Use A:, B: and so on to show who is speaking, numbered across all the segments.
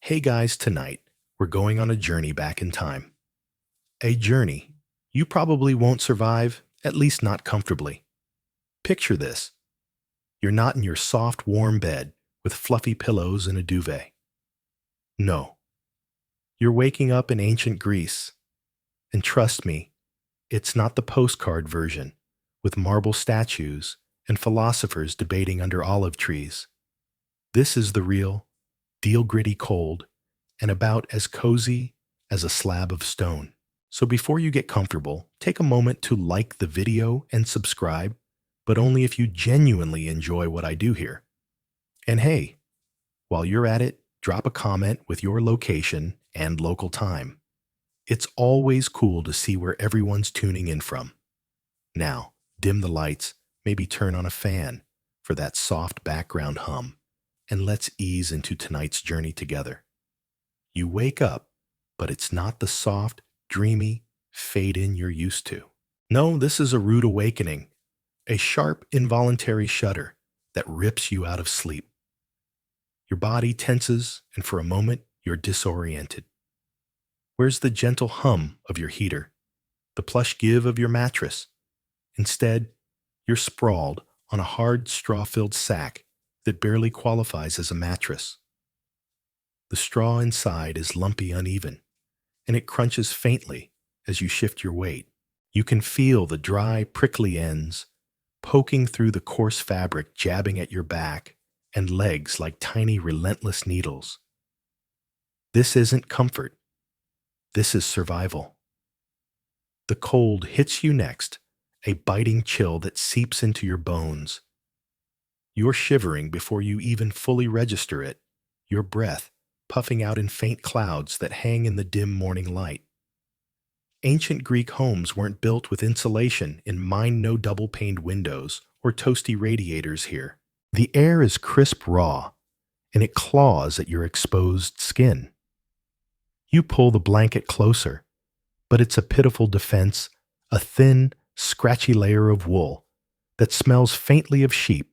A: Hey guys, tonight we're going on a journey back in time. A journey you probably won't survive, at least not comfortably. Picture this. You're not in your soft, warm bed with fluffy pillows and a duvet. No, you're waking up in ancient Greece. And trust me, it's not the postcard version with marble statues and philosophers debating under olive trees. This is the real, deal gritty cold and about as cozy as a slab of stone. So before you get comfortable, take a moment to like the video and subscribe, but only if you genuinely enjoy what I do here. And hey, while you're at it, drop a comment with your location and local time. It's always cool to see where everyone's tuning in from. Now, dim the lights, maybe turn on a fan for that soft background hum, and let's ease into tonight's journey together. You wake up, but it's not the soft, dreamy fade-in you're used to. No, this is a rude awakening, a sharp, involuntary shudder that rips you out of sleep. Your body tenses, and for a moment, you're disoriented. Where's the gentle hum of your heater, the plush give of your mattress? Instead, you're sprawled on a hard, straw-filled sack that barely qualifies as a mattress. The straw inside is lumpy, uneven, and it crunches faintly as you shift your weight. You can feel the dry, prickly ends poking through the coarse fabric, jabbing at your back and legs like tiny, relentless needles. This isn't comfort. This is survival. The cold hits you next, a biting chill that seeps into your bones. You're shivering before you even fully register it, your breath puffing out in faint clouds that hang in the dim morning light. Ancient Greek homes weren't built with insulation in no double-paned windows or toasty radiators here. The air is crisp raw, and it claws at your exposed skin. You pull the blanket closer, but it's a pitiful defense, a thin, scratchy layer of wool that smells faintly of sheep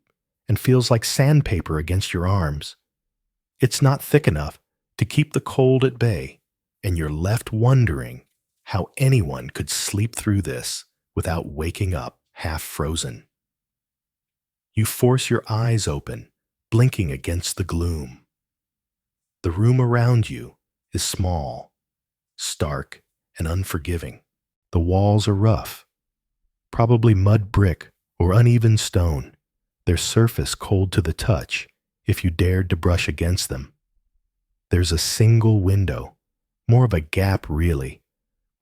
A: and feels like sandpaper against your arms. It's not thick enough to keep the cold at bay, and you're left wondering how anyone could sleep through this without waking up half frozen. You force your eyes open, blinking against the gloom. The room around you is small, stark, and unforgiving. The walls are rough, probably mud brick or uneven stone, their surface cold to the touch if you dared to brush against them. There's a single window, more of a gap really,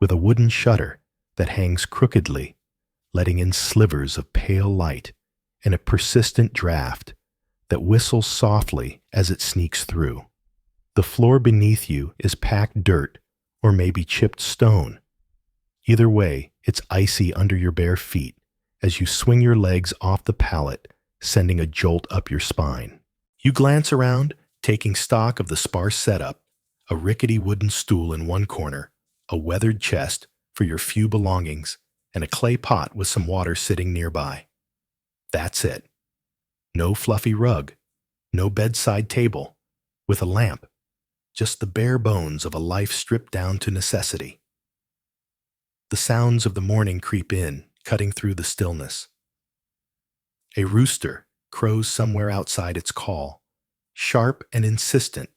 A: with a wooden shutter that hangs crookedly, letting in slivers of pale light and a persistent draft that whistles softly as it sneaks through. The floor beneath you is packed dirt or maybe chipped stone. Either way, it's icy under your bare feet as you swing your legs off the pallet, sending a jolt up your spine. You glance around, taking stock of the sparse setup, a rickety wooden stool in one corner, a weathered chest for your few belongings, and a clay pot with some water sitting nearby. That's it. No fluffy rug, no bedside table, with a lamp, just the bare bones of a life stripped down to necessity. The sounds of the morning creep in, cutting through the stillness. A rooster crows somewhere outside its call, sharp and insistent,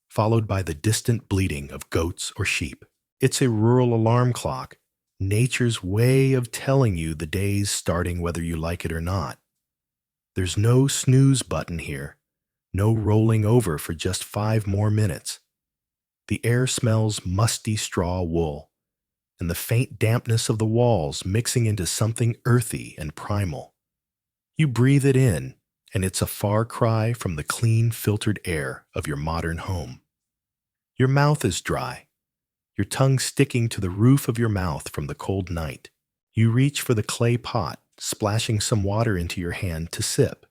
A: followed by the distant bleating of goats or sheep. It's a rural alarm clock, nature's way of telling you the day's starting whether you like it or not. There's no snooze button here, no rolling over for just 5 more minutes. The air smells musty straw wool, and the faint dampness of the walls mixing into something earthy and primal. You breathe it in, and it's a far cry from the clean, filtered air of your modern home. Your mouth is dry, your tongue sticking to the roof of your mouth from the cold night. You reach for the clay pot, splashing some water into your hand to sip.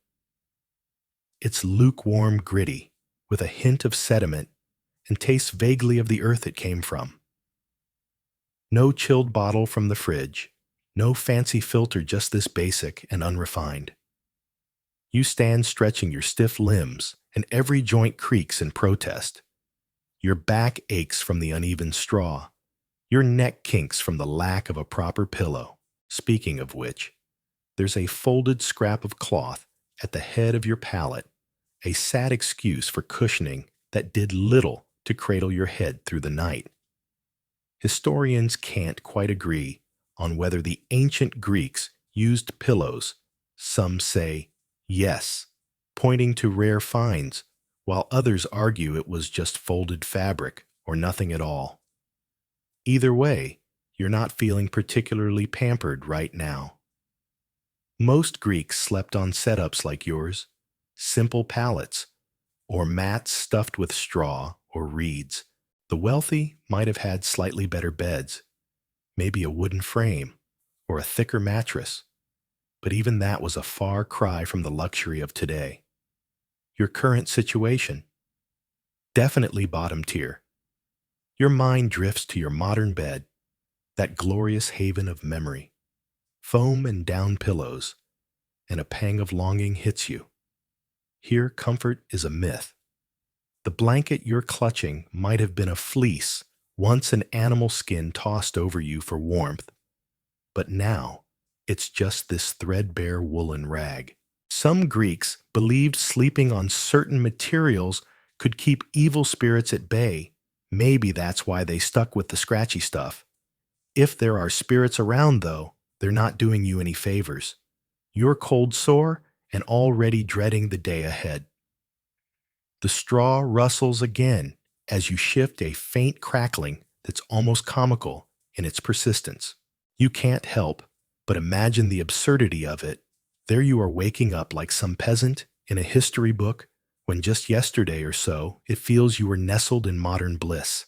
A: It's lukewarm, gritty, with a hint of sediment, and tastes vaguely of the earth it came from. No chilled bottle from the fridge, no fancy filter, just this basic and unrefined. You stand stretching your stiff limbs, and every joint creaks in protest. Your back aches from the uneven straw. Your neck kinks from the lack of a proper pillow. Speaking of which, there's a folded scrap of cloth at the head of your pallet, a sad excuse for cushioning that did little to cradle your head through the night. Historians can't quite agree on whether the ancient Greeks used pillows. Some say yes, pointing to rare finds, while others argue it was just folded fabric or nothing at all. Either way, you're not feeling particularly pampered right now. Most Greeks slept on setups like yours, simple pallets, or mats stuffed with straw or reeds. The wealthy might have had slightly better beds, maybe a wooden frame, or a thicker mattress, but even that was a far cry from the luxury of today. Your current situation? Definitely bottom tier. Your mind drifts to your modern bed, that glorious haven of memory. Foam and down pillows, and a pang of longing hits you. Here, comfort is a myth. The blanket you're clutching might have been a fleece, once an animal skin tossed over you for warmth. But now, it's just this threadbare woolen rag. Some Greeks believed sleeping on certain materials could keep evil spirits at bay. Maybe that's why they stuck with the scratchy stuff. If there are spirits around, though, they're not doing you any favors. You're cold sore and already dreading the day ahead. The straw rustles again as you shift, a faint crackling that's almost comical in its persistence. You can't help but imagine the absurdity of it. There you are, waking up like some peasant in a history book, when just yesterday or so it feels you were nestled in modern bliss.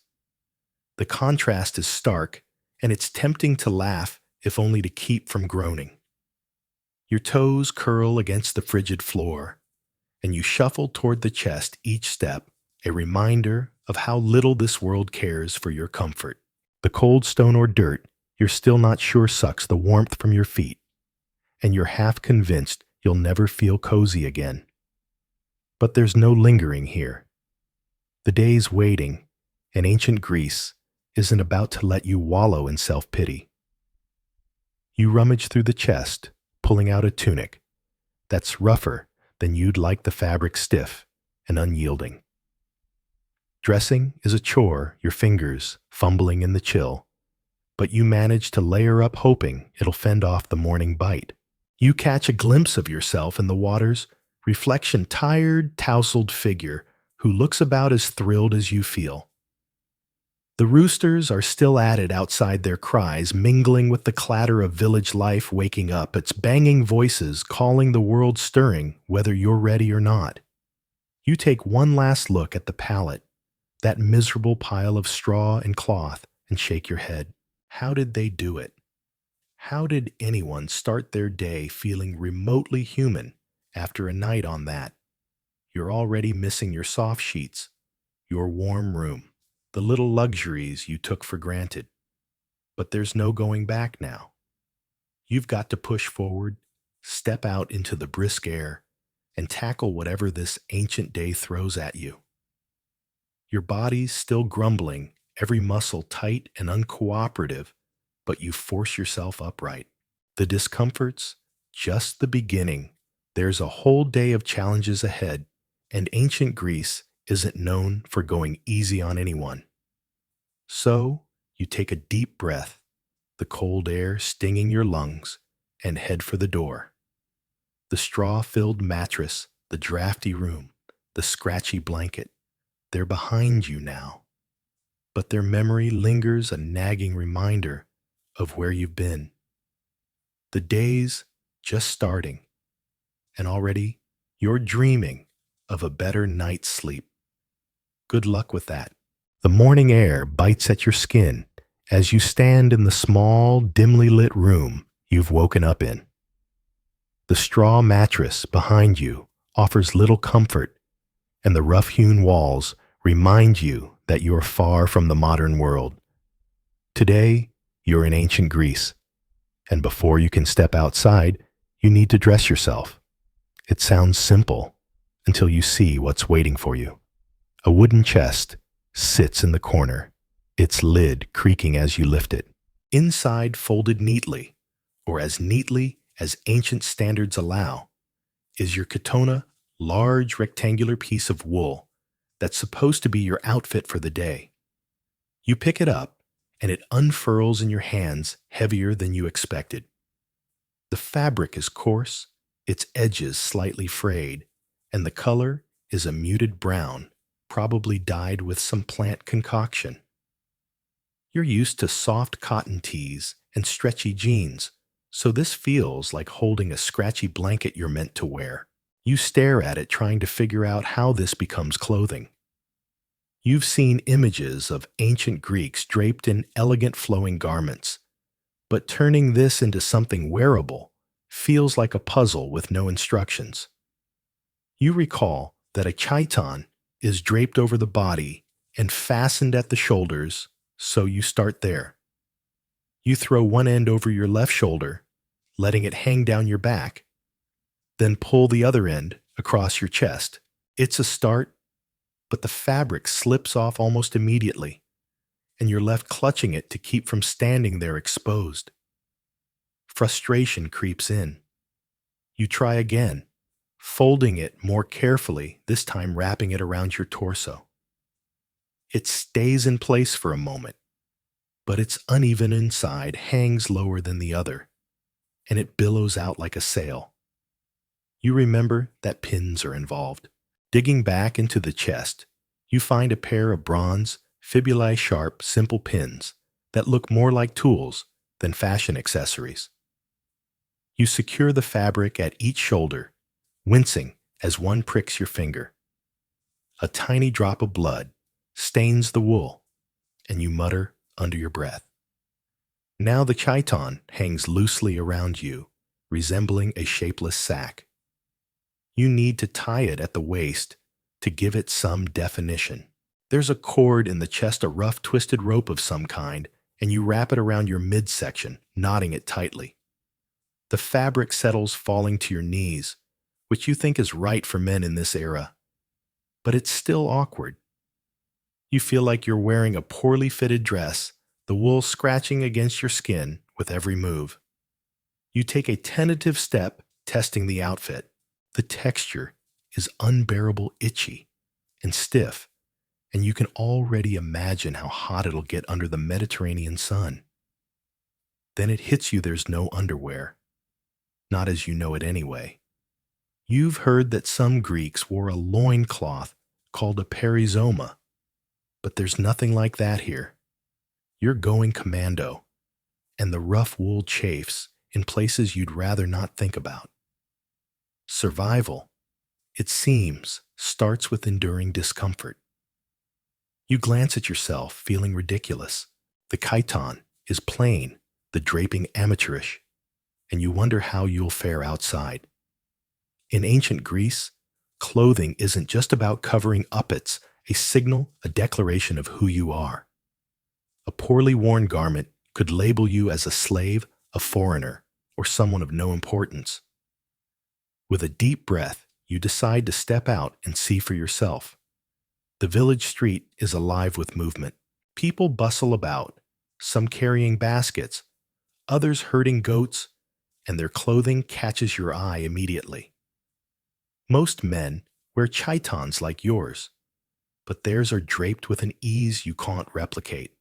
A: The contrast is stark, and it's tempting to laugh, if only to keep from groaning. Your toes curl against the frigid floor, and you shuffle toward the chest each step, a reminder of how little this world cares for your comfort. The cold stone or dirt you're still not sure sucks the warmth from your feet, and you're half convinced you'll never feel cozy again. But there's no lingering here. The day's waiting, and ancient Greece isn't about to let you wallow in self-pity. You rummage through the chest, pulling out a tunic that's rougher than you'd like, the fabric stiff and unyielding. Dressing is a chore, your fingers fumbling in the chill, but you manage to layer up, hoping it'll fend off the morning bite. You catch a glimpse of yourself in the water's reflection, tired, tousled figure who looks about as thrilled as you feel. The roosters are still at it outside, their cries mingling with the clatter of village life waking up, its banging voices calling the world stirring, whether you're ready or not. You take one last look at the pallet, that miserable pile of straw and cloth, and shake your head. How did they do it? How did anyone start their day feeling remotely human after a night on that? You're already missing your soft sheets, your warm room, the little luxuries you took for granted. But there's no going back now. You've got to push forward, step out into the brisk air, and tackle whatever this ancient day throws at you. Your body's still grumbling, every muscle tight and uncooperative, but you force yourself upright. The discomfort's just the beginning. There's a whole day of challenges ahead, and ancient Greece isn't known for going easy on anyone. So, you take a deep breath, the cold air stinging your lungs, and head for the door. The straw-filled mattress, the drafty room, the scratchy blanket, they're behind you now. But their memory lingers, a nagging reminder of where you've been. The day's just starting, and already you're dreaming of a better night's sleep. Good luck with that. The morning air bites at your skin as you stand in the small, dimly lit room you've woken up in. The straw mattress behind you offers little comfort, and the rough-hewn walls remind you that you're far from the modern world. Today, you're in ancient Greece, and before you can step outside, you need to dress yourself. It sounds simple until you see what's waiting for you. A wooden chest, sits in the corner, its lid creaking as you lift it. Inside, folded neatly, or as neatly as ancient standards allow, is your katona, large rectangular piece of wool that's supposed to be your outfit for the day. You pick it up, and it unfurls in your hands heavier than you expected. The fabric is coarse, its edges slightly frayed, and the color is a muted brown, probably dyed with some plant concoction. You're used to soft cotton tees and stretchy jeans, so this feels like holding a scratchy blanket you're meant to wear. You stare at it, trying to figure out how this becomes clothing. You've seen images of ancient Greeks draped in elegant flowing garments, but turning this into something wearable feels like a puzzle with no instructions. You recall that a chiton is draped over the body and fastened at the shoulders, so you start there. You throw one end over your left shoulder, letting it hang down your back, then pull the other end across your chest. It's a start, but the fabric slips off almost immediately, and you're left clutching it to keep from standing there exposed. Frustration creeps in. You try again, folding it more carefully, this time wrapping it around your torso. It stays in place for a moment, but its uneven inside hangs lower than the other, and it billows out like a sail. You remember that pins are involved. Digging back into the chest, you find a pair of bronze, fibulae-sharp, simple pins that look more like tools than fashion accessories. You secure the fabric at each shoulder, wincing as one pricks your finger. A tiny drop of blood stains the wool, and you mutter under your breath. Now the chiton hangs loosely around you, resembling a shapeless sack. You need to tie it at the waist to give it some definition. There's a cord in the chest, a rough, twisted rope of some kind, and you wrap it around your midsection, knotting it tightly. The fabric settles, falling to your knees, which you think is right for men in this era. But it's still awkward. You feel like you're wearing a poorly fitted dress, the wool scratching against your skin with every move. You take a tentative step, testing the outfit. The texture is unbearable itchy and stiff, and you can already imagine how hot it'll get under the Mediterranean sun. Then it hits you there's no underwear. Not as you know it anyway. You've heard that some Greeks wore a loincloth called a perizoma, but there's nothing like that here. You're going commando, and the rough wool chafes in places you'd rather not think about. Survival, it seems, starts with enduring discomfort. You glance at yourself, feeling ridiculous. The chiton is plain, the draping amateurish, and you wonder how you'll fare outside. In ancient Greece, clothing isn't just about covering up, it's a signal, a declaration of who you are. A poorly worn garment could label you as a slave, a foreigner, or someone of no importance. With a deep breath, you decide to step out and see for yourself. The village street is alive with movement. People bustle about, some carrying baskets, others herding goats, and their clothing catches your eye immediately. Most men wear chitons like yours, but theirs are draped with an ease you can't replicate.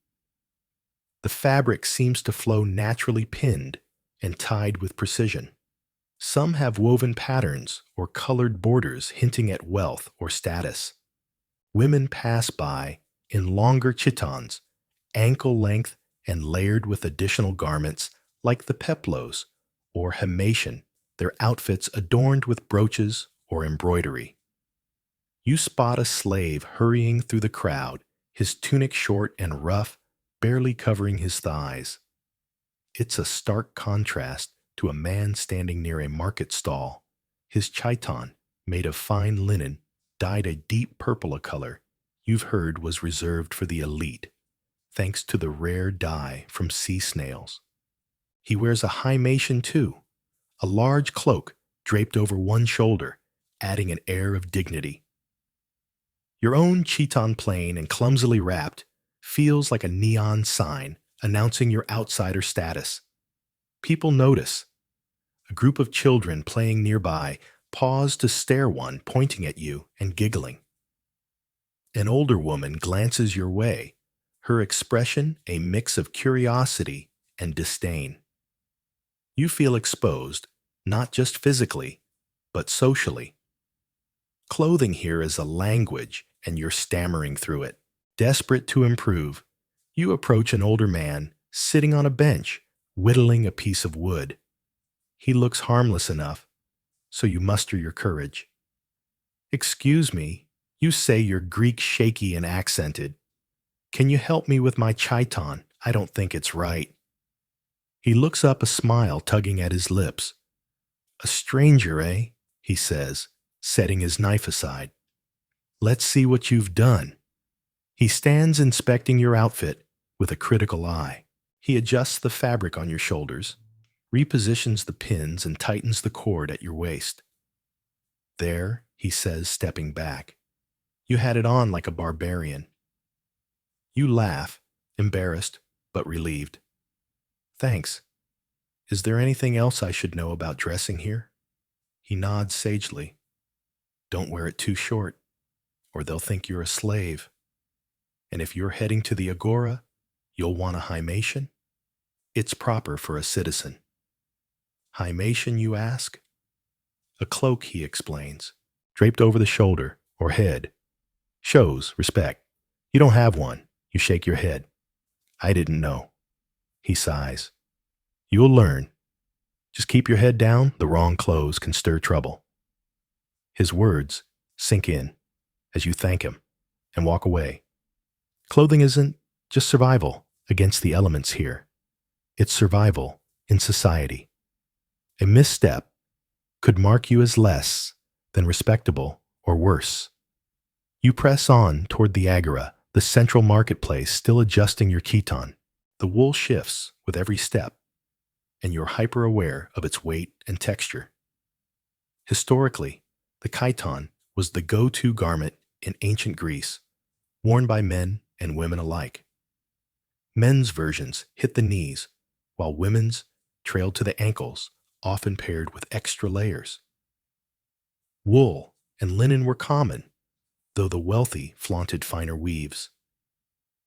A: The fabric seems to flow naturally, pinned and tied with precision. Some have woven patterns or colored borders hinting at wealth or status. Women pass by in longer chitons, ankle length and layered with additional garments like the peplos or himation, their outfits adorned with brooches or embroidery. You spot a slave hurrying through the crowd, his tunic short and rough, barely covering his thighs. It's a stark contrast to a man standing near a market stall, his chiton, made of fine linen, dyed a deep purple, a color you've heard was reserved for the elite, thanks to the rare dye from sea snails. He wears a himation too, a large cloak draped over one shoulder, adding an air of dignity. Your own chiton plain and clumsily wrapped feels like a neon sign announcing your outsider status. People notice. A group of children playing nearby pause to stare, one pointing at you and giggling. An older woman glances your way, her expression a mix of curiosity and disdain. You feel exposed, not just physically, but socially. Clothing here is a language, and you're stammering through it. Desperate to improve, you approach an older man sitting on a bench, whittling a piece of wood. He looks harmless enough, so you muster your courage. "Excuse me," you say, your Greek shaky and accented. "Can you help me with my chiton? I don't think it's right." He looks up, a smile tugging at his lips. "A stranger, eh?" he says, setting his knife aside. "Let's see what you've done." He stands inspecting your outfit with a critical eye. He adjusts the fabric on your shoulders, repositions the pins, and tightens the cord at your waist. "There," he says, stepping back. "You had it on like a barbarian." You laugh, embarrassed but relieved. "Thanks. Is there anything else I should know about dressing here?" He nods sagely. "Don't wear it too short, or they'll think you're a slave. And if you're heading to the agora, you'll want a hymation. It's proper for a citizen." "Hymation, you ask?" "A cloak," he explains, "draped over the shoulder or head. Shows respect. You don't have one." You shake your head. "I didn't know." He sighs. "You'll learn. Just keep your head down. The wrong clothes can stir trouble." His words sink in as you thank him and walk away. Clothing isn't just survival against the elements here. It's survival in society. A misstep could mark you as less than respectable or worse. You press on toward the agora, the central marketplace, still adjusting your chiton. The wool shifts with every step, and you're hyper-aware of its weight and texture. Historically, the chiton was the go-to garment in ancient Greece, worn by men and women alike. Men's versions hit the knees, while women's trailed to the ankles, often paired with extra layers. Wool and linen were common, though the wealthy flaunted finer weaves.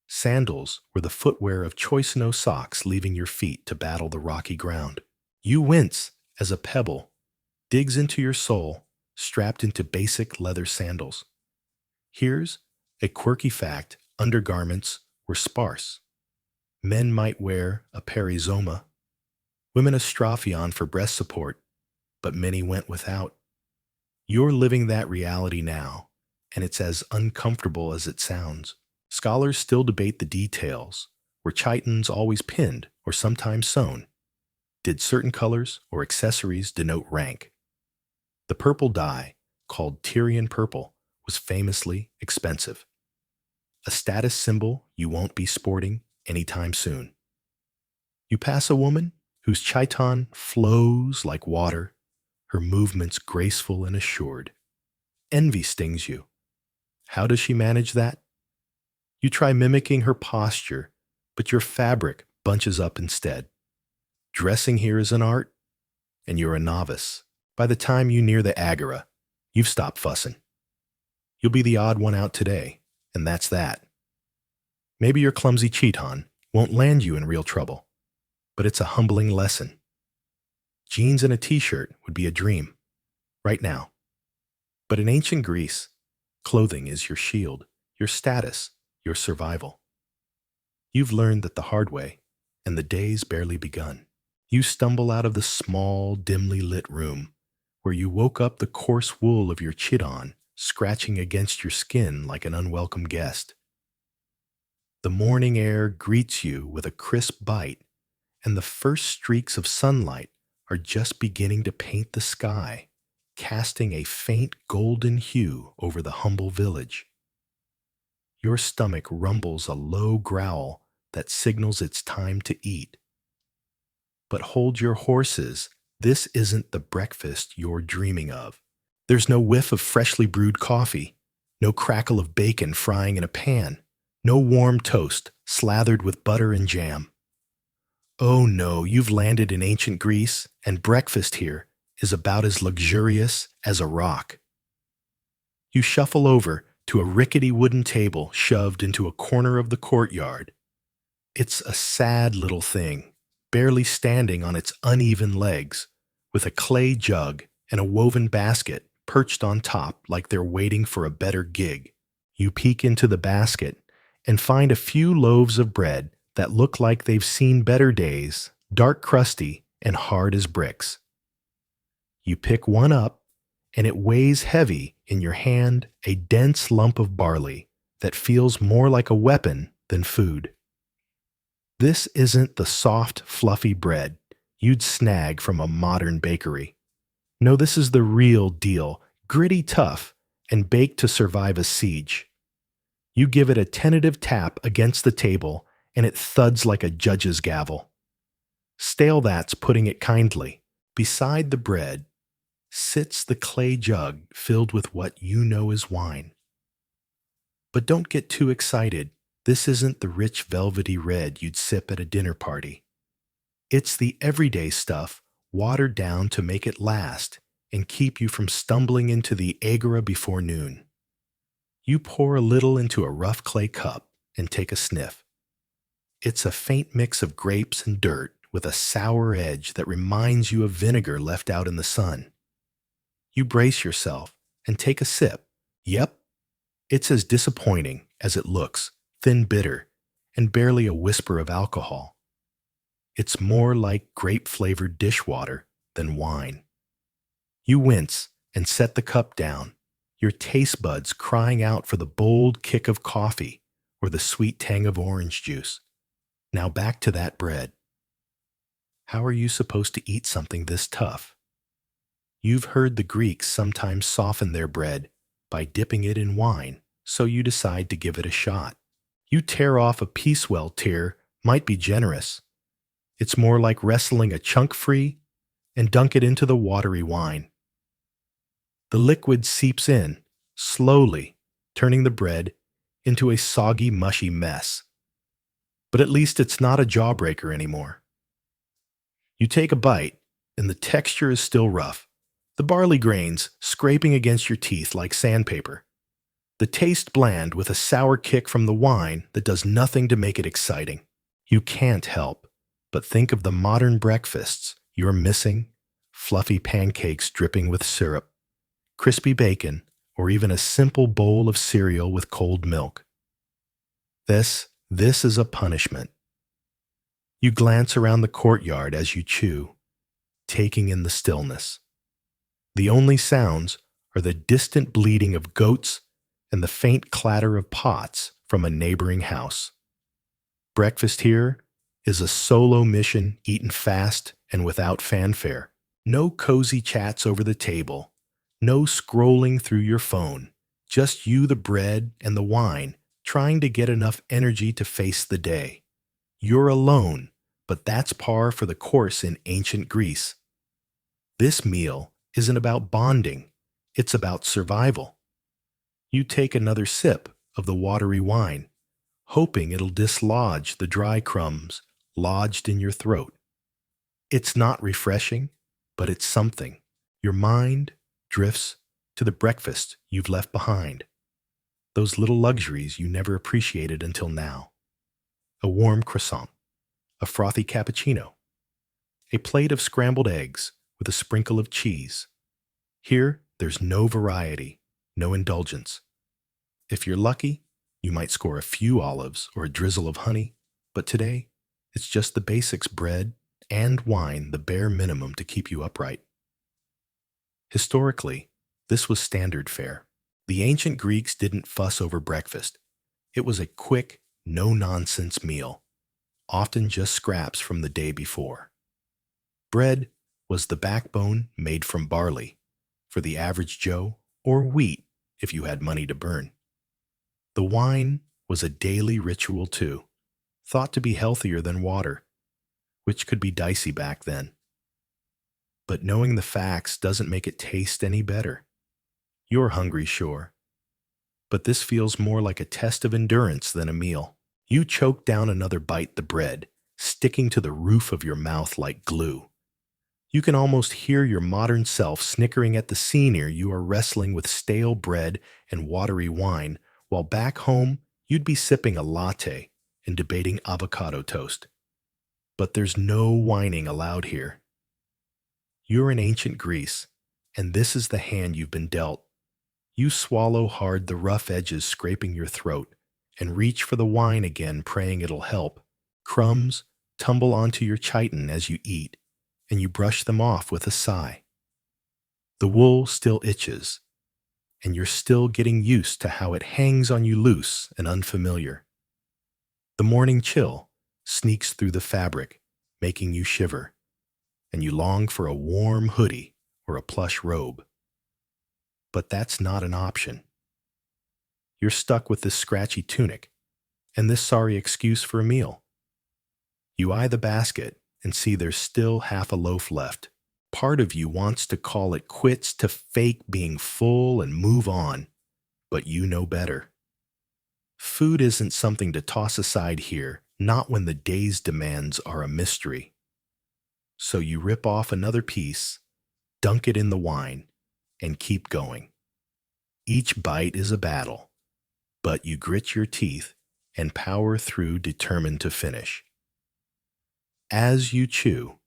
A: Sandals were the footwear of choice, no socks leaving your feet to battle the rocky ground. You wince as a pebble digs into your sole, strapped into basic leather sandals. Here's a quirky fact: undergarments were sparse. Men might wear a perizoma, women a strophion for breast support, but many went without. You're living that reality now, and it's as uncomfortable as it sounds. Scholars still debate the details. Were chitons always pinned or sometimes sewn? Did certain colors or accessories denote rank? The purple dye, called Tyrian purple, was famously expensive. A status symbol you won't be sporting anytime soon. You pass a woman whose chiton flows like water, her movements graceful and assured. Envy stings you. How does she manage that? You try mimicking her posture, but your fabric bunches up instead. Dressing here is an art, and you're a novice. By the time you near the agora, you've stopped fussing. You'll be the odd one out today, and that's that. Maybe your clumsy chiton won't land you in real trouble, but it's a humbling lesson. Jeans and a t-shirt would be a dream, right now. But in ancient Greece, clothing is your shield, your status, your survival. You've learned that the hard way, and the day's barely begun. You stumble out of the small, dimly lit room, where you woke up, the coarse wool of your chiton scratching against your skin like an unwelcome guest. The morning air greets you with a crisp bite, and the first streaks of sunlight are just beginning to paint the sky, casting a faint golden hue over the humble village. Your stomach rumbles a low growl that signals it's time to eat. But hold your horses, this isn't the breakfast you're dreaming of. There's no whiff of freshly brewed coffee, no crackle of bacon frying in a pan, no warm toast slathered with butter and jam. Oh no, you've landed in ancient Greece, and breakfast here is about as luxurious as a rock. You shuffle over to a rickety wooden table shoved into a corner of the courtyard. It's a sad little thing, barely standing on its uneven legs, with a clay jug and a woven basket perched on top like they're waiting for a better gig. You peek into the basket and find a few loaves of bread that look like they've seen better days, dark crusty and hard as bricks. You pick one up, and it weighs heavy in your hand, a dense lump of barley that feels more like a weapon than food. This isn't the soft, fluffy bread you'd snag from a modern bakery. No, this is the real deal, gritty tough and baked to survive a siege. You give it a tentative tap against the table, and it thuds like a judge's gavel. Stale that's putting it kindly. Beside the bread sits the clay jug filled with what you know is wine. But don't get too excited. This isn't the rich velvety red you'd sip at a dinner party. It's the everyday stuff watered down to make it last and keep you from stumbling into the agora before noon. You pour a little into a rough clay cup and take a sniff. It's a faint mix of grapes and dirt with a sour edge that reminds you of vinegar left out in the sun. You brace yourself and take a sip. Yep, it's as disappointing as it looks, thin bitter, and barely a whisper of alcohol. It's more like grape-flavored dishwater than wine. You wince and set the cup down, your taste buds crying out for the bold kick of coffee or the sweet tang of orange juice. Now back to that bread. How are you supposed to eat something this tough? You've heard the Greeks sometimes soften their bread by dipping it in wine, so you decide to give it a shot. You tear off a piece-well tear might be generous. It's more like wrestling a chunk free and dunk it into the watery wine. The liquid seeps in, slowly, turning the bread into a soggy, mushy mess. But at least it's not a jawbreaker anymore. You take a bite, and the texture is still rough, the barley grains scraping against your teeth like sandpaper. The taste bland with a sour kick from the wine that does nothing to make it exciting. You can't help but think of the modern breakfasts you're missing, fluffy pancakes dripping with syrup, crispy bacon, or even a simple bowl of cereal with cold milk. This is a punishment. You glance around the courtyard as you chew, taking in the stillness. The only sounds are the distant bleating of goats and the faint clatter of pots from a neighboring house. Breakfast here is a solo mission eaten fast and without fanfare. No cozy chats over the table, no scrolling through your phone, just you, the bread, and the wine, trying to get enough energy to face the day. You're alone, but that's par for the course in ancient Greece. This meal isn't about bonding, it's about survival. You take another sip of the watery wine, hoping it'll dislodge the dry crumbs lodged in your throat. It's not refreshing, but it's something. Your mind drifts to the breakfast you've left behind, those little luxuries you never appreciated until now. A warm croissant, a frothy cappuccino, a plate of scrambled eggs with a sprinkle of cheese. Here, there's no variety, no indulgence. If you're lucky, you might score a few olives or a drizzle of honey, but today, it's just the basics: bread and wine, the bare minimum to keep you upright. Historically, this was standard fare. The ancient Greeks didn't fuss over breakfast. It was a quick, no-nonsense meal, often just scraps from the day before. Bread was the backbone made from barley, for the average Joe, or wheat if you had money to burn. The wine was a daily ritual too, thought to be healthier than water, which could be dicey back then. But knowing the facts doesn't make it taste any better. You're hungry, sure, But this feels more like a test of endurance than a meal. You choke down another bite the bread, sticking to the roof of your mouth like glue. You can almost hear your modern self snickering at the senior you are wrestling with stale bread and watery wine, while back home you'd be sipping a latte and debating avocado toast. But there's no whining allowed here. You're in ancient Greece, and this is the hand you've been dealt. You swallow hard, the rough edges scraping your throat, and reach for the wine again, praying it'll help. Crumbs tumble onto your chiton as you eat, and you brush them off with a sigh. The wool still itches, and you're still getting used to how it hangs on you loose and unfamiliar. The morning chill sneaks through the fabric, making you shiver, and you long for a warm hoodie or a plush robe. But that's not an option. You're stuck with this scratchy tunic and this sorry excuse for a meal. You eye the basket and see there's still half a loaf left. Part of you wants to call it quits, to fake being full and move on, but you know better. Food isn't something to toss aside here, not when the day's demands are a mystery. So you rip off another piece, dunk it in the wine, and keep going. Each bite is a battle, but you grit your teeth and power through, determined to finish. As you chew,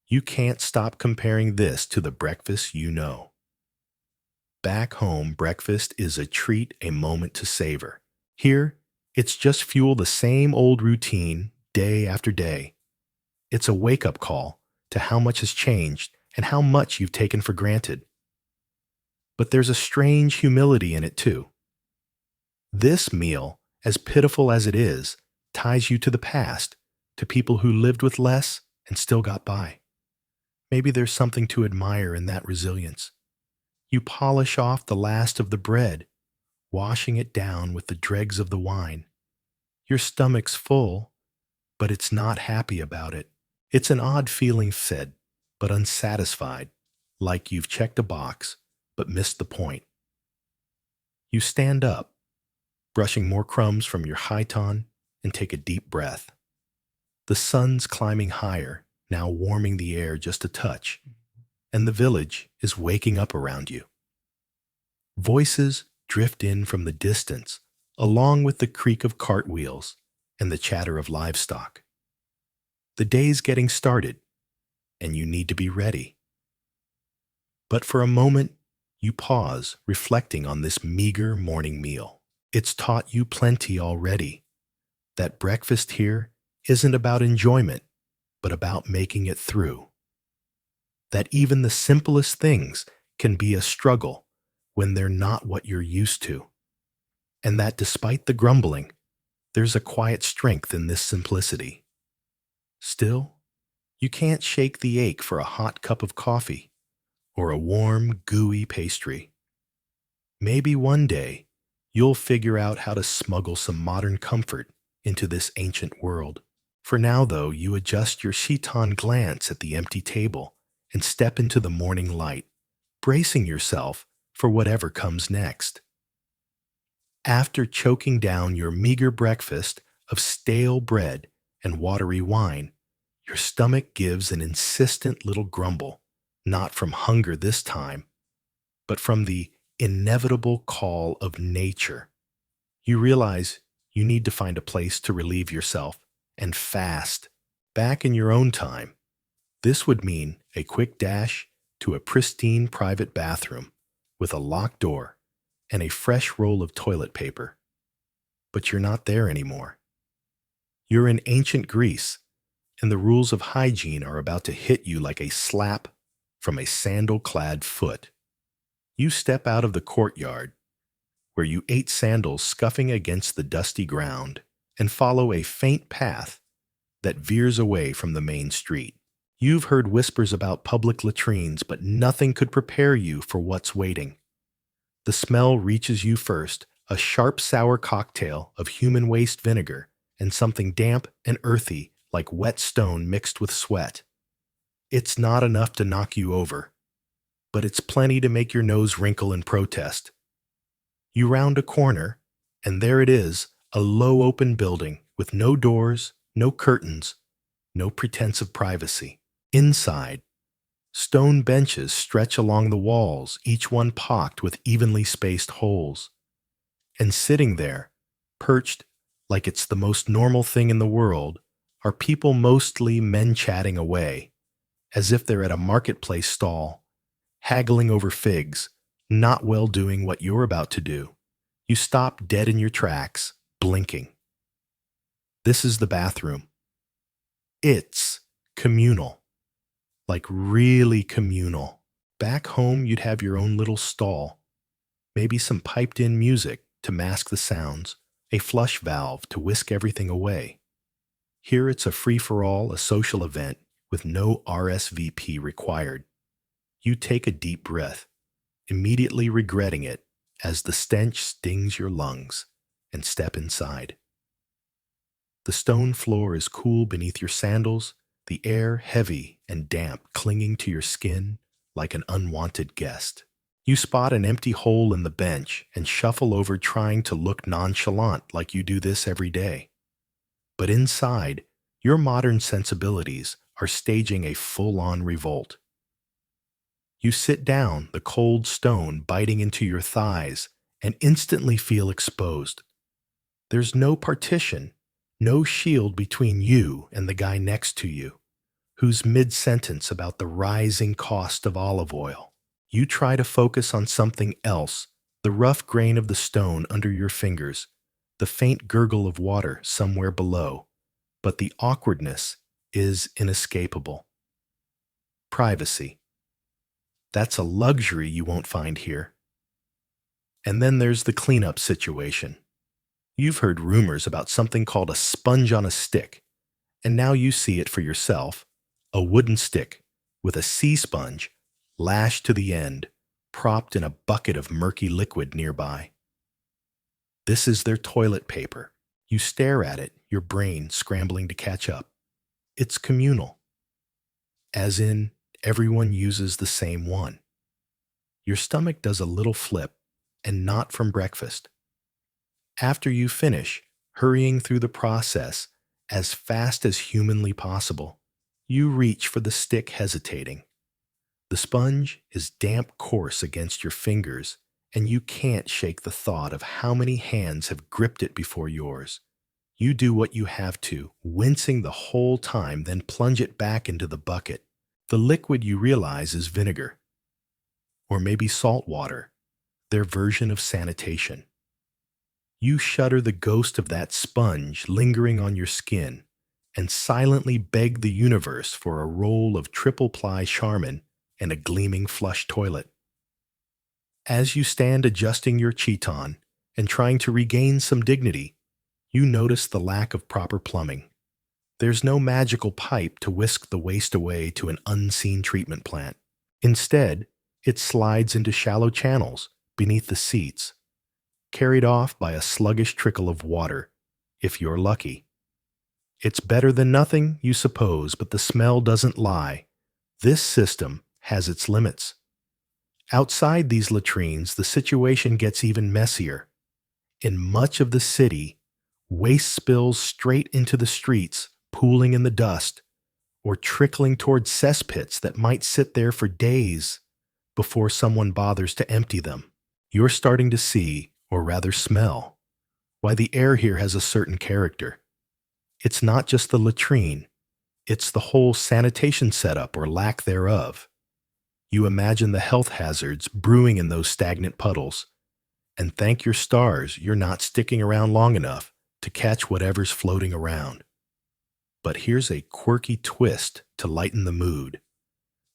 A: you can't stop comparing this to the breakfast you know. Back home, breakfast is a treat, a moment to savor. Here, it's just fuel, the same old routine, day after day. It's a wake-up call to how much has changed and how much you've taken for granted. But there's a strange humility in it too. This meal, as pitiful as it is, ties you to the past, to people who lived with less and still got by. Maybe there's something to admire in that resilience. You polish off the last of the bread, washing it down with the dregs of the wine. Your stomach's full, but it's not happy about it. It's an odd feeling, fed, but unsatisfied, like you've checked a box, but missed the point. You stand up, brushing more crumbs from your chiton, and take a deep breath. The sun's climbing higher, now warming the air just a touch, and the village is waking up around you. Voices drift in from the distance, along with the creak of cartwheels and the chatter of livestock. The day's getting started, and you need to be ready. But for a moment, you pause, reflecting on this meager morning meal. It's taught you plenty already. That breakfast here isn't about enjoyment, but about making it through. That even the simplest things can be a struggle when they're not what you're used to. And that despite the grumbling, there's a quiet strength in this simplicity. Still, you can't shake the ache for a hot cup of coffee or a warm, gooey pastry. Maybe one day you'll figure out how to smuggle some modern comfort into this ancient world. For now, though, you adjust your chiton, glance at the empty table, and step into the morning light, bracing yourself for whatever comes next. After choking down your meager breakfast of stale bread and watery wine, your stomach gives an insistent little grumble, not from hunger this time, but from the inevitable call of nature. You realize you need to find a place to relieve yourself, and fast. Back in your own time, this would mean a quick dash to a pristine private bathroom with a locked door and a fresh roll of toilet paper. But you're not there anymore. You're in ancient Greece, and the rules of hygiene are about to hit you like a slap from a sandal-clad foot. You step out of the courtyard, where you ate sandals scuffing against the dusty ground, and follow a faint path that veers away from the main street. You've heard whispers about public latrines, but nothing could prepare you for what's waiting. The smell reaches you first, a sharp, sour cocktail of human waste vinegar and something damp and earthy like wet stone mixed with sweat. It's not enough to knock you over, but it's plenty to make your nose wrinkle in protest. You round a corner, and there it is, a low open building with no doors, no curtains, no pretense of privacy. Inside, stone benches stretch along the walls, each one pocked with evenly spaced holes. And sitting there, perched like it's the most normal thing in the world, are people, mostly men, chatting away, as if they're at a marketplace stall, haggling over figs, not well doing what you're about to do. You stop dead in your tracks, blinking. This is the bathroom. It's communal, like really communal. Back home, you'd have your own little stall, maybe some piped-in music to mask the sounds, a flush valve to whisk everything away. Here it's a free-for-all, a social event with no RSVP required. You take a deep breath, immediately regretting it as the stench stings your lungs, and step inside. The stone floor is cool beneath your sandals, the air heavy and damp clinging to your skin like an unwanted guest. You spot an empty hole in the bench and shuffle over, trying to look nonchalant like you do this every day. But inside, your modern sensibilities are staging a full-on revolt. You sit down, the cold stone biting into your thighs, and instantly feel exposed. There's no partition, no shield between you and the guy next to you, who's mid-sentence about the rising cost of olive oil. You try to focus on something else, the rough grain of the stone under your fingers, the faint gurgle of water somewhere below, but the awkwardness is inescapable. Privacy. That's a luxury you won't find here. And then there's the cleanup situation. You've heard rumors about something called a sponge on a stick, and now you see it for yourself, a wooden stick with a sea sponge lashed to the end, propped in a bucket of murky liquid nearby. This is their toilet paper. You stare at it, your brain scrambling to catch up. It's communal, as in everyone uses the same one. Your stomach does a little flip, and not from breakfast. After you finish, hurrying through the process as fast as humanly possible, you reach for the stick, hesitating. The sponge is damp coarse against your fingers, and you can't shake the thought of how many hands have gripped it before yours. You do what you have to, wincing the whole time, then plunge it back into the bucket. The liquid, you realize, is vinegar. Or maybe salt water, their version of sanitation. You shudder the ghost of that sponge lingering on your skin, and silently beg the universe for a roll of triple-ply Charmin and a gleaming flush toilet. As you stand adjusting your chiton and trying to regain some dignity, you notice the lack of proper plumbing. There's no magical pipe to whisk the waste away to an unseen treatment plant. Instead, it slides into shallow channels beneath the seats, carried off by a sluggish trickle of water, if you're lucky. It's better than nothing, you suppose, but the smell doesn't lie. This system has its limits. Outside these latrines, the situation gets even messier. In much of the city, waste spills straight into the streets, pooling in the dust, or trickling towards cesspits that might sit there for days before someone bothers to empty them. You're starting to see, or rather smell, why the air here has a certain character. It's not just the latrine, it's the whole sanitation setup or lack thereof. You imagine the health hazards brewing in those stagnant puddles, and thank your stars you're not sticking around long enough to catch whatever's floating around. But here's a quirky twist to lighten the mood.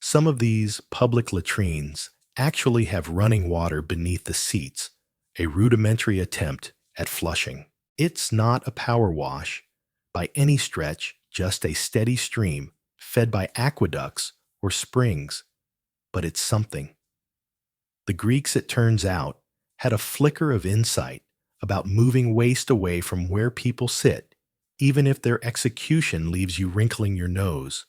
A: Some of these public latrines actually have running water beneath the seats, a rudimentary attempt at flushing. It's not a power wash by any stretch, just a steady stream fed by aqueducts or springs, but it's something. The Greeks, it turns out, had a flicker of insight about moving waste away from where people sit, even if their execution leaves you wrinkling your nose.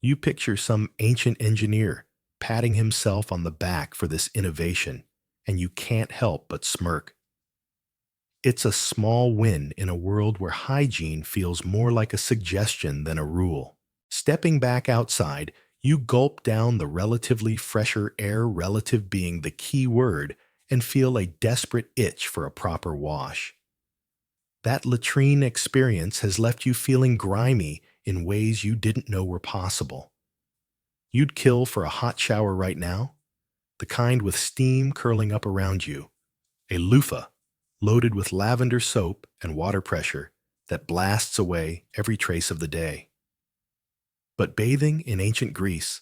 A: You picture some ancient engineer patting himself on the back for this innovation, and you can't help but smirk. It's a small win in a world where hygiene feels more like a suggestion than a rule. Stepping back outside, you gulp down the relatively fresher air, relative being the key word, and feel a desperate itch for a proper wash. That latrine experience has left you feeling grimy in ways you didn't know were possible. You'd kill for a hot shower right now, the kind with steam curling up around you, a loofah loaded with lavender soap and water pressure that blasts away every trace of the day. But bathing in ancient Greece,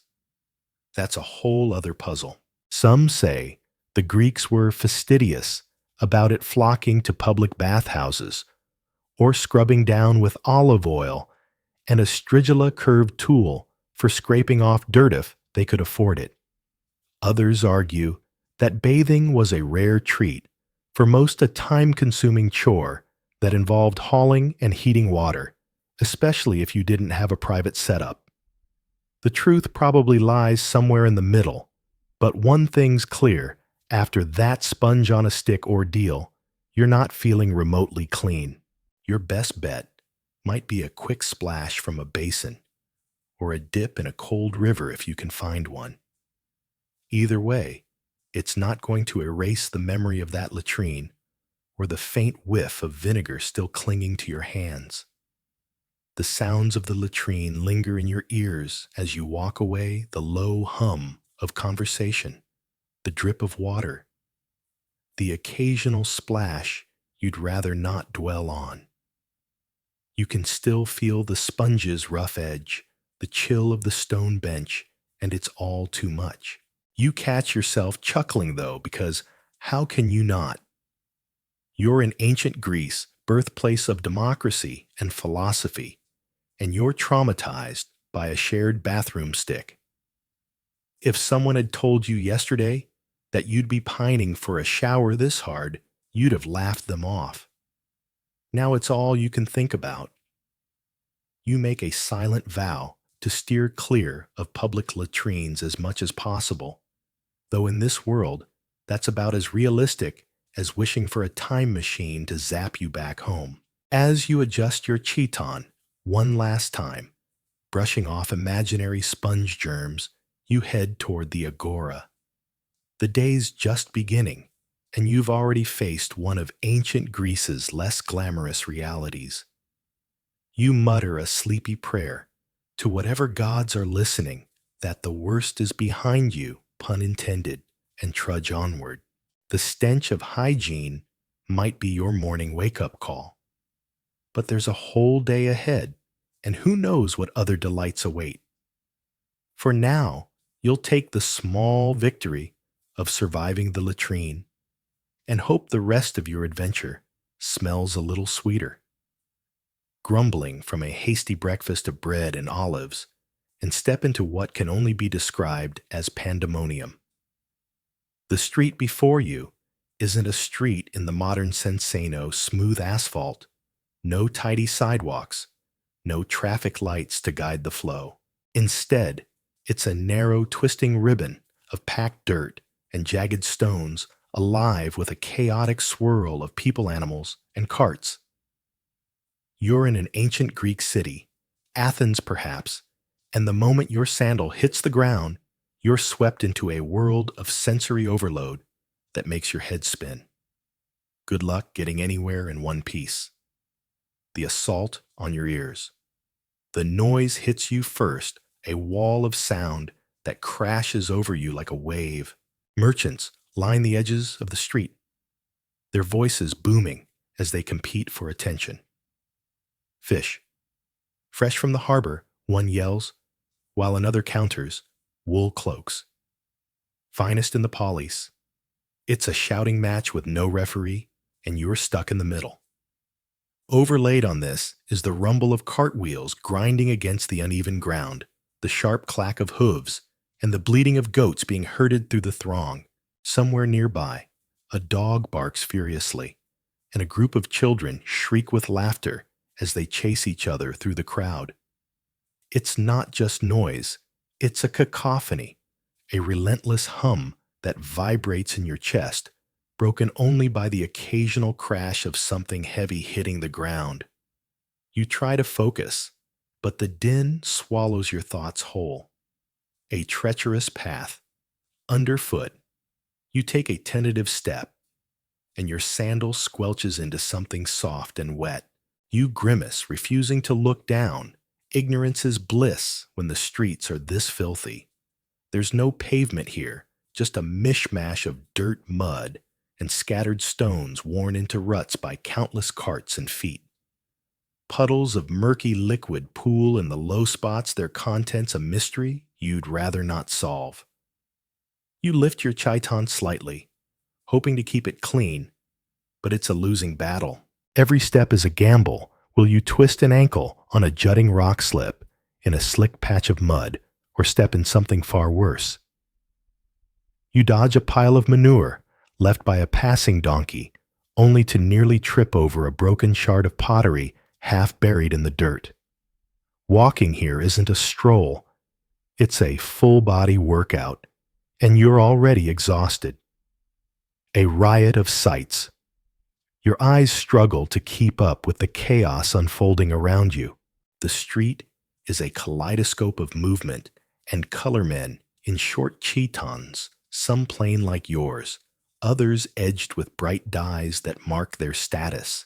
A: that's a whole other puzzle. Some say the Greeks were fastidious about it, flocking to public bathhouses or scrubbing down with olive oil and a strigula curved tool for scraping off dirt if they could afford it. Others argue that bathing was a rare treat, for most a time-consuming chore that involved hauling and heating water, especially if you didn't have a private setup. The truth probably lies somewhere in the middle, but one thing's clear: after that sponge-on-a-stick ordeal, you're not feeling remotely clean. Your best bet might be a quick splash from a basin, or a dip in a cold river if you can find one. Either way, it's not going to erase the memory of that latrine or the faint whiff of vinegar still clinging to your hands. The sounds of the latrine linger in your ears as you walk away, the low hum of conversation, the drip of water, the occasional splash you'd rather not dwell on. You can still feel the sponge's rough edge, the chill of the stone bench, and it's all too much. You catch yourself chuckling, though, because how can you not? You're in ancient Greece, birthplace of democracy and philosophy, and you're traumatized by a shared bathroom stick. If someone had told you yesterday that you'd be pining for a shower this hard, you'd have laughed them off. Now it's all you can think about. You make a silent vow to steer clear of public latrines as much as possible, though in this world, that's about as realistic as wishing for a time machine to zap you back home. As you adjust your chiton one last time, brushing off imaginary sponge germs, you head toward the agora. The day's just beginning, and you've already faced one of ancient Greece's less glamorous realities. You mutter a sleepy prayer to whatever gods are listening that the worst is behind you, pun intended, and trudge onward. The stench of hygiene might be your morning wake-up call. But there's a whole day ahead, and who knows what other delights await. For now, you'll take the small victory of surviving the latrine and hope the rest of your adventure smells a little sweeter. Grumbling from a hasty breakfast of bread and olives, and step into what can only be described as pandemonium. The street before you isn't a street in the modern sensano, smooth asphalt, no tidy sidewalks, no traffic lights to guide the flow. Instead, it's a narrow, twisting ribbon of packed dirt and jagged stones, alive with a chaotic swirl of people, animals, and carts. You're in an ancient Greek city, Athens perhaps, and the moment your sandal hits the ground, you're swept into a world of sensory overload that makes your head spin. Good luck getting anywhere in one piece. The assault on your ears. The noise hits you first, a wall of sound that crashes over you like a wave. Merchants line the edges of the street, their voices booming as they compete for attention. Fish. Fresh from the harbor, one yells, while another counters, wool cloaks. Finest in the polys. It's a shouting match with no referee, and you're stuck in the middle. Overlaid on this is the rumble of cartwheels grinding against the uneven ground, the sharp clack of hooves, and the bleating of goats being herded through the throng. Somewhere nearby, a dog barks furiously, and a group of children shriek with laughter as they chase each other through the crowd. It's not just noise, it's a cacophony, a relentless hum that vibrates in your chest, broken only by the occasional crash of something heavy hitting the ground. You try to focus, but the din swallows your thoughts whole. A treacherous path. Underfoot, you take a tentative step, and your sandal squelches into something soft and wet. You grimace, refusing to look down. Ignorance is bliss when the streets are this filthy. There's no pavement here, just a mishmash of dirt, mud, and scattered stones worn into ruts by countless carts and feet. Puddles of murky liquid pool in the low spots, their contents a mystery you'd rather not solve. You lift your chiton slightly, hoping to keep it clean, but it's a losing battle. Every step is a gamble. Will you twist an ankle on a jutting rock slip, in a slick patch of mud, or step in something far worse? You dodge a pile of manure left by a passing donkey, only to nearly trip over a broken shard of pottery half buried in the dirt. Walking here isn't a stroll, it's a full-body workout, and you're already exhausted. A riot of sights. Your eyes struggle to keep up with the chaos unfolding around you. The street is a kaleidoscope of movement and color men in short chitons, some plain like yours, others edged with bright dyes that mark their status.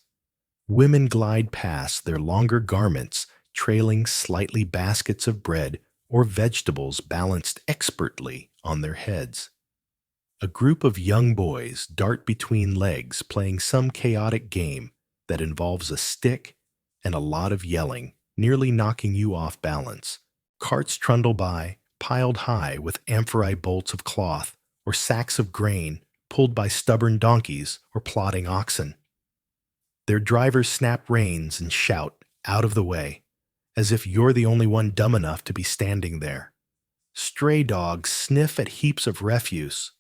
A: Women glide past, their longer garments trailing slightly baskets of bread or vegetables balanced expertly on their heads. A group of young boys dart between legs playing some chaotic game that involves a stick and a lot of yelling, nearly knocking you off balance. Carts trundle by, piled high with amphorae bolts of cloth or sacks of grain pulled by stubborn donkeys or plodding oxen. Their drivers snap reins and shout, "Out of the way," as if you're the only one dumb enough to be standing there. Stray dogs sniff at heaps of refuse.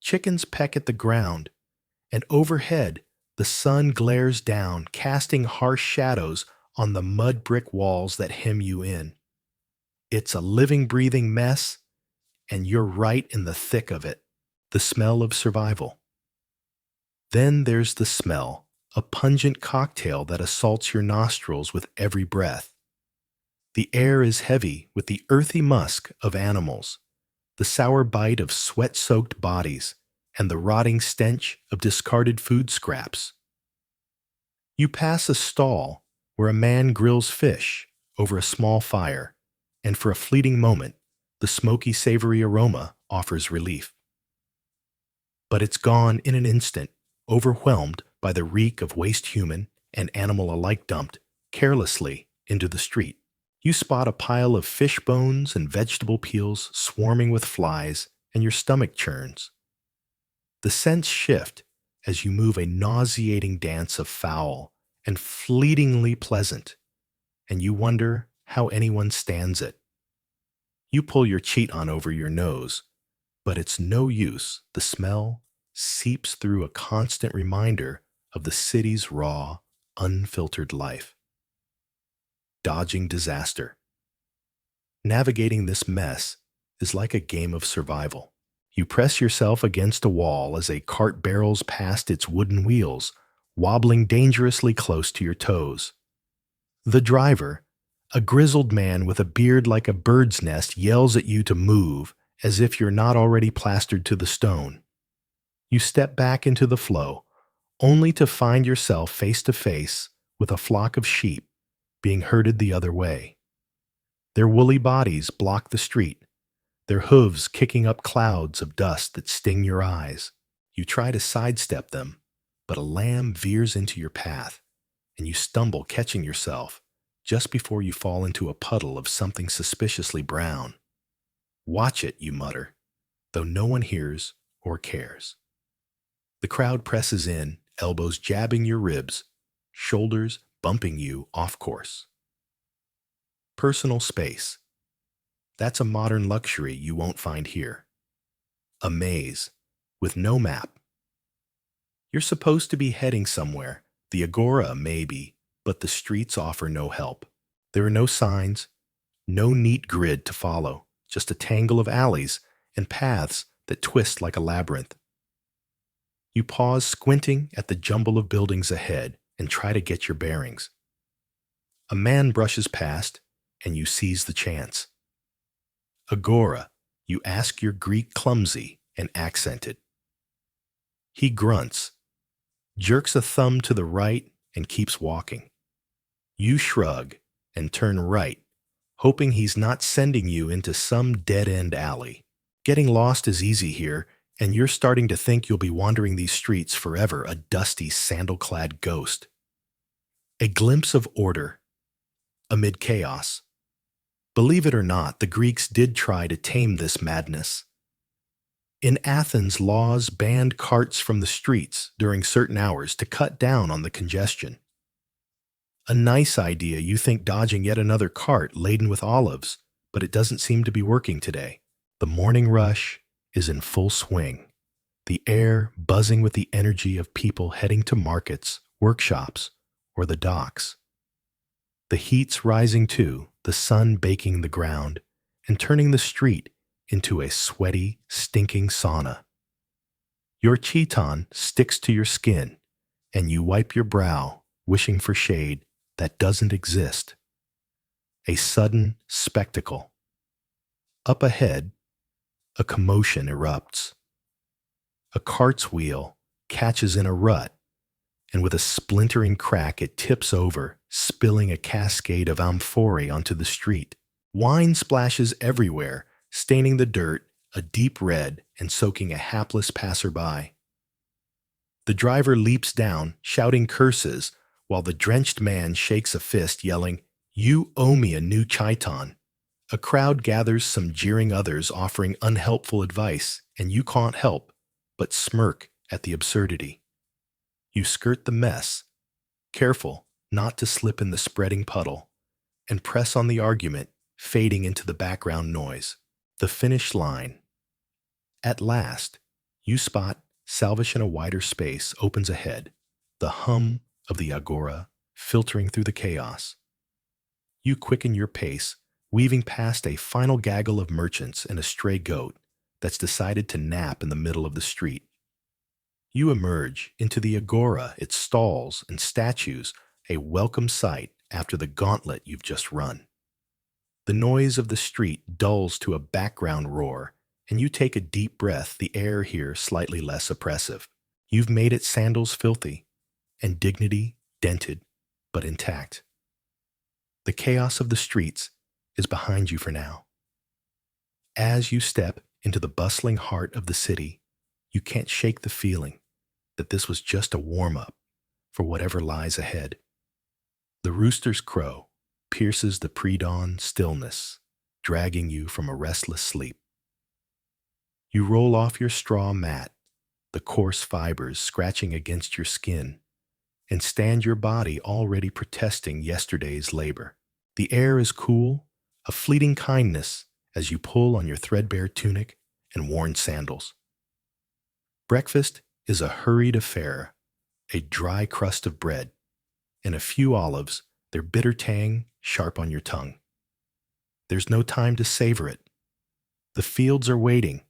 A: Chickens peck at the ground, and overhead the sun glares down, casting harsh shadows on the mud brick walls that hem you in. It's a living, breathing mess, and you're right in the thick of it. The smell of survival. Then there's the smell, a pungent cocktail that assaults your nostrils with every breath. The air is heavy with the earthy musk of animals, the sour bite of sweat-soaked bodies, and the rotting stench of discarded food scraps. You pass a stall where a man grills fish over a small fire, and for a fleeting moment, the smoky, savory aroma offers relief. But it's gone in an instant, overwhelmed by the reek of waste human and animal alike dumped carelessly into the street. You spot a pile of fish bones and vegetable peels swarming with flies, and your stomach churns. The scents shift as you move a nauseating dance of foul and fleetingly pleasant, and you wonder how anyone stands it. You pull your chiton over your nose, but it's no use. The smell seeps through, a constant reminder of the city's raw, unfiltered life. Dodging disaster. Navigating this mess is like a game of survival. You press yourself against a wall as a cart barrels past its wooden wheels, wobbling dangerously close to your toes. The driver, a grizzled man with a beard like a bird's nest, yells at you to move as if you're not already plastered to the stone. You step back into the flow, only to find yourself face to face with a flock of sheep being herded the other way. Their woolly bodies block the street, their hooves kicking up clouds of dust that sting your eyes. You try to sidestep them, but a lamb veers into your path, and you stumble, catching yourself just before you fall into a puddle of something suspiciously brown. "Watch it," you mutter, though no one hears or cares. The crowd presses in, elbows jabbing your ribs, shoulders bumping you off course. Personal space. That's a modern luxury you won't find here. A maze, with no map. You're supposed to be heading somewhere, the agora maybe, but the streets offer no help. There are no signs, no neat grid to follow, just a tangle of alleys and paths that twist like a labyrinth. You pause, squinting at the jumble of buildings ahead, and try to get your bearings. A man brushes past, and you seize the chance. Agora, you ask your Greek clumsy and accented. He grunts, jerks a thumb to the right, and keeps walking. You shrug and turn right, hoping he's not sending you into some dead-end alley. Getting lost is easy here, and you're starting to think you'll be wandering these streets forever, a dusty, sandal-clad ghost. A glimpse of order amid chaos. Believe it or not, the Greeks did try to tame this madness. In Athens, laws banned carts from the streets during certain hours to cut down on the congestion. A nice idea, you think, dodging yet another cart laden with olives, but it doesn't seem to be working today. The morning rush is in full swing, the air buzzing with the energy of people heading to markets, workshops, or the docks. The heat's rising too, the sun baking the ground and turning the street into a sweaty, stinking sauna. Your chiton sticks to your skin, and you wipe your brow, wishing for shade that doesn't exist. A sudden spectacle. Up ahead, a commotion erupts. A cart's wheel catches in a rut, and with a splintering crack it tips over, spilling a cascade of amphorae onto the street. Wine splashes everywhere, staining the dirt a deep red and soaking a hapless passerby. The driver leaps down, shouting curses, while the drenched man shakes a fist, yelling, "You owe me a new chiton." A crowd gathers, some jeering, others offering unhelpful advice, and you can't help but smirk at the absurdity. You skirt the mess, careful not to slip in the spreading puddle, and press on the argument, fading into the background noise. The finish line. At last, you spot salvation. A wider space opens ahead, the hum of the agora filtering through the chaos. You quicken your pace, weaving past a final gaggle of merchants and a stray goat that's decided to nap in the middle of the street. You emerge into the agora, its stalls and statues, a welcome sight after the gauntlet you've just run. The noise of the street dulls to a background roar, and you take a deep breath, the air here slightly less oppressive. You've made it sandals filthy, and dignity dented, but intact. The chaos of the streets is behind you for now. As you step into the bustling heart of the city, you can't shake the feeling that this was just a warm-up for whatever lies ahead. The rooster's crow pierces the pre-dawn stillness, dragging you from a restless sleep. You roll off your straw mat, the coarse fibers scratching against your skin, and stand your body already protesting yesterday's labor. The air is cool, a fleeting kindness as you pull on your threadbare tunic and worn sandals. Breakfast is a hurried affair, a dry crust of bread, and a few olives, their bitter tang sharp on your tongue. There's no time to savor it. The fields are waiting,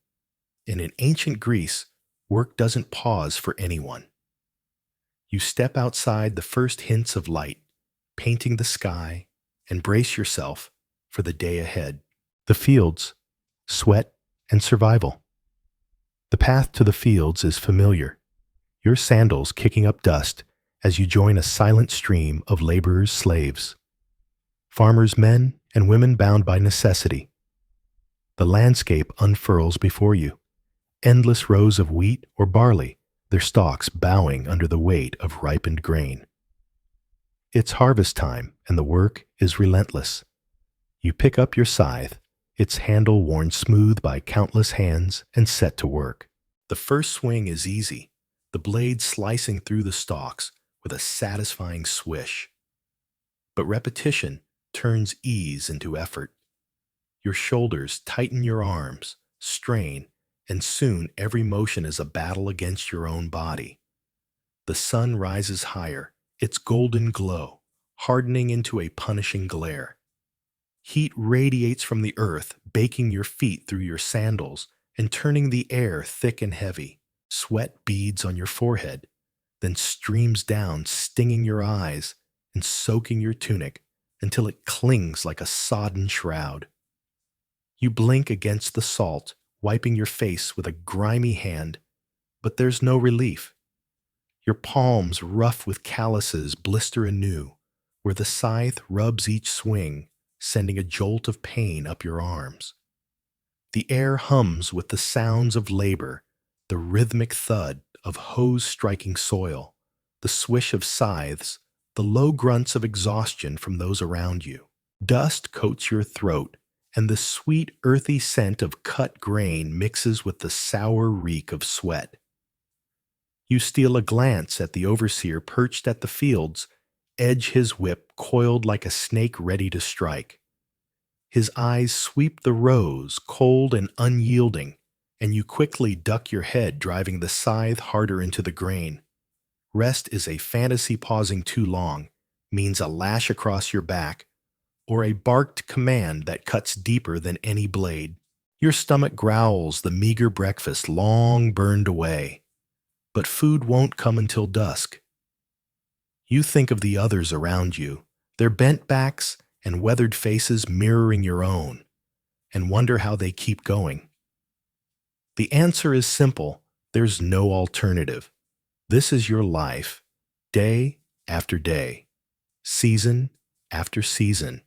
A: and in ancient Greece, work doesn't pause for anyone. You step outside the first hints of light, painting the sky, and brace yourself for the day ahead. The fields, sweat, and survival. The path to the fields is familiar, your sandals kicking up dust as you join a silent stream of laborers' slaves. Farmers' men and women bound by necessity. The landscape unfurls before you, endless rows of wheat or barley, their stalks bowing under the weight of ripened grain. It's harvest time, and the work is relentless. You pick up your scythe, its handle worn smooth by countless hands, and set to work. The first swing is easy, the blade slicing through the stalks with a satisfying swish. But repetition turns ease into effort. Your shoulders tighten, your arms strain, and soon every motion is a battle against your own body. The sun rises higher, its golden glow hardening into a punishing glare. Heat radiates from the earth, baking your feet through your sandals and turning the air thick and heavy. Sweat beads on your forehead, then streams down, stinging your eyes and soaking your tunic until it clings like a sodden shroud. You blink against the salt, wiping your face with a grimy hand, but there's no relief. Your palms, rough with calluses, blister anew, where the scythe rubs each swing, sending a jolt of pain up your arms. The air hums with the sounds of labor, the rhythmic thud of hoes striking soil, the swish of scythes, the low grunts of exhaustion from those around you. Dust coats your throat, and the sweet, earthy scent of cut grain mixes with the sour reek of sweat. You steal a glance at the overseer perched at the fields, edge his whip coiled like a snake ready to strike. His eyes sweep the rows, cold and unyielding, and you quickly duck your head, driving the scythe harder into the grain. Rest is a fantasy pausing too long, means a lash across your back, or a barked command that cuts deeper than any blade. Your stomach growls the meager breakfast long burned away, but food won't come until dusk. You think of the others around you, their bent backs and weathered faces mirroring your own, and wonder how they keep going. The answer is simple: there's no alternative. This is your life, day after day, season after season,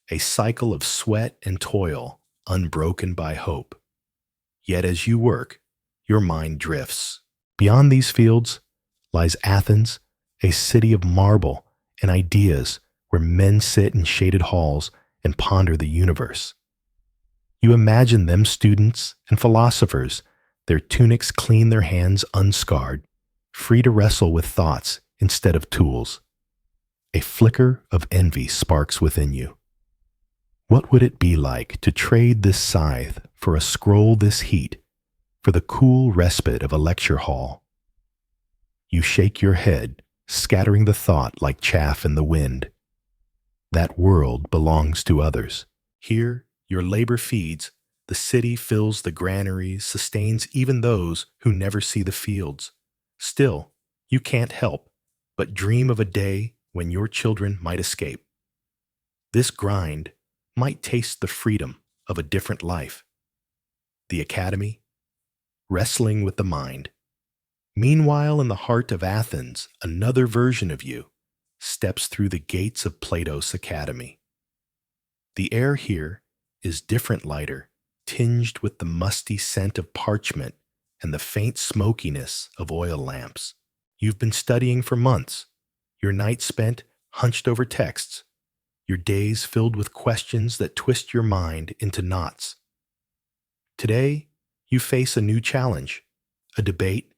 A: a cycle of sweat and toil, unbroken by hope. Yet as you work, your mind drifts. Beyond these fields lies Athens, a city of marble and ideas where men sit in shaded halls and ponder the universe. You imagine them students and philosophers, their tunics clean, their hands unscarred, free to wrestle with thoughts instead of tools. A flicker of envy sparks within you. What would it be like to trade this scythe for a scroll this heat, for the cool respite of a lecture hall? You shake your head, scattering the thought like chaff in the wind. That world belongs to others. Here, your labor feeds, the city fills the granaries, sustains even those who never see the fields. Still, you can't help but dream of a day when your children might escape. This grind might taste the freedom of a different life. The academy, wrestling with the mind. Meanwhile, in the heart of Athens, another version of you steps through the gates of Plato's academy. The air here is different, lighter, tinged with the musty scent of parchment and the faint smokiness of oil lamps. You've been studying for months, your nights spent hunched over texts, your days filled with questions that twist your mind into knots. Today, you face a new challenge, a debate,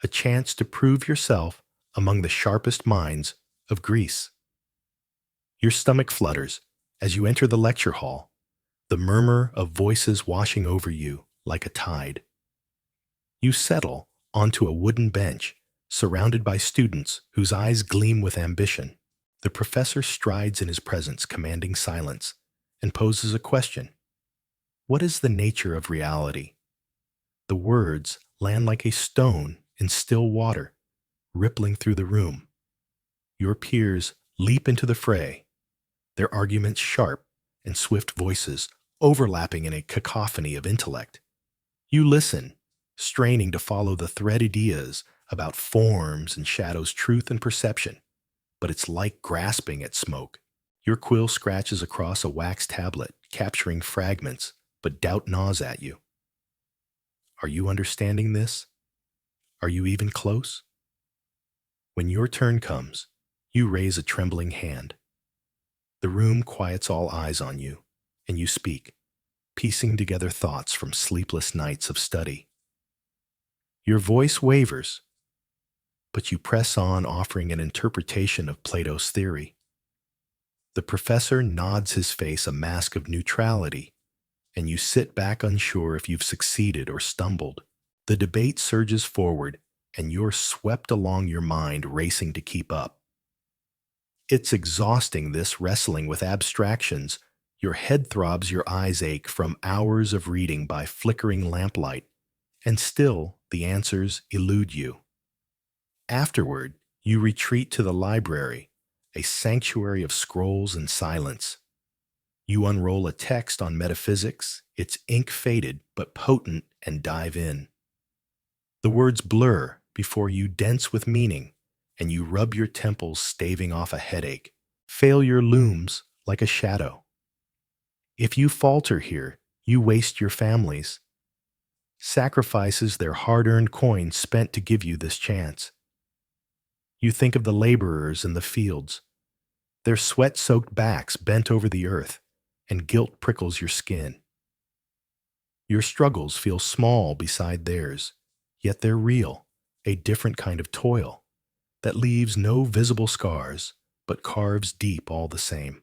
A: a chance to prove yourself among the sharpest minds of Greece. Your stomach flutters as you enter the lecture hall, the murmur of voices washing over you like a tide. You settle onto a wooden bench, surrounded by students whose eyes gleam with ambition. The professor strides in his presence, commanding silence, and poses a question. What is the nature of reality? The words land like a stone in still water, rippling through the room. Your peers leap into the fray, their arguments sharp and swift voices overlapping in a cacophony of intellect. You listen, straining to follow the thread ideas about forms and shadows, truth and perception, but it's like grasping at smoke. Your quill scratches across a wax tablet, capturing fragments, but doubt gnaws at you. Are you understanding this? Are you even close? When your turn comes, you raise a trembling hand. The room quiets all eyes on you, and you speak, piecing together thoughts from sleepless nights of study. Your voice wavers, but you press on, offering an interpretation of Plato's theory. The professor nods, his face a mask of neutrality, and you sit back unsure if you've succeeded or stumbled. The debate surges forward, and you're swept along, your mind racing to keep up. It's exhausting, this wrestling with abstractions, Your head throbs, your eyes ache from hours of reading by flickering lamplight, and still the answers elude you. Afterward, you retreat to the library, a sanctuary of scrolls and silence. You unroll a text on metaphysics, its ink faded but potent, and dive in. The words blur before you dense with meaning, and you rub your temples, staving off a headache. Failure looms like a shadow. If you falter here, you waste your families. Sacrifices their hard-earned coins spent to give you this chance. You think of the laborers in the fields, their sweat-soaked backs bent over the earth, and guilt prickles your skin. Your struggles feel small beside theirs, yet they're real, a different kind of toil that leaves no visible scars but carves deep all the same.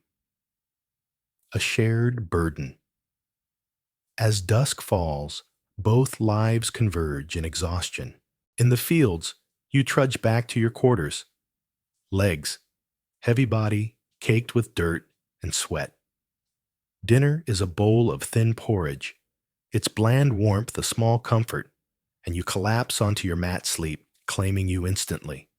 A: A shared burden. As dusk falls, both lives converge in exhaustion. In the fields, you trudge back to your quarters. Legs, heavy body, caked with dirt and sweat. Dinner is a bowl of thin porridge, its bland warmth a small comfort, and you collapse onto your mat sleep, claiming you instantly.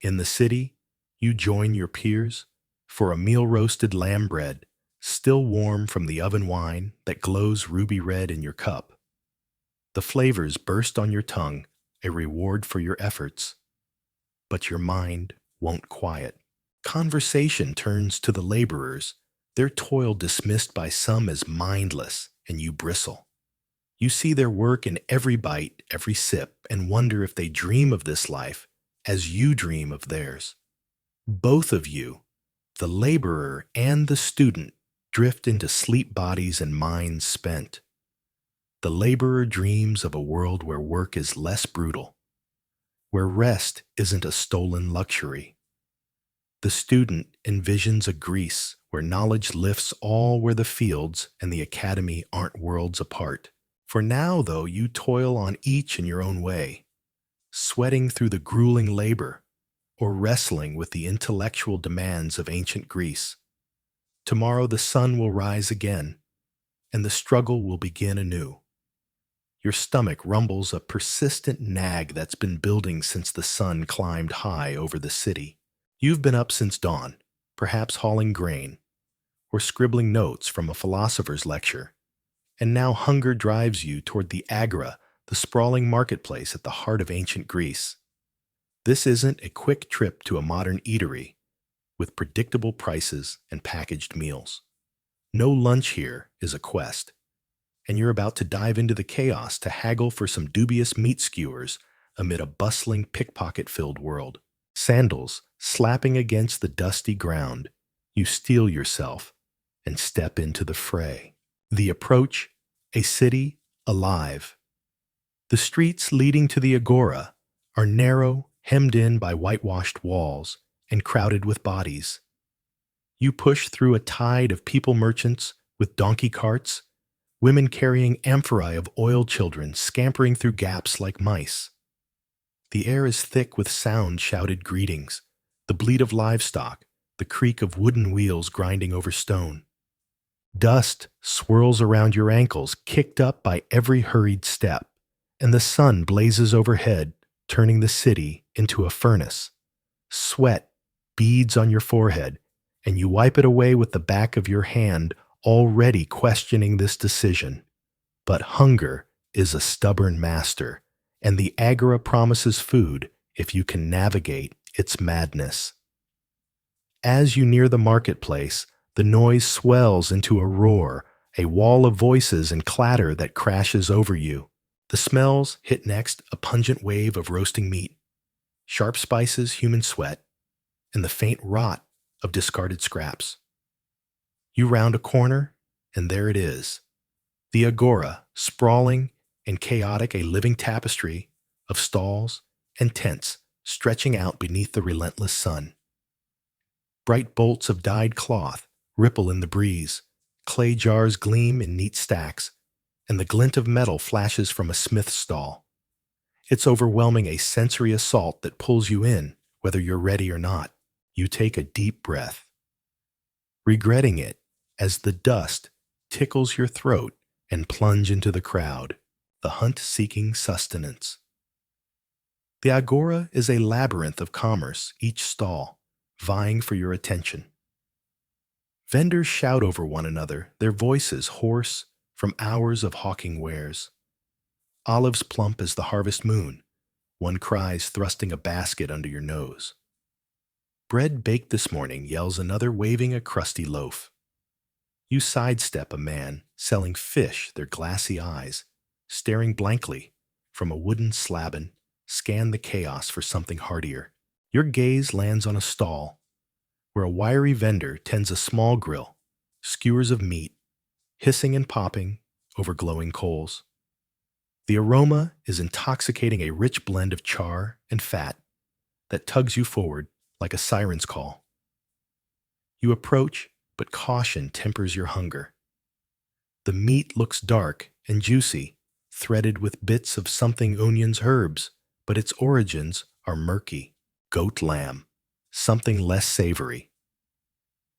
A: In the city, you join your peers for a meal-roasted lamb bread, still warm from the oven wine that glows ruby red in your cup. The flavors burst on your tongue, a reward for your efforts. But your mind won't quiet. Conversation turns to the laborers, their toil dismissed by some as mindless, and you bristle. You see their work in every bite, every sip, and wonder if they dream of this life as you dream of theirs. Both of you, the laborer and the student, drift into sleep bodies and minds spent. The laborer dreams of a world where work is less brutal, where rest isn't a stolen luxury. The student envisions a Greece where knowledge lifts all, where the fields and the academy aren't worlds apart. For now, though, you toil on each in your own way, sweating through the grueling labor or wrestling with the intellectual demands of ancient Greece. Tomorrow the sun will rise again, and the struggle will begin anew. Your stomach rumbles a persistent nag that's been building since the sun climbed high over the city. You've been up since dawn, perhaps hauling grain, or scribbling notes from a philosopher's lecture, and now hunger drives you toward the agora, the sprawling marketplace at the heart of ancient Greece. This isn't a quick trip to a modern eatery with predictable prices and packaged meals. No lunch here is a quest, and you're about to dive into the chaos to haggle for some dubious meat skewers amid a bustling, pickpocket-filled world. Sandals slapping against the dusty ground, you steel yourself and step into the fray. The approach, a city alive. The streets leading to the agora are narrow, hemmed in by whitewashed walls, and crowded with bodies. You push through a tide of people merchants with donkey carts, women carrying amphorae of oil children scampering through gaps like mice. The air is thick with sound-shouted greetings, the bleat of livestock, the creak of wooden wheels grinding over stone. Dust swirls around your ankles, kicked up by every hurried step, and the sun blazes overhead, turning the city into a furnace. Sweat beads on your forehead, and you wipe it away with the back of your hand, already questioning this decision. But hunger is a stubborn master, and the agora promises food if you can navigate its madness. As you near the marketplace, the noise swells into a roar, a wall of voices and clatter that crashes over you. The smells hit next, a pungent wave of roasting meat, sharp spices, human sweat, and the faint rot of discarded scraps. You round a corner, and there it is. The agora, sprawling and chaotic, a living tapestry of stalls and tents stretching out beneath the relentless sun. Bright bolts of dyed cloth ripple in the breeze, clay jars gleam in neat stacks, and the glint of metal flashes from a smith's stall. It's overwhelming, a sensory assault that pulls you in, whether you're ready or not. You take a deep breath. Regretting it, as the dust tickles your throat and plunge into the crowd, the hunt seeking sustenance. The agora is a labyrinth of commerce, each stall vying for your attention. Vendors shout over one another, their voices hoarse from hours of hawking wares. Olives plump as the harvest moon, one cries thrusting a basket under your nose. Bread baked this morning, yells another waving a crusty loaf. You sidestep a man selling fish, their glassy eyes, staring blankly from a wooden slabin, scan the chaos for something heartier. Your gaze lands on a stall where a wiry vendor tends a small grill, skewers of meat, hissing and popping over glowing coals. The aroma is intoxicating, a rich blend of char and fat that tugs you forward like a siren's call. You approach, but caution tempers your hunger. The meat looks dark and juicy, threaded with bits of something onions, herbs, but its origins are murky. Goat lamb, something less savory.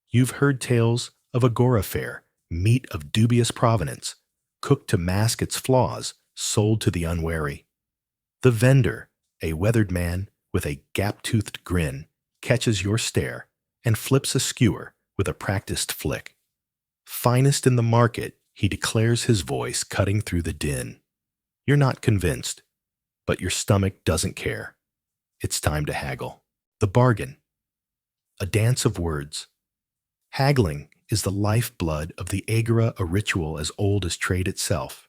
A: You've heard tales of agora fare, meat of dubious provenance, cooked to mask its flaws, sold to the unwary. The vendor, a weathered man with a gap-toothed grin, catches your stare and flips a skewer with a practiced flick. Finest in the market, he declares, his voice cutting through the din. You're not convinced, but your stomach doesn't care. It's time to haggle. The bargain. A dance of words. Haggling is the lifeblood of the agora, a ritual as old as trade itself.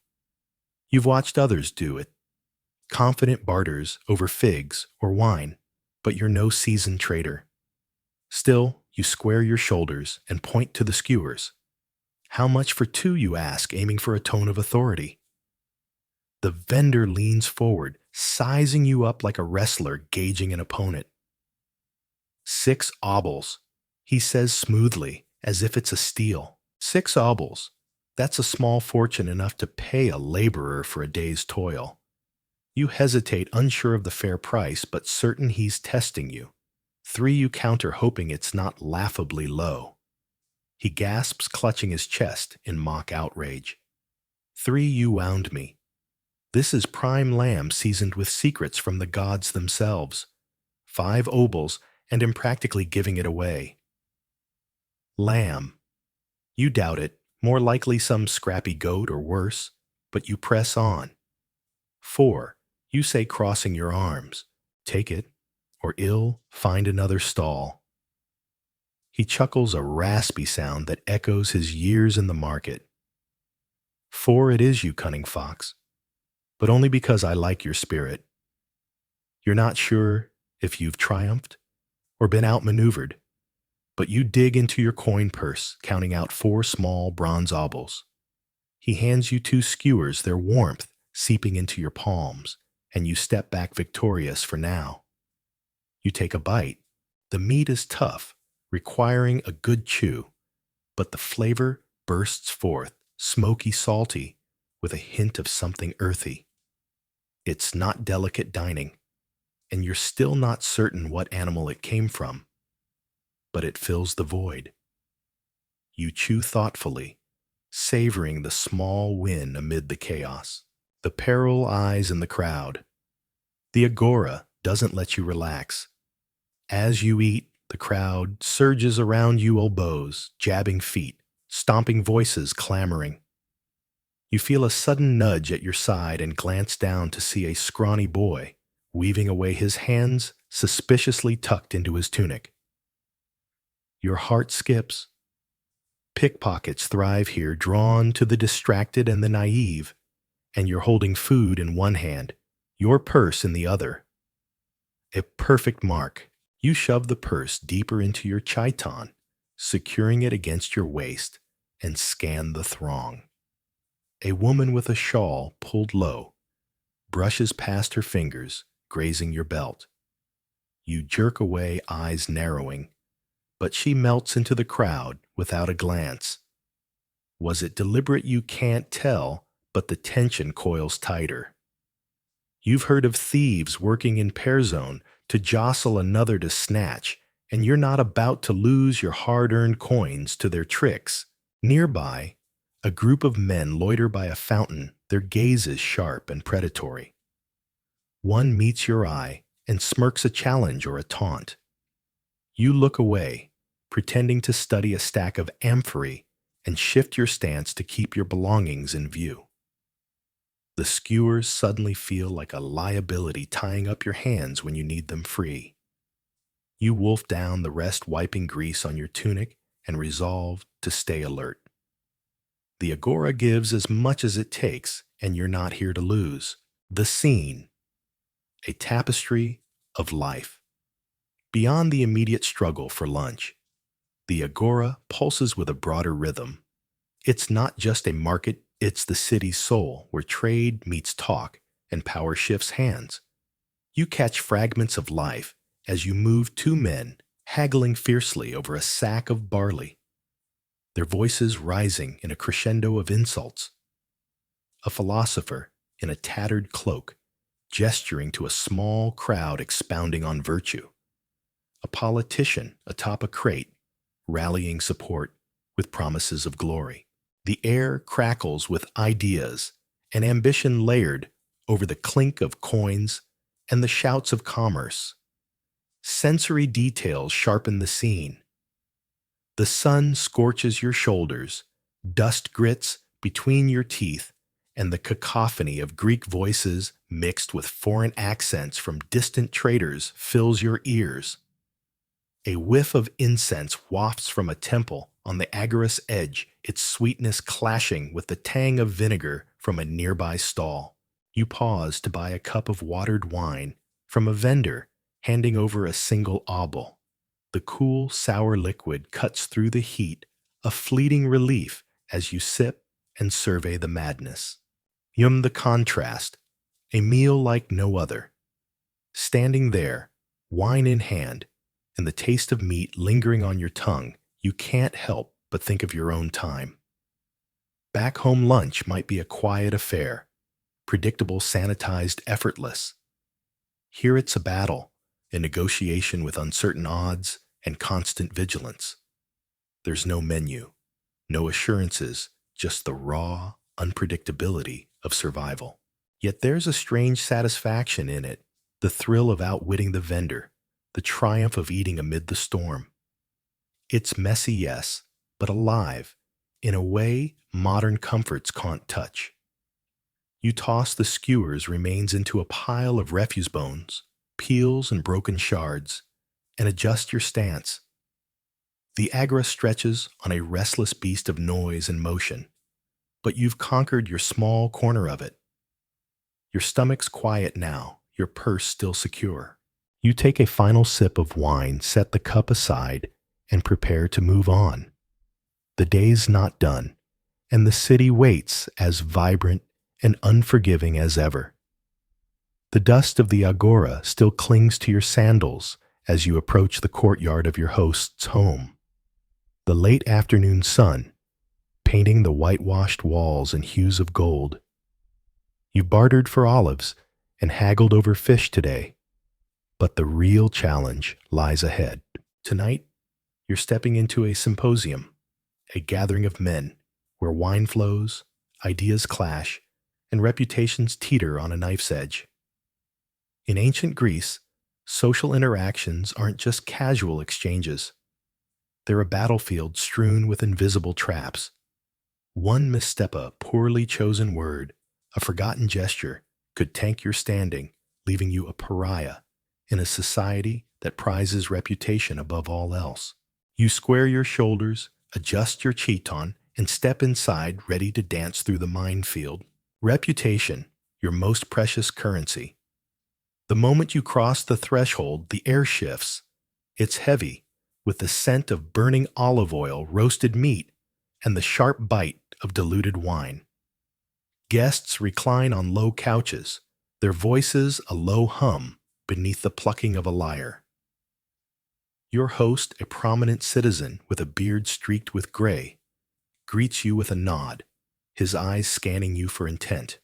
A: You've watched others do it. Confident barters over figs or wine, but you're no seasoned trader. Still, you square your shoulders and point to the skewers. How much for two, you ask, aiming for a tone of authority. The vendor leans forward, sizing you up like a wrestler gauging an opponent. 6 obols, he says smoothly, as if it's a steal. 6 obols. That's a small fortune, enough to pay a laborer for a day's toil. You hesitate, unsure of the fair price, but certain he's testing you. 3 you counter, hoping it's not laughably low. He gasps, clutching his chest in mock outrage. 3 you wound me. This is prime lamb seasoned with secrets from the gods themselves. 5 obols, and am practically giving it away. Lamb. You doubt it, more likely some scrappy goat or worse, but you press on. 4, you say, crossing your arms, take it, or ill find another stall. He chuckles, a raspy sound that echoes his years in the market. 4 it is, you cunning fox, but only because I like your spirit. You're not sure if you've triumphed or been outmaneuvered, but you dig into your coin purse, counting out 4 small bronze obols. He hands you 2 skewers, their warmth seeping into your palms, and you step back victorious for now. You take a bite. The meat is tough, requiring a good chew, but the flavor bursts forth, smoky, salty, with a hint of something earthy. It's not delicate dining, and you're still not certain what animal it came from, but it fills the void. You chew thoughtfully, savoring the small win amid the chaos. The peril eyes in the crowd. The agora doesn't let you relax. As you eat, the crowd surges around you, elbows, jabbing feet, stomping voices clamoring. You feel a sudden nudge at your side and glance down to see a scrawny boy weaving away, his hands suspiciously tucked into his tunic. Your heart skips. Pickpockets thrive here, drawn to the distracted and the naive, and you're holding food in one hand, your purse in the other. A perfect mark. You shove the purse deeper into your chiton, securing it against your waist, and scan the throng. A woman with a shawl pulled low brushes past her fingers, grazing your belt. You jerk away, eyes narrowing, but she melts into the crowd without a glance. Was it deliberate? You can't tell, but the tension coils tighter. You've heard of thieves working in pair zone to jostle another to snatch, and you're not about to lose your hard-earned coins to their tricks. Nearby, a group of men loiter by a fountain, their gazes sharp and predatory. One meets your eye and smirks a challenge or a taunt. You look away, pretending to study a stack of amphorae and shift your stance to keep your belongings in view. The skewers suddenly feel like a liability tying up your hands when you need them free. You wolf down the rest, wiping grease on your tunic and resolve to stay alert. The agora gives as much as it takes, and you're not here to lose. The scene, a tapestry of life. Beyond the immediate struggle for lunch, the agora pulses with a broader rhythm. It's not just a market, it's the city's soul, where trade meets talk and power shifts hands. You catch fragments of life as you move two men haggling fiercely over a sack of barley, their voices rising in a crescendo of insults. A philosopher in a tattered cloak, gesturing to a small crowd expounding on virtue. A politician atop a crate, rallying support with promises of glory. The air crackles with ideas and ambition layered over the clink of coins and the shouts of commerce. Sensory details sharpen the scene. The sun scorches your shoulders, dust grits between your teeth, and the cacophony of Greek voices mixed with foreign accents from distant traders fills your ears. A whiff of incense wafts from a temple on the agora's edge, its sweetness clashing with the tang of vinegar from a nearby stall. You pause to buy a cup of watered wine from a vendor handing over a single obol. The cool, sour liquid cuts through the heat, a fleeting relief as you sip and survey the madness. The contrast, a meal like no other. Standing there, wine in hand, and the taste of meat lingering on your tongue, you can't help but think of your own time. Back home lunch might be a quiet affair, predictable, sanitized, effortless. Here it's a battle, a negotiation with uncertain odds and constant vigilance. There's no menu, no assurances, just the raw unpredictability of survival. Yet there's a strange satisfaction in it, the thrill of outwitting the vendor, the triumph of eating amid the storm. It's messy, yes, but alive, in a way modern comforts can't touch. You toss the skewer's remains into a pile of refuse bones, peels and broken shards, and adjust your stance. The agora stretches on a restless beast of noise and motion, but you've conquered your small corner of it. Your stomach's quiet now, your purse still secure. You take a final sip of wine, set the cup aside, and prepare to move on. The day's not done, and the city waits as vibrant and unforgiving as ever. The dust of the agora still clings to your sandals as you approach the courtyard of your host's home. The late afternoon sun, painting the whitewashed walls in hues of gold. You bartered for olives and haggled over fish today, but the real challenge lies ahead. Tonight, you're stepping into a symposium, a gathering of men where wine flows, ideas clash, and reputations teeter on a knife's edge. In ancient Greece, social interactions aren't just casual exchanges. They're a battlefield strewn with invisible traps. One misstep, a poorly chosen word, a forgotten gesture, could tank your standing, leaving you a pariah in a society that prizes reputation above all else. You square your shoulders, adjust your chiton, and step inside, ready to dance through the minefield. Reputation, your most precious currency. The moment you cross the threshold, the air shifts. It's heavy, with the scent of burning olive oil, roasted meat, and the sharp bite of diluted wine. Guests recline on low couches, their voices a low hum beneath the plucking of a lyre. Your host, a prominent citizen with a beard streaked with gray, greets you with a nod, his eyes scanning you for intent.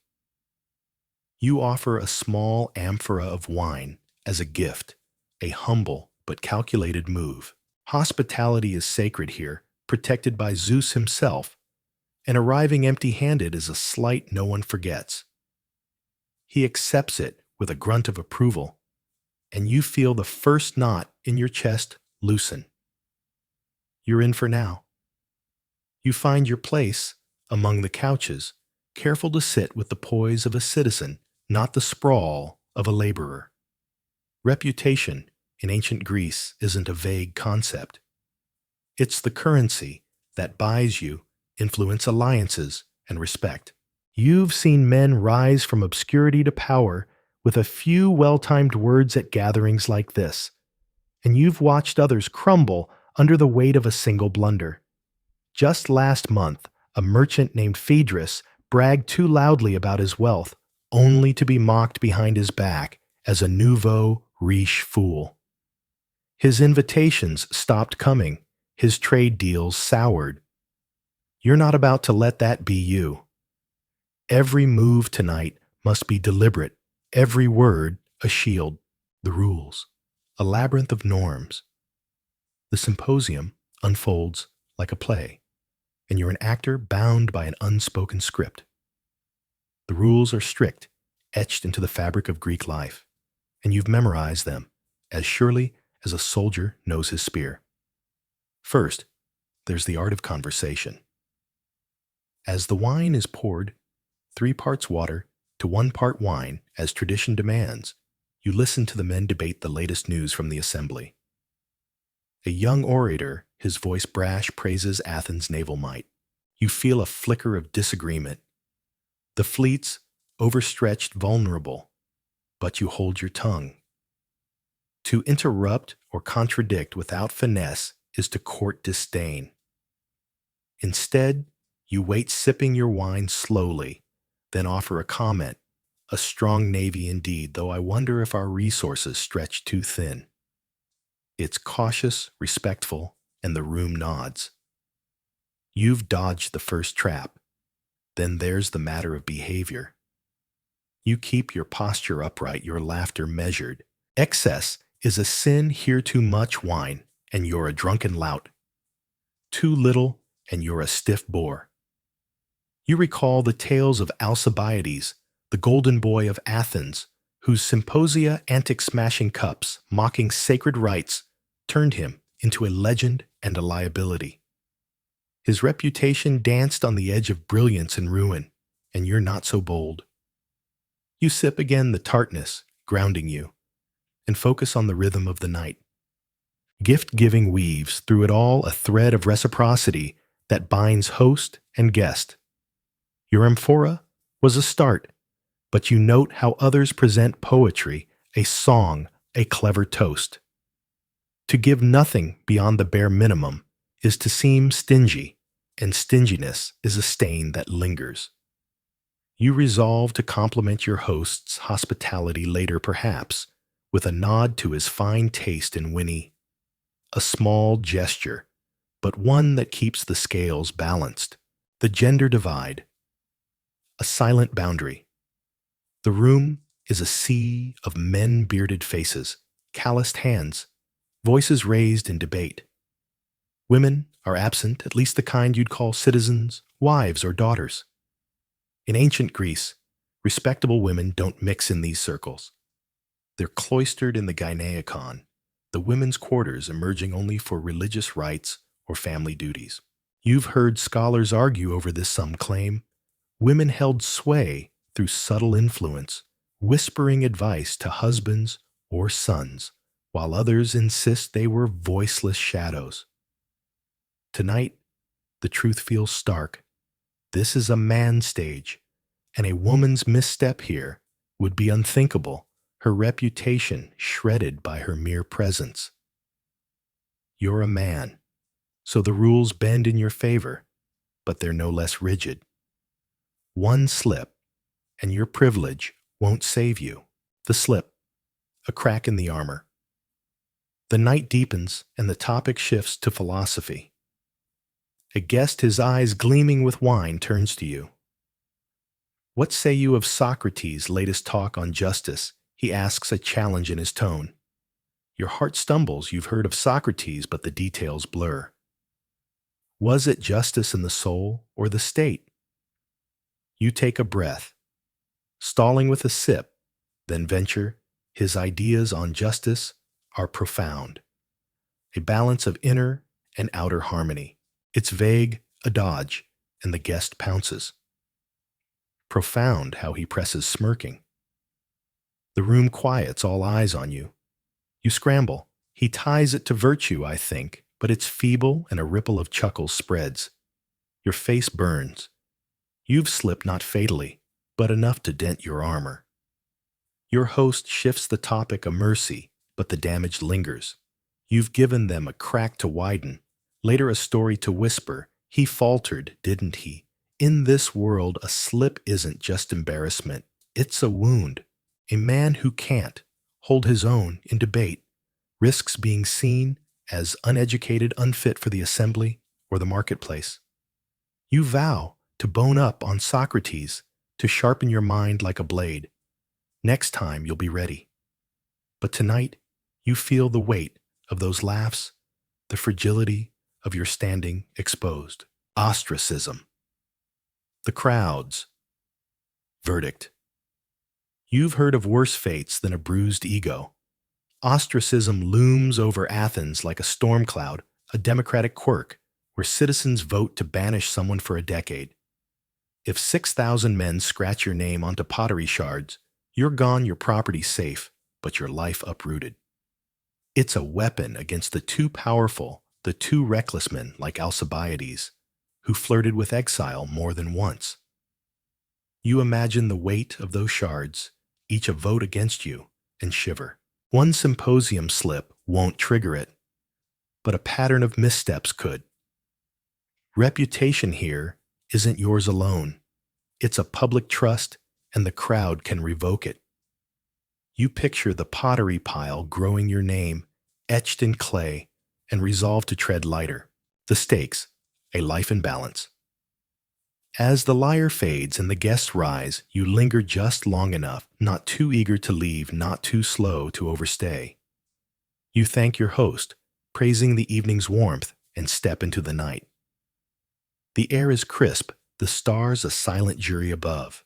A: You offer a small amphora of wine as a gift, a humble but calculated move. Hospitality is sacred here, protected by Zeus himself, and arriving empty-handed is a slight no one forgets. He accepts it with a grunt of approval, and you feel the first knot in your chest loosen. You're in for now. You find your place among the couches, careful to sit with the poise of a citizen, not the sprawl of a laborer. Reputation in ancient Greece isn't a vague concept. It's the currency that buys you influence, alliances, and respect. You've seen men rise from obscurity to power with a few well-timed words at gatherings like this, and you've watched others crumble under the weight of a single blunder. Just last month, a merchant named Phaedrus bragged too loudly about his wealth, only to be mocked behind his back as a nouveau riche fool. His invitations stopped coming, his trade deals soured. You're not about to let that be you. Every move tonight must be deliberate, every word a shield. The rules, a labyrinth of norms. The symposium unfolds like a play, and you're an actor bound by an unspoken script. The rules are strict, etched into the fabric of Greek life, and you've memorized them as surely as a soldier knows his spear. First, there's the art of conversation. As the wine is poured, 3 parts water to 1 part wine, as tradition demands, you listen to the men debate the latest news from the assembly. A young orator, his voice brash, praises Athens' naval might. You feel a flicker of disagreement. The fleet's overstretched, vulnerable, but you hold your tongue. To interrupt or contradict without finesse is to court disdain. Instead, you wait sipping your wine slowly, then offer a comment. A strong navy indeed, though I wonder if our resources stretch too thin. It's cautious, respectful, and the room nods. You've dodged the first trap. Then there's the matter of behavior. You keep your posture upright, your laughter measured. Excess is a sin. Here too much wine, and you're a drunken lout. Too little, and you're a stiff bore. You recall the tales of Alcibiades, the golden boy of Athens, whose symposia antic-smashing cups, mocking sacred rites, turned him into a legend and a liability. His reputation danced on the edge of brilliance and ruin, and you're not so bold. You sip again the tartness, grounding you, and focus on the rhythm of the night. Gift-giving weaves through it all a thread of reciprocity that binds host and guest. Your amphora was a start, but you note how others present poetry, a song, a clever toast. To give nothing beyond the bare minimum is to seem stingy, and stinginess is a stain that lingers. You resolve to compliment your host's hospitality later perhaps, with a nod to his fine taste in Winnie. A small gesture, but one that keeps the scales balanced. The gender divide. A silent boundary. The room is a sea of men-bearded faces, calloused hands, voices raised in debate. Women are absent, at least the kind you'd call citizens, wives, or daughters. In ancient Greece, respectable women don't mix in these circles. They're cloistered in the gynaecon, the women's quarters emerging only for religious rites or family duties. You've heard scholars argue over this, some claim. Women held sway through subtle influence, whispering advice to husbands or sons, while others insist they were voiceless shadows. Tonight, the truth feels stark. This is a man's stage, and a woman's misstep here would be unthinkable, her reputation shredded by her mere presence. You're a man, so the rules bend in your favor, but they're no less rigid. One slip, and your privilege won't save you. The slip, a crack in the armor. The night deepens, and the topic shifts to philosophy. A guest, his eyes gleaming with wine, turns to you. What say you of Socrates' latest talk on justice? He asks, a challenge in his tone. Your heart stumbles. You've heard of Socrates, but the details blur. Was it justice in the soul or the state? You take a breath, stalling with a sip, then venture. His ideas on justice are profound, a balance of inner and outer harmony. It's vague, a dodge, and the guest pounces. Profound how he presses smirking. The room quiets, all eyes on you. You scramble. He ties it to virtue, I think, but it's feeble and a ripple of chuckles spreads. Your face burns. You've slipped not fatally, but enough to dent your armor. Your host shifts the topic a mercy, but the damage lingers. You've given them a crack to widen, later a story to whisper. He faltered, didn't he? In this world, a slip isn't just embarrassment, it's a wound. A man who can't hold his own in debate risks being seen as uneducated, unfit for the assembly or the marketplace. You vow to bone up on Socrates, to sharpen your mind like a blade. Next time you'll be ready. But tonight, you feel the weight of those laughs, the fragility of your standing exposed. Ostracism. The crowds. Verdict. You've heard of worse fates than a bruised ego. Ostracism looms over Athens like a storm cloud, a democratic quirk where citizens vote to banish someone for a decade. If 6,000 men scratch your name onto pottery shards, you're gone, your property safe, but your life uprooted. It's a weapon against the too powerful, the too reckless men like Alcibiades, who flirted with exile more than once. You imagine the weight of those shards, each a vote against you, and shiver. One symposium slip won't trigger it, but a pattern of missteps could. Reputation here isn't yours alone. It's a public trust, and the crowd can revoke it. You picture the pottery pile growing your name, etched in clay, and resolve to tread lighter. The stakes, a life in balance. As the lyre fades and the guests rise, you linger just long enough, not too eager to leave, not too slow to overstay. You thank your host, praising the evening's warmth, and step into the night. The air is crisp, the stars a silent jury above.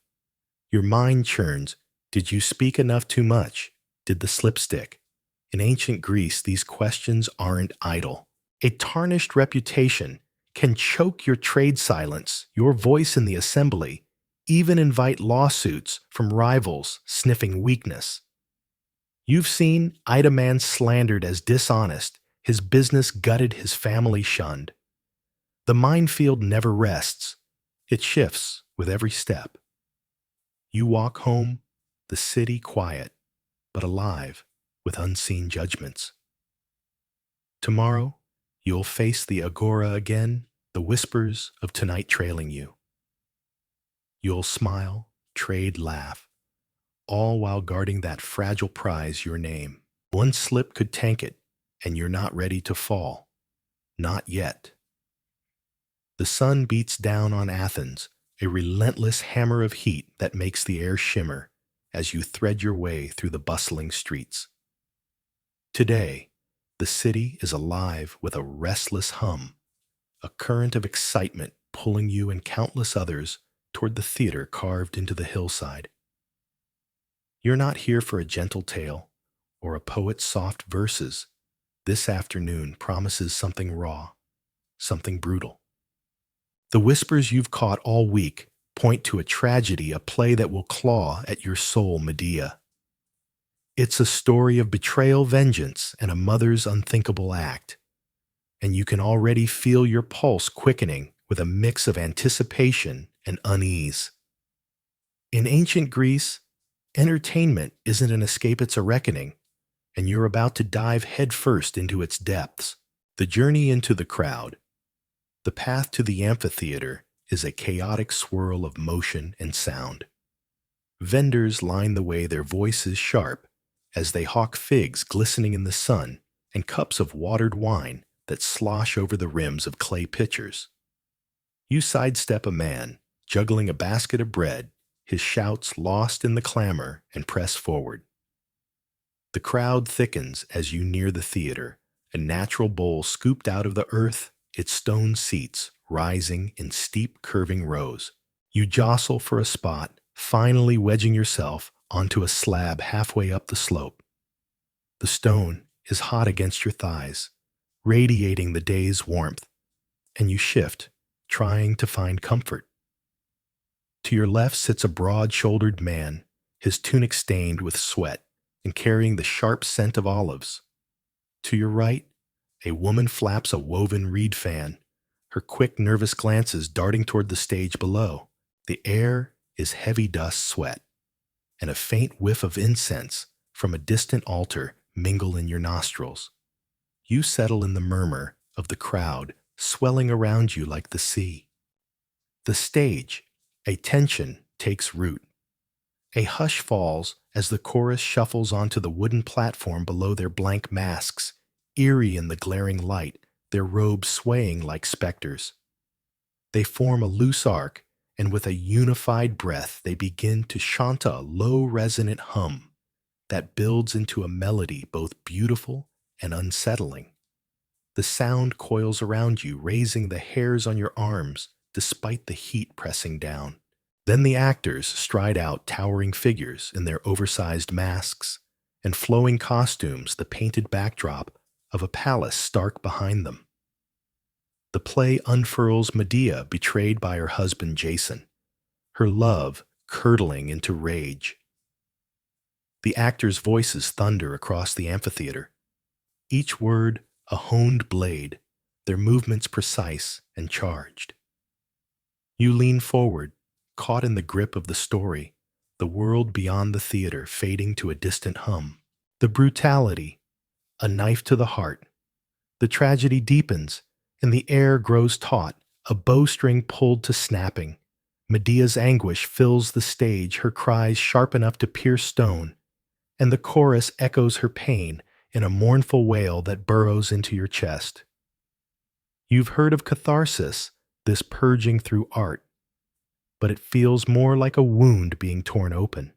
A: Your mind churns. Did you speak enough too much? Did the slip stick? In ancient Greece, these questions aren't idle. A tarnished reputation can choke your trade silence, your voice in the assembly, even invite lawsuits from rivals sniffing weakness. You've seen Ida Man slandered as dishonest, his business gutted, his family shunned. The minefield never rests. It shifts with every step. You walk home, the city quiet, but alive with unseen judgments. Tomorrow, you'll face the agora again, the whispers of tonight trailing you. You'll smile, trade, laugh, all while guarding that fragile prize, your name. One slip could tank it, and you're not ready to fall. Not yet. The sun beats down on Athens, a relentless hammer of heat that makes the air shimmer as you thread your way through the bustling streets. Today, the city is alive with a restless hum, a current of excitement pulling you and countless others toward the theater carved into the hillside. You're not here for a gentle tale or a poet's soft verses. This afternoon promises something raw, something brutal. The whispers you've caught all week point to a tragedy, a play that will claw at your soul, Medea. It's a story of betrayal, vengeance, and a mother's unthinkable act. And you can already feel your pulse quickening with a mix of anticipation and unease. In ancient Greece, entertainment isn't an escape, it's a reckoning, and you're about to dive headfirst into its depths. The journey into the crowd. The path to the amphitheater is a chaotic swirl of motion and sound. Vendors line the way, their voices sharp, as they hawk figs glistening in the sun and cups of watered wine that slosh over the rims of clay pitchers. You sidestep a man, juggling a basket of bread, his shouts lost in the clamor, and press forward. The crowd thickens as you near the theater, a natural bowl scooped out of the earth, its stone seats rising in steep curving rows. You jostle for a spot, finally wedging yourself onto a slab halfway up the slope. The stone is hot against your thighs, radiating the day's warmth, and you shift, trying to find comfort. To your left sits a broad-shouldered man, his tunic stained with sweat and carrying the sharp scent of olives. To your right, a woman flaps a woven reed fan, her quick, nervous glances darting toward the stage below. The air is heavy dust sweat, and a faint whiff of incense from a distant altar mingle in your nostrils. You settle in the murmur of the crowd swelling around you like the sea. The stage, a tension takes root. A hush falls as the chorus shuffles onto the wooden platform below their blank masks, eerie in the glaring light, their robes swaying like specters. They form a loose arc, and with a unified breath they begin to chant a low resonant hum that builds into a melody both beautiful and unsettling. The sound coils around you, raising the hairs on your arms despite the heat pressing down. Then the actors stride out, towering figures in their oversized masks and flowing costumes, the painted backdrop of a palace stark behind them. The play unfurls Medea betrayed by her husband Jason, her love curdling into rage. The actors' voices thunder across the amphitheater, each word a honed blade, their movements precise and charged. You lean forward, caught in the grip of the story, the world beyond the theater fading to a distant hum. The brutality, a knife to the heart. The tragedy deepens, and the air grows taut, a bowstring pulled to snapping. Medea's anguish fills the stage, her cries sharp enough to pierce stone, and the chorus echoes her pain in a mournful wail that burrows into your chest. You've heard of catharsis, this purging through art, but it feels more like a wound being torn open.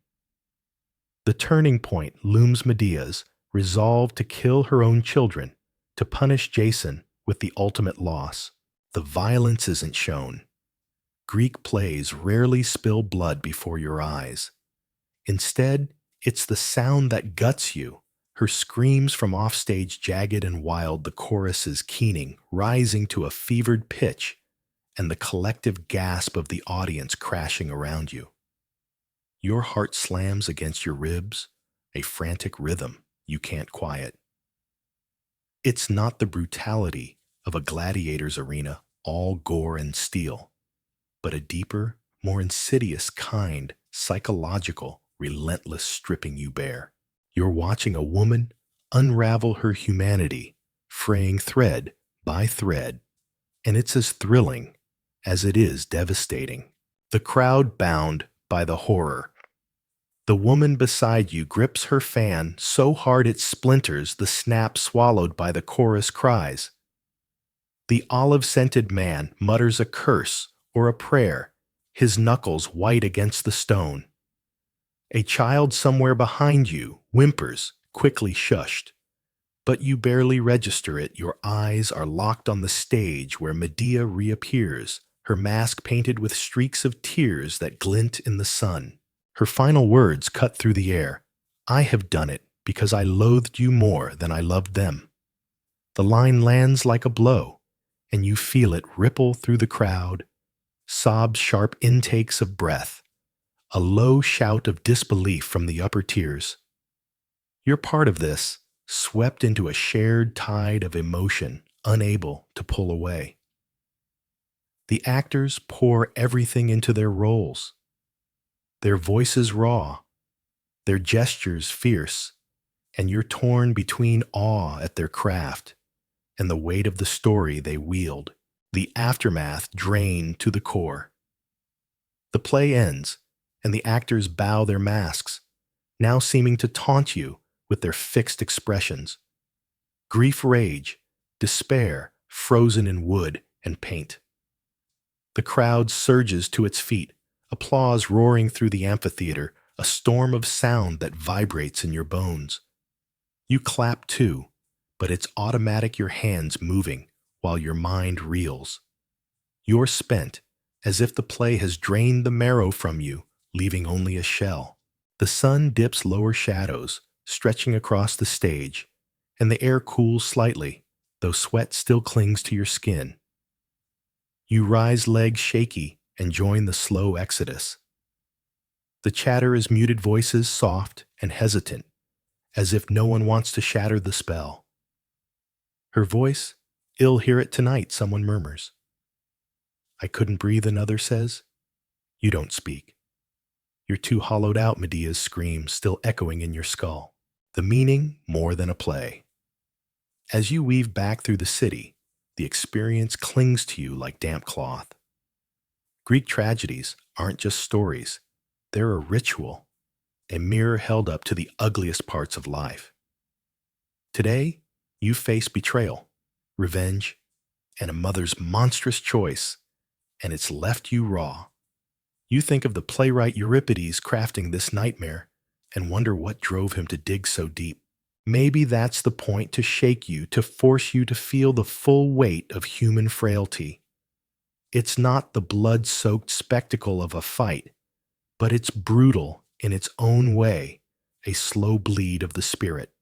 A: The turning point looms Medea's resolve to kill her own children, to punish Jason with the ultimate loss. The violence isn't shown. Greek plays rarely spill blood before your eyes. Instead, it's the sound that guts you, her screams from offstage jagged and wild, the chorus's keening, rising to a fevered pitch, and the collective gasp of the audience crashing around you. Your heart slams against your ribs, a frantic rhythm you can't quiet. It's not the brutality of a gladiator's arena, all gore and steel, but a deeper, more insidious kind, psychological, relentless stripping you bare. You're watching a woman unravel her humanity, fraying thread by thread, and it's as thrilling as it is devastating. The crowd bound by the horror. The woman beside you grips her fan so hard it splinters, the snap swallowed by the chorus cries. The olive-scented man mutters a curse or a prayer, his knuckles white against the stone. A child somewhere behind you whimpers, quickly shushed. But you barely register it. Your eyes are locked on the stage where Medea reappears, her mask painted with streaks of tears that glint in the sun. Her final words cut through the air. I have done it because I loathed you more than I loved them. The line lands like a blow, and you feel it ripple through the crowd, sobs, sharp intakes of breath, a low shout of disbelief from the upper tiers. You're part of this, swept into a shared tide of emotion, unable to pull away. The actors pour everything into their roles. Their voices raw, their gestures fierce, and you're torn between awe at their craft and the weight of the story they wield, the aftermath drained to the core. The play ends, and the actors bow their masks, now seeming to taunt you with their fixed expressions. Grief, rage, despair, frozen in wood and paint. The crowd surges to its feet, applause roaring through the amphitheater, a storm of sound that vibrates in your bones. You clap too, but it's automatic, your hands moving, while your mind reels. You're spent, as if the play has drained the marrow from you, leaving only a shell. The sun dips lower shadows, stretching across the stage, and the air cools slightly, though sweat still clings to your skin. You rise legs shaky and join the slow exodus. The chatter is muted voices, soft and hesitant, as if no one wants to shatter the spell. Her voice, "Ill hear it tonight," someone murmurs. "I couldn't breathe," another says. You don't speak. You're too hollowed out, Medea's scream still echoing in your skull. The meaning more than a play. As you weave back through the city, the experience clings to you like damp cloth. Greek tragedies aren't just stories. They're a ritual, a mirror held up to the ugliest parts of life. Today, you face betrayal, revenge, and a mother's monstrous choice, and it's left you raw. You think of the playwright Euripides crafting this nightmare and wonder what drove him to dig so deep. Maybe that's the point, to shake you, to force you to feel the full weight of human frailty. It's not the blood-soaked spectacle of a fight, but it's brutal in its own way, a slow bleed of the spirit.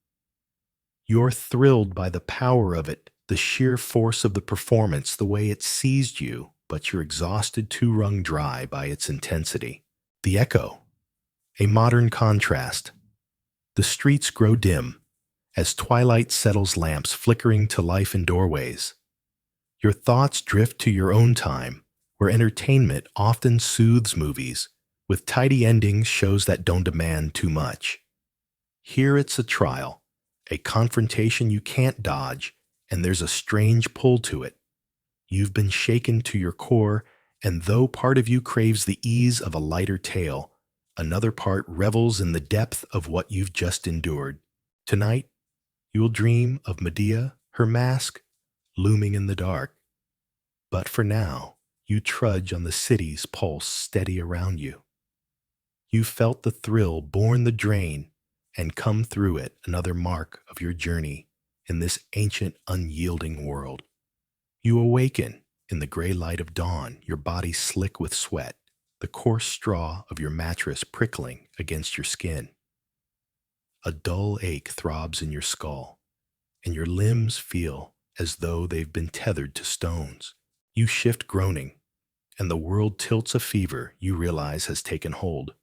A: You're thrilled by the power of it, the sheer force of the performance, the way it seized you, but you're exhausted, too wrung dry by its intensity. The echo, a modern contrast. The streets grow dim as twilight settles, lamps flickering to life in doorways. Your thoughts drift to your own time, where entertainment often soothes movies, with tidy endings, shows that don't demand too much. Here it's a trial, a confrontation you can't dodge, and there's a strange pull to it. You've been shaken to your core, and though part of you craves the ease of a lighter tale, another part revels in the depth of what you've just endured. Tonight, you'll dream of Medea, her mask, looming in the dark. But for now, you trudge on the city's pulse steady around you. You felt the thrill, borne the drain, and come through it, another mark of your journey in this ancient, unyielding world. You awaken in the gray light of dawn, your body slick with sweat, the coarse straw of your mattress prickling against your skin. A dull ache throbs in your skull, and your limbs feel as though they've been tethered to stones. You shift groaning, and the world tilts a fever you realize has taken hold.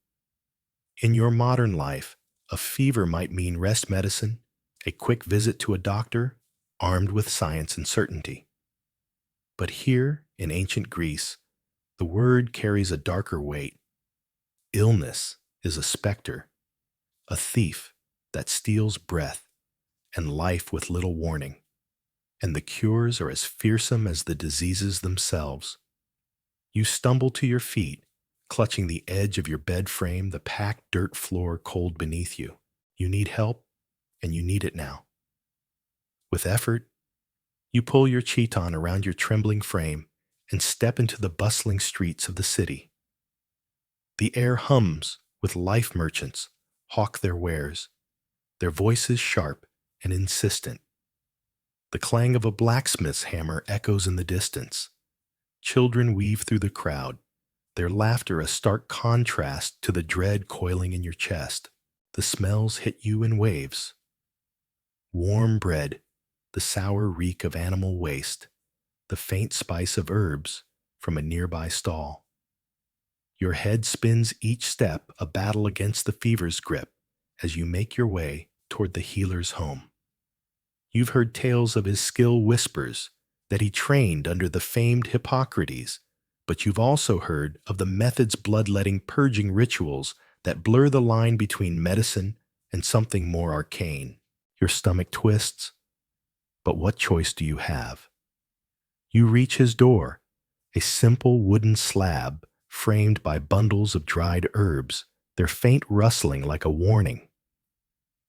A: In your modern life, a fever might mean rest medicine, a quick visit to a doctor, armed with science and certainty. But here, in ancient Greece, the word carries a darker weight. Illness is a specter, a thief that steals breath and life with little warning, and the cures are as fearsome as the diseases themselves. You stumble to your feet, clutching the edge of your bed frame, the packed dirt floor cold beneath you. You need help, and you need it now. With effort, you pull your chiton around your trembling frame and step into the bustling streets of the city. The air hums with life merchants hawk their wares, their voices sharp and insistent. The clang of a blacksmith's hammer echoes in the distance. Children weave through the crowd, their laughter a stark contrast to the dread coiling in your chest. The smells hit you in waves. Warm bread, the sour reek of animal waste, the faint spice of herbs from a nearby stall. Your head spins each step, a battle against the fever's grip, as you make your way toward the healer's home. You've heard tales of his skill, whispers that he trained under the famed Hippocrates, but you've also heard of the method's bloodletting purging rituals that blur the line between medicine and something more arcane. Your stomach twists, but what choice do you have? You reach his door, a simple wooden slab framed by bundles of dried herbs, their faint rustling like a warning.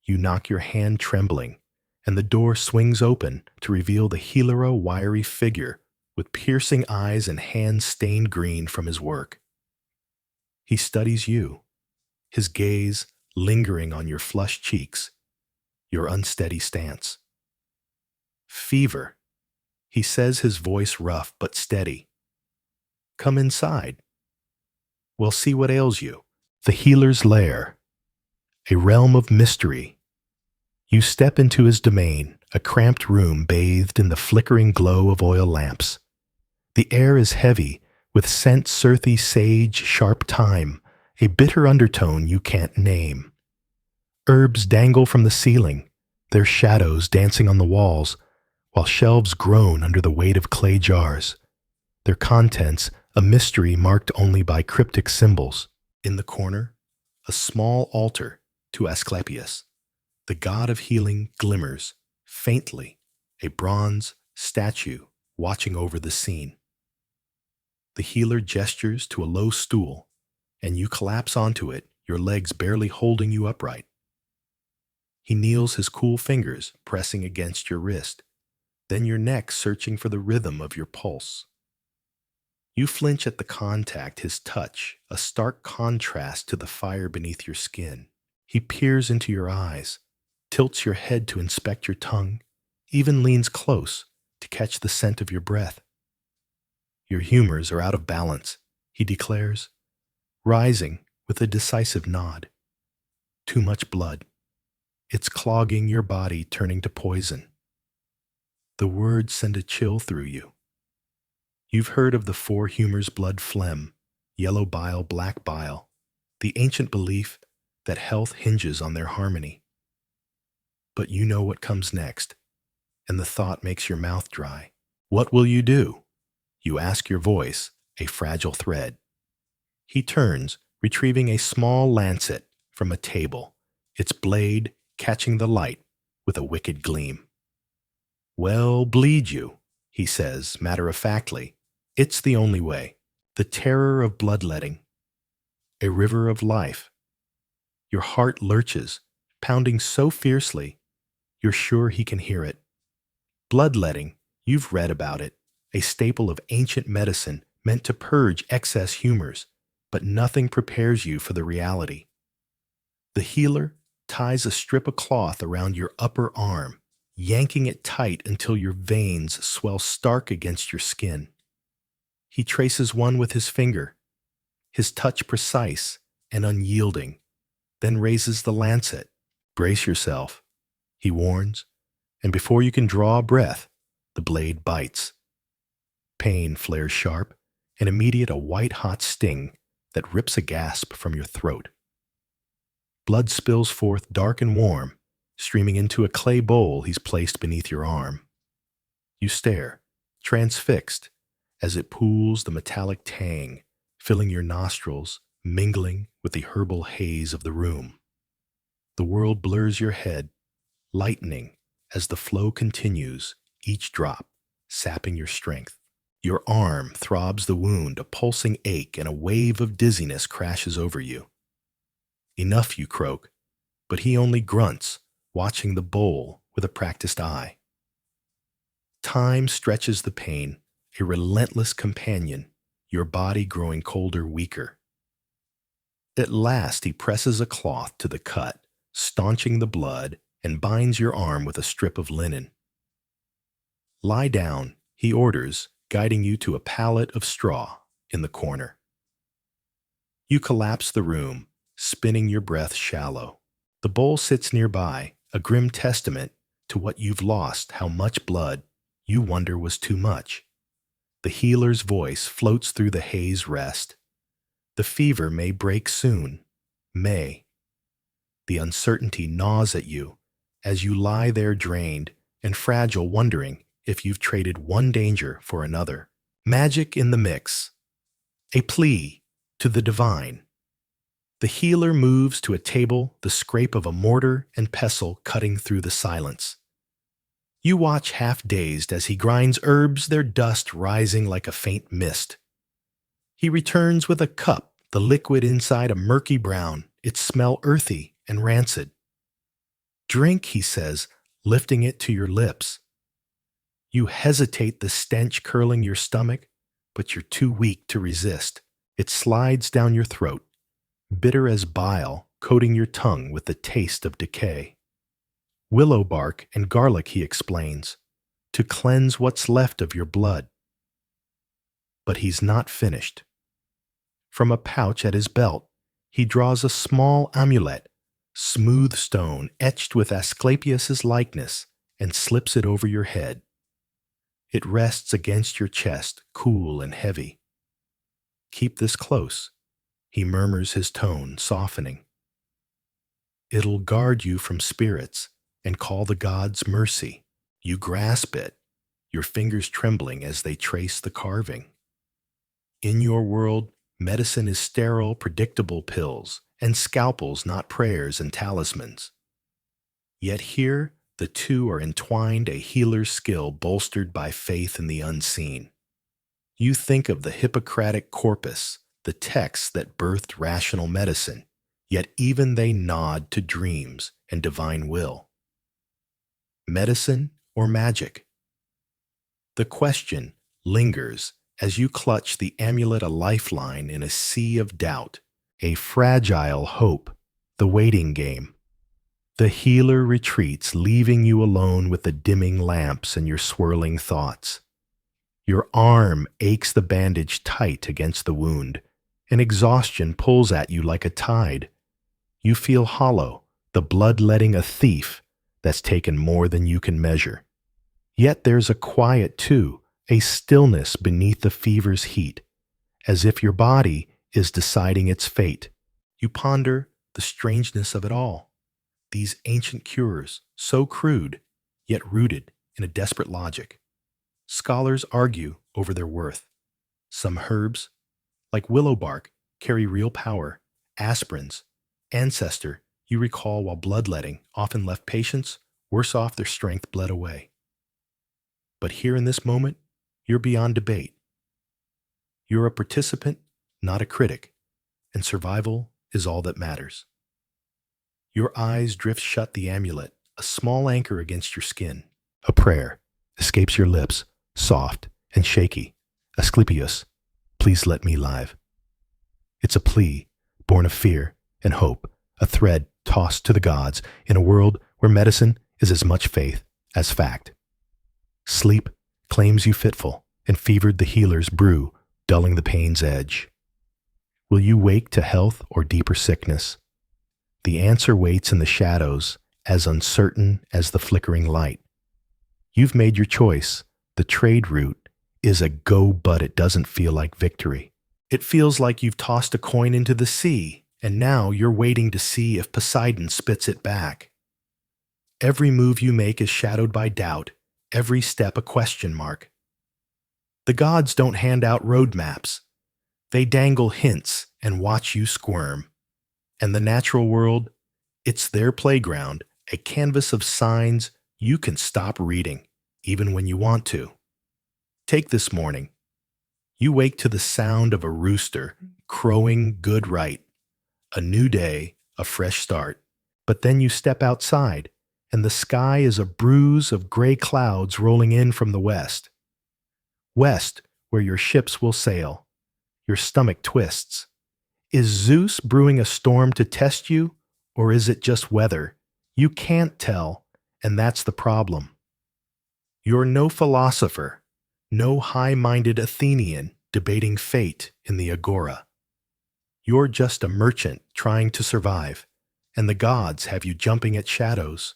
A: You knock, your hand trembling, and the door swings open to reveal the healer, a wiry figure with piercing eyes and hands stained green from his work. He studies you, his gaze lingering on your flushed cheeks, your unsteady stance. Fever, He says, his voice rough but steady. Come inside. We'll see what ails you. The healer's lair, a realm of mystery. You step into his domain, a cramped room bathed in the flickering glow of oil lamps. The air is heavy, with scents earthy sage, sharp thyme, a bitter undertone you can't name. Herbs dangle from the ceiling, their shadows dancing on the walls, while shelves groan under the weight of clay jars, their contents a mystery marked only by cryptic symbols. In the corner, a small altar to Asclepius, the god of healing, glimmers, faintly, a bronze statue watching over the scene. The healer gestures to a low stool, and you collapse onto it, your legs barely holding you upright. He kneels, his cool fingers pressing against your wrist, then your neck searching for the rhythm of your pulse. You flinch at the contact, his touch, a stark contrast to the fire beneath your skin. He peers into your eyes, tilts your head to inspect your tongue, even leans close to catch the scent of your breath. Your humors are out of balance, he declares, rising with a decisive nod. Too much blood. It's clogging your body, turning to poison. The words send a chill through you. You've heard of the four humors: blood, phlegm, yellow bile, black bile, the ancient belief that health hinges on their harmony. But you know what comes next, and the thought makes your mouth dry. What will you do? You ask, your voice a fragile thread. He turns, retrieving a small lancet from a table, its blade catching the light with a wicked gleam. Well, bleed you, he says matter-of-factly. It's the only way. The terror of bloodletting. A river of life. Your heart lurches, pounding so fiercely, you're sure he can hear it. Bloodletting, you've read about it, a staple of ancient medicine meant to purge excess humors, but nothing prepares you for the reality. The healer ties a strip of cloth around your upper arm, yanking it tight until your veins swell stark against your skin. He traces one with his finger, his touch precise and unyielding, then raises the lancet. Brace yourself, he warns, and before you can draw a breath, the blade bites. Pain flares sharp, and immediate a white-hot sting that rips a gasp from your throat. Blood spills forth dark and warm, streaming into a clay bowl he's placed beneath your arm. You stare, transfixed, as it pools the metallic tang, filling your nostrils, mingling with the herbal haze of the room. The world blurs your head, lightening as the flow continues, each drop sapping your strength. Your arm throbs the wound, a pulsing ache, and a wave of dizziness crashes over you. Enough, you croak, but he only grunts, watching the bowl with a practiced eye. Time stretches the pain, a relentless companion, your body growing colder, weaker. At last he presses a cloth to the cut, staunching the blood, and binds your arm with a strip of linen. Lie down, he orders, guiding you to a pallet of straw in the corner. You collapse the room, spinning your breath shallow. The bowl sits nearby, a grim testament to what you've lost, how much blood you wonder was too much. The healer's voice floats through the haze rest. The fever may break soon, may. The uncertainty gnaws at you as you lie there drained and fragile, wondering if you've traded one danger for another. Magic in the mix. A plea to the divine. The healer moves to a table, the scrape of a mortar and pestle cutting through the silence. You watch half-dazed as he grinds herbs, their dust rising like a faint mist. He returns with a cup, the liquid inside a murky brown, its smell earthy and rancid. Drink, he says, lifting it to your lips. You hesitate, the stench curling your stomach, but you're too weak to resist. It slides down your throat, bitter as bile, coating your tongue with the taste of decay. Willow bark and garlic, he explains, to cleanse what's left of your blood. But he's not finished. From a pouch at his belt, he draws a small amulet, smooth stone etched with Asclepius's likeness, and slips it over your head. It rests against your chest, cool and heavy. Keep this close, he murmurs, his tone softening. It'll guard you from spirits and call the gods mercy. You grasp it, your fingers trembling as they trace the carving. In your world, medicine is sterile, predictable pills, and scalpels, not prayers and talismans. Yet here, the two are entwined, a healer's skill bolstered by faith in the unseen. You think of the Hippocratic corpus, the texts that birthed rational medicine, yet even they nod to dreams and divine will. Medicine or magic? The question lingers as you clutch the amulet, a lifeline in a sea of doubt, a fragile hope, the waiting game. The healer retreats, leaving you alone with the dimming lamps and your swirling thoughts. Your arm aches, the bandage tight against the wound, and exhaustion pulls at you like a tide. You feel hollow, the bloodletting a thief that's taken more than you can measure. Yet there's a quiet too, a stillness beneath the fever's heat, as if your body is deciding its fate. You ponder the strangeness of it all. These ancient cures, so crude, yet rooted in a desperate logic. Scholars argue over their worth. Some herbs, like willow bark, carry real power. Aspirins, ancestor, you recall, while bloodletting often left patients worse off, their strength bled away. But here in this moment, you're beyond debate. You're a participant, not a critic, and survival is all that matters. Your eyes drift shut, the amulet, a small anchor against your skin. A prayer escapes your lips, soft and shaky. Asclepius, please let me live. It's a plea, born of fear and hope, a thread tossed to the gods in a world where medicine is as much faith as fact. Sleep claims you fitful, and fevered the healers brew, dulling the pain's edge. Will you wake to health or deeper sickness? The answer waits in the shadows, as uncertain as the flickering light. You've made your choice. The trade route is a go, but it doesn't feel like victory. It feels like you've tossed a coin into the sea, and now you're waiting to see if Poseidon spits it back. Every move you make is shadowed by doubt, every step a question mark. The gods don't hand out roadmaps. They dangle hints and watch you squirm. And the natural world, it's their playground, a canvas of signs you can stop reading, even when you want to. Take this morning. You wake to the sound of a rooster crowing good right. A new day, a fresh start. But then you step outside, and the sky is a bruise of gray clouds rolling in from the west. West, where your ships will sail. Your stomach twists. Is Zeus brewing a storm to test you, or is it just weather? You can't tell, and that's the problem. You're no philosopher, no high-minded Athenian debating fate in the agora. You're just a merchant trying to survive, and the gods have you jumping at shadows.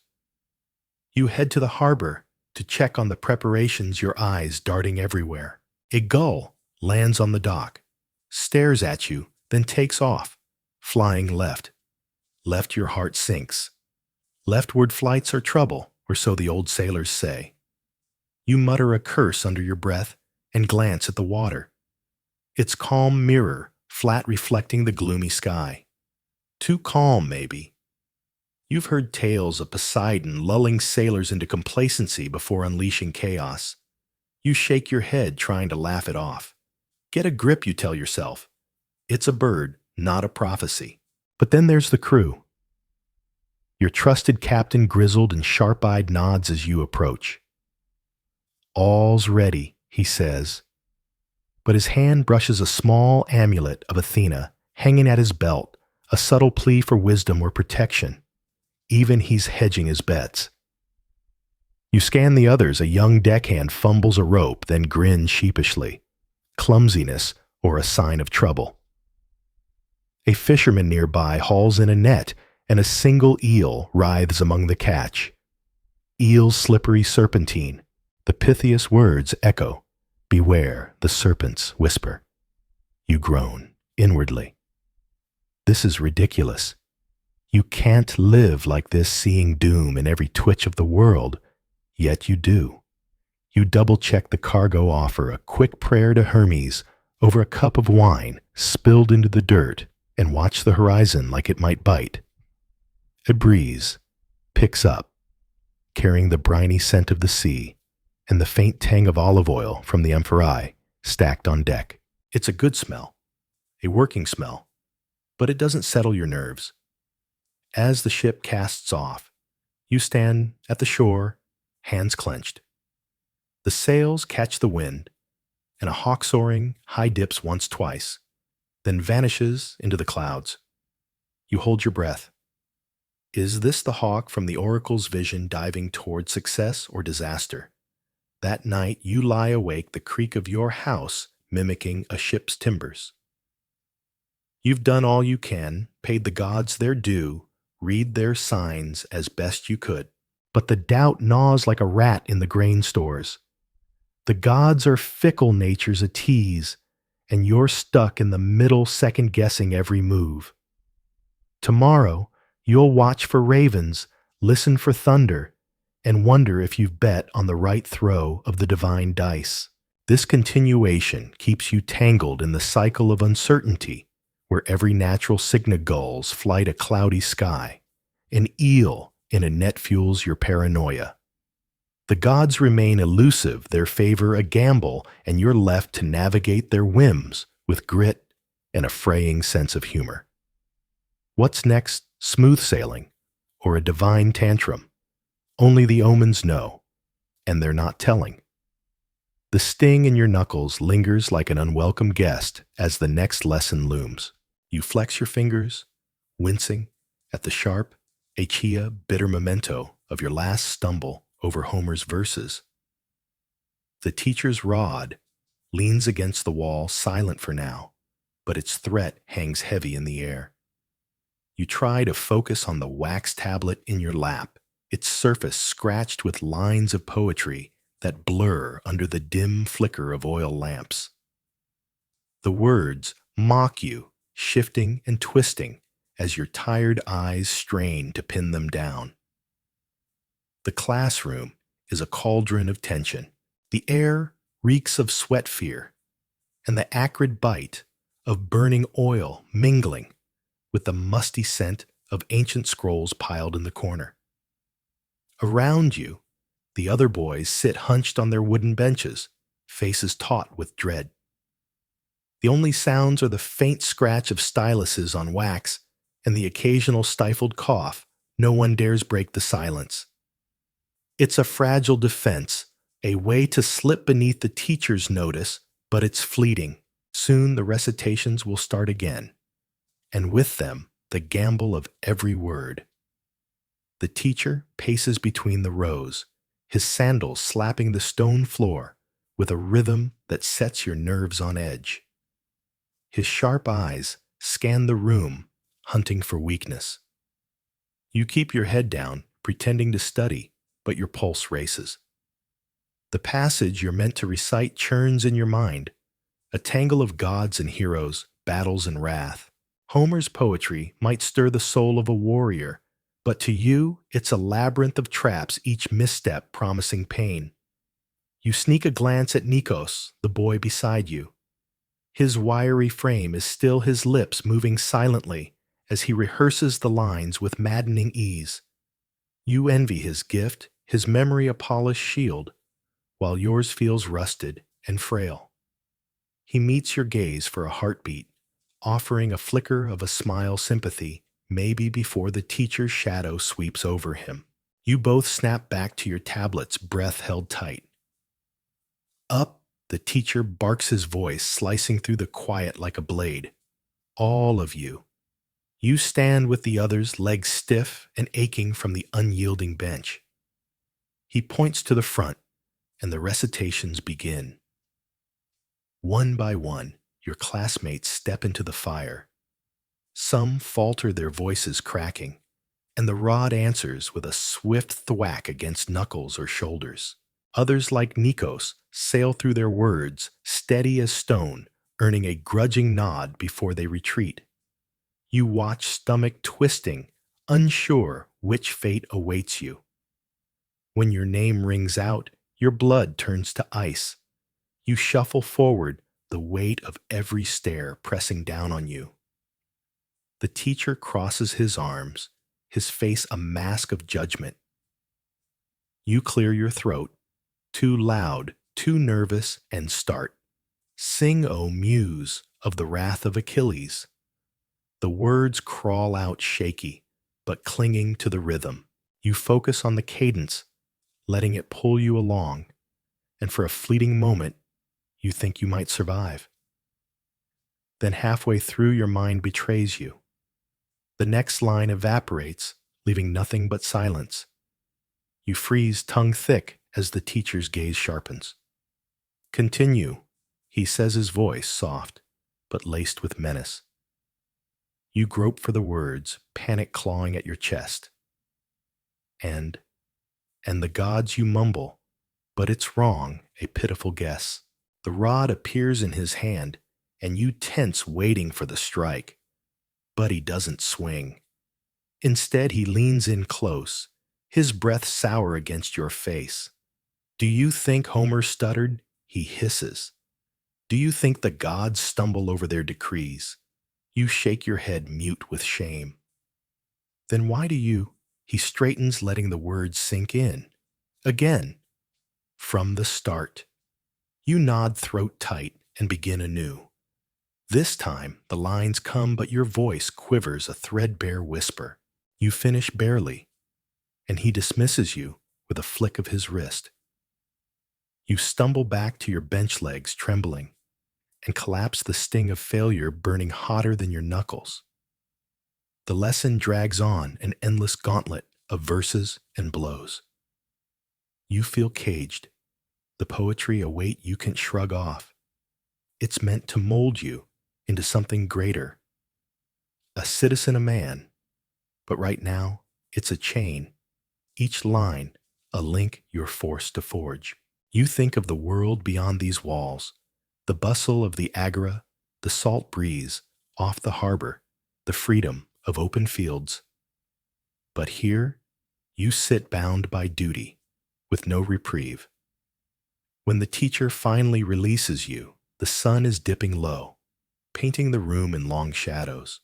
A: You head to the harbor to check on the preparations, your eyes darting everywhere. A gull lands on the dock, stares at you, then takes off, flying left. Left, your heart sinks. Leftward flights are trouble, or so the old sailors say. You mutter a curse under your breath and glance at the water. Its calm mirror, flat, reflecting the gloomy sky. Too calm, maybe. You've heard tales of Poseidon lulling sailors into complacency before unleashing chaos. You shake your head, trying to laugh it off. Get a grip, you tell yourself. It's a bird, not a prophecy. But then there's the crew. Your trusted captain, grizzled and sharp-eyed, nods as you approach. All's ready, he says. But his hand brushes a small amulet of Athena hanging at his belt, a subtle plea for wisdom or protection. Even he's hedging his bets. You scan the others. A young deckhand fumbles a rope, then grins sheepishly. Clumsiness or a sign of trouble. A fisherman nearby hauls in a net, and a single eel writhes among the catch. Eel's slippery serpentine. The Pythias words echo. Beware, the serpents whisper. You groan inwardly. This is ridiculous. You can't live like this, seeing doom in every twitch of the world, yet you do. You double-check the cargo offer, a quick prayer to Hermes over a cup of wine spilled into the dirt, and watch the horizon like it might bite. A breeze picks up, carrying the briny scent of the sea and the faint tang of olive oil from the amphorae stacked on deck. It's a good smell, a working smell, but it doesn't settle your nerves. As the ship casts off, you stand at the shore, hands clenched. The sails catch the wind, and a hawk soaring high dips once, twice, then vanishes into the clouds. You hold your breath. Is this the hawk from the oracle's vision diving toward success or disaster? That night you lie awake, the creak of your house mimicking a ship's timbers. You've done all you can, paid the gods their due, read their signs as best you could. But the doubt gnaws like a rat in the grain stores. The gods are fickle natures a tease, and you're stuck in the middle, second-guessing every move. Tomorrow, you'll watch for ravens, listen for thunder, and wonder if you've bet on the right throw of the divine dice. This continuation keeps you tangled in the cycle of uncertainty, where every natural cygna gulls flight a cloudy sky. An eel in a net fuels your paranoia. The gods remain elusive, their favor a gamble, and you're left to navigate their whims with grit and a fraying sense of humor. What's next, smooth sailing or a divine tantrum? Only the omens know, and they're not telling. The sting in your knuckles lingers like an unwelcome guest as the next lesson looms. You flex your fingers, wincing at the sharp, Achaea bitter memento of your last stumble over Homer's verses. The teacher's rod leans against the wall, silent for now, but its threat hangs heavy in the air. You try to focus on the wax tablet in your lap, its surface scratched with lines of poetry that blur under the dim flicker of oil lamps. The words mock you, shifting and twisting as your tired eyes strain to pin them down. The classroom is a cauldron of tension. The air reeks of sweat fear, and the acrid bite of burning oil mingling with the musty scent of ancient scrolls piled in the corner. Around you, the other boys sit hunched on their wooden benches, faces taut with dread. The only sounds are the faint scratch of styluses on wax and the occasional stifled cough. No one dares break the silence. It's a fragile defense, a way to slip beneath the teacher's notice, but it's fleeting. Soon the recitations will start again, and with them, the gamble of every word. The teacher paces between the rows, his sandals slapping the stone floor with a rhythm that sets your nerves on edge. His sharp eyes scan the room, hunting for weakness. You keep your head down, pretending to study, but your pulse races. The passage you're meant to recite churns in your mind, a tangle of gods and heroes, battles and wrath. Homer's poetry might stir the soul of a warrior, but to you it's a labyrinth of traps, each misstep promising pain. You sneak a glance at Nikos, the boy beside you. His wiry frame is still, his lips moving silently as he rehearses the lines with maddening ease. You envy his gift, his memory a polished shield, while yours feels rusted and frail. He meets your gaze for a heartbeat, offering a flicker of a smile, sympathy, maybe before the teacher's shadow sweeps over him. You both snap back to your tablets, breath held tight. Up, the teacher barks, his voice slicing through the quiet like a blade. All of you. You stand with the others, legs stiff and aching from the unyielding bench. He points to the front, and the recitations begin. One by one, your classmates step into the fire. Some falter, their voices cracking, and the rod answers with a swift thwack against knuckles or shoulders. Others, like Nikos, sail through their words, steady as stone, earning a grudging nod before they retreat. You watch, stomach twisting, unsure which fate awaits you. When your name rings out, your blood turns to ice. You shuffle forward, the weight of every stare pressing down on you. The teacher crosses his arms, his face a mask of judgment. You clear your throat, too loud, too nervous, and start. Sing, O muse, of the wrath of Achilles. The words crawl out shaky, but clinging to the rhythm. You focus on the cadence, letting it pull you along, and for a fleeting moment, you think you might survive. Then halfway through, your mind betrays you. The next line evaporates, leaving nothing but silence. You freeze, tongue thick, as the teacher's gaze sharpens. Continue, he says, his voice soft, but laced with menace. You grope for the words, panic clawing at your chest. And the gods, you mumble, but it's wrong, a pitiful guess. The rod appears in his hand, and you tense, waiting for the strike. But he doesn't swing. Instead, he leans in close, his breath sour against your face. Do you think Homer stuttered? He hisses. Do you think the gods stumble over their decrees? You shake your head, mute with shame. Then why do you? He straightens, letting the words sink in. Again. From the start. You nod, throat tight, and begin anew. This time, the lines come, but your voice quivers, a threadbare whisper. You finish barely, and he dismisses you with a flick of his wrist. You stumble back to your bench legs, trembling, and collapse, the sting of failure burning hotter than your knuckles. The lesson drags on, an endless gauntlet of verses and blows. You feel caged, the poetry a weight you can shrug off. It's meant to mold you into something greater. A citizen, a man, but right now it's a chain, each line a link you're forced to forge. You think of the world beyond these walls, the bustle of the agora, the salt breeze off the harbor, the freedom of open fields. But here, you sit bound by duty, with no reprieve. When the teacher finally releases you, the sun is dipping low, painting the room in long shadows.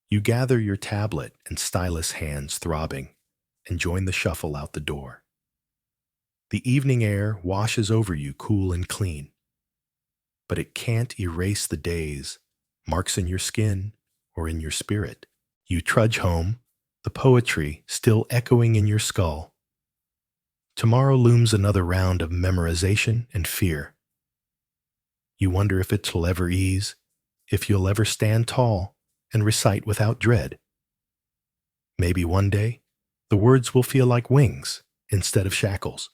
A: You gather your tablet and stylus, hands throbbing, and join the shuffle out the door. The evening air washes over you, cool and clean. But it can't erase the days, marks in your skin or in your spirit. You trudge home, the poetry still echoing in your skull. Tomorrow looms another round of memorization and fear. You wonder if it'll ever ease, if you'll ever stand tall and recite without dread. Maybe one day, the words will feel like wings instead of shackles.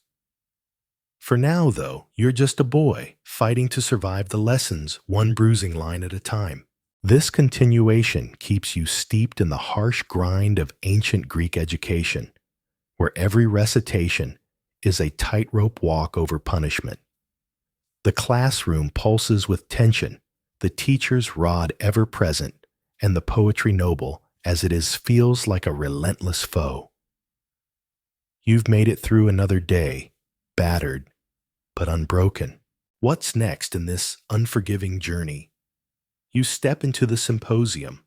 A: For now, though, you're just a boy fighting to survive the lessons, one bruising line at a time. This continuation keeps you steeped in the harsh grind of ancient Greek education, where every recitation is a tightrope walk over punishment. The classroom pulses with tension, the teacher's rod ever present, and the poetry noble as it is feels like a relentless foe. You've made it through another day, battered, but unbroken. What's next in this unforgiving journey? You step into the symposium,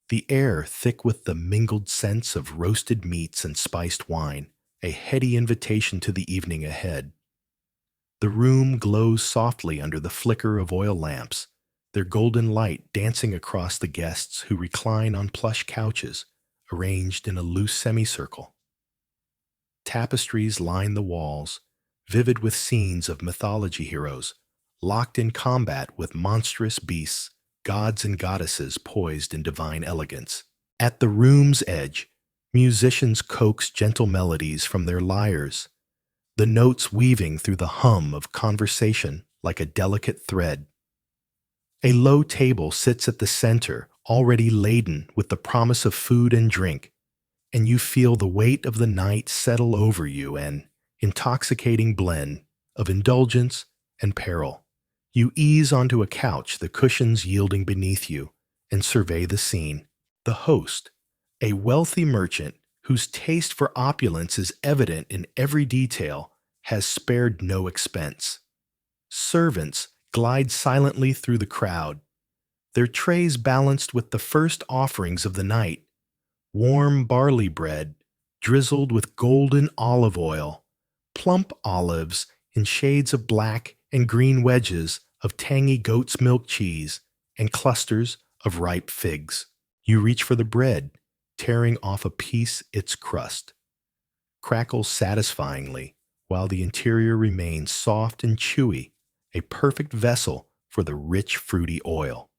A: the air thick with the mingled scents of roasted meats and spiced wine, a heady invitation to the evening ahead. The room glows softly under the flicker of oil lamps, their golden light dancing across the guests who recline on plush couches, arranged in a loose semicircle. Tapestries line the walls, vivid with scenes of mythology heroes, locked in combat with monstrous beasts, gods and goddesses poised in divine elegance. At the room's edge, musicians coax gentle melodies from their lyres, the notes weaving through the hum of conversation like a delicate thread. A low table sits at the center, already laden with the promise of food and drink, and you feel the weight of the night settle over you, an intoxicating blend of indulgence and peril. You ease onto a couch, the cushions yielding beneath you, and survey the scene. The host, a wealthy merchant whose taste for opulence is evident in every detail, has spared no expense. Servants glide silently through the crowd, their trays balanced with the first offerings of the night: warm barley bread, drizzled with golden olive oil, plump olives in shades of black and green wedges of tangy goat's milk cheese, and clusters of ripe figs. You reach for the bread, tearing off a piece its crust. Crackles satisfyingly, while the interior remains soft and chewy, a perfect vessel for the rich, fruity oil.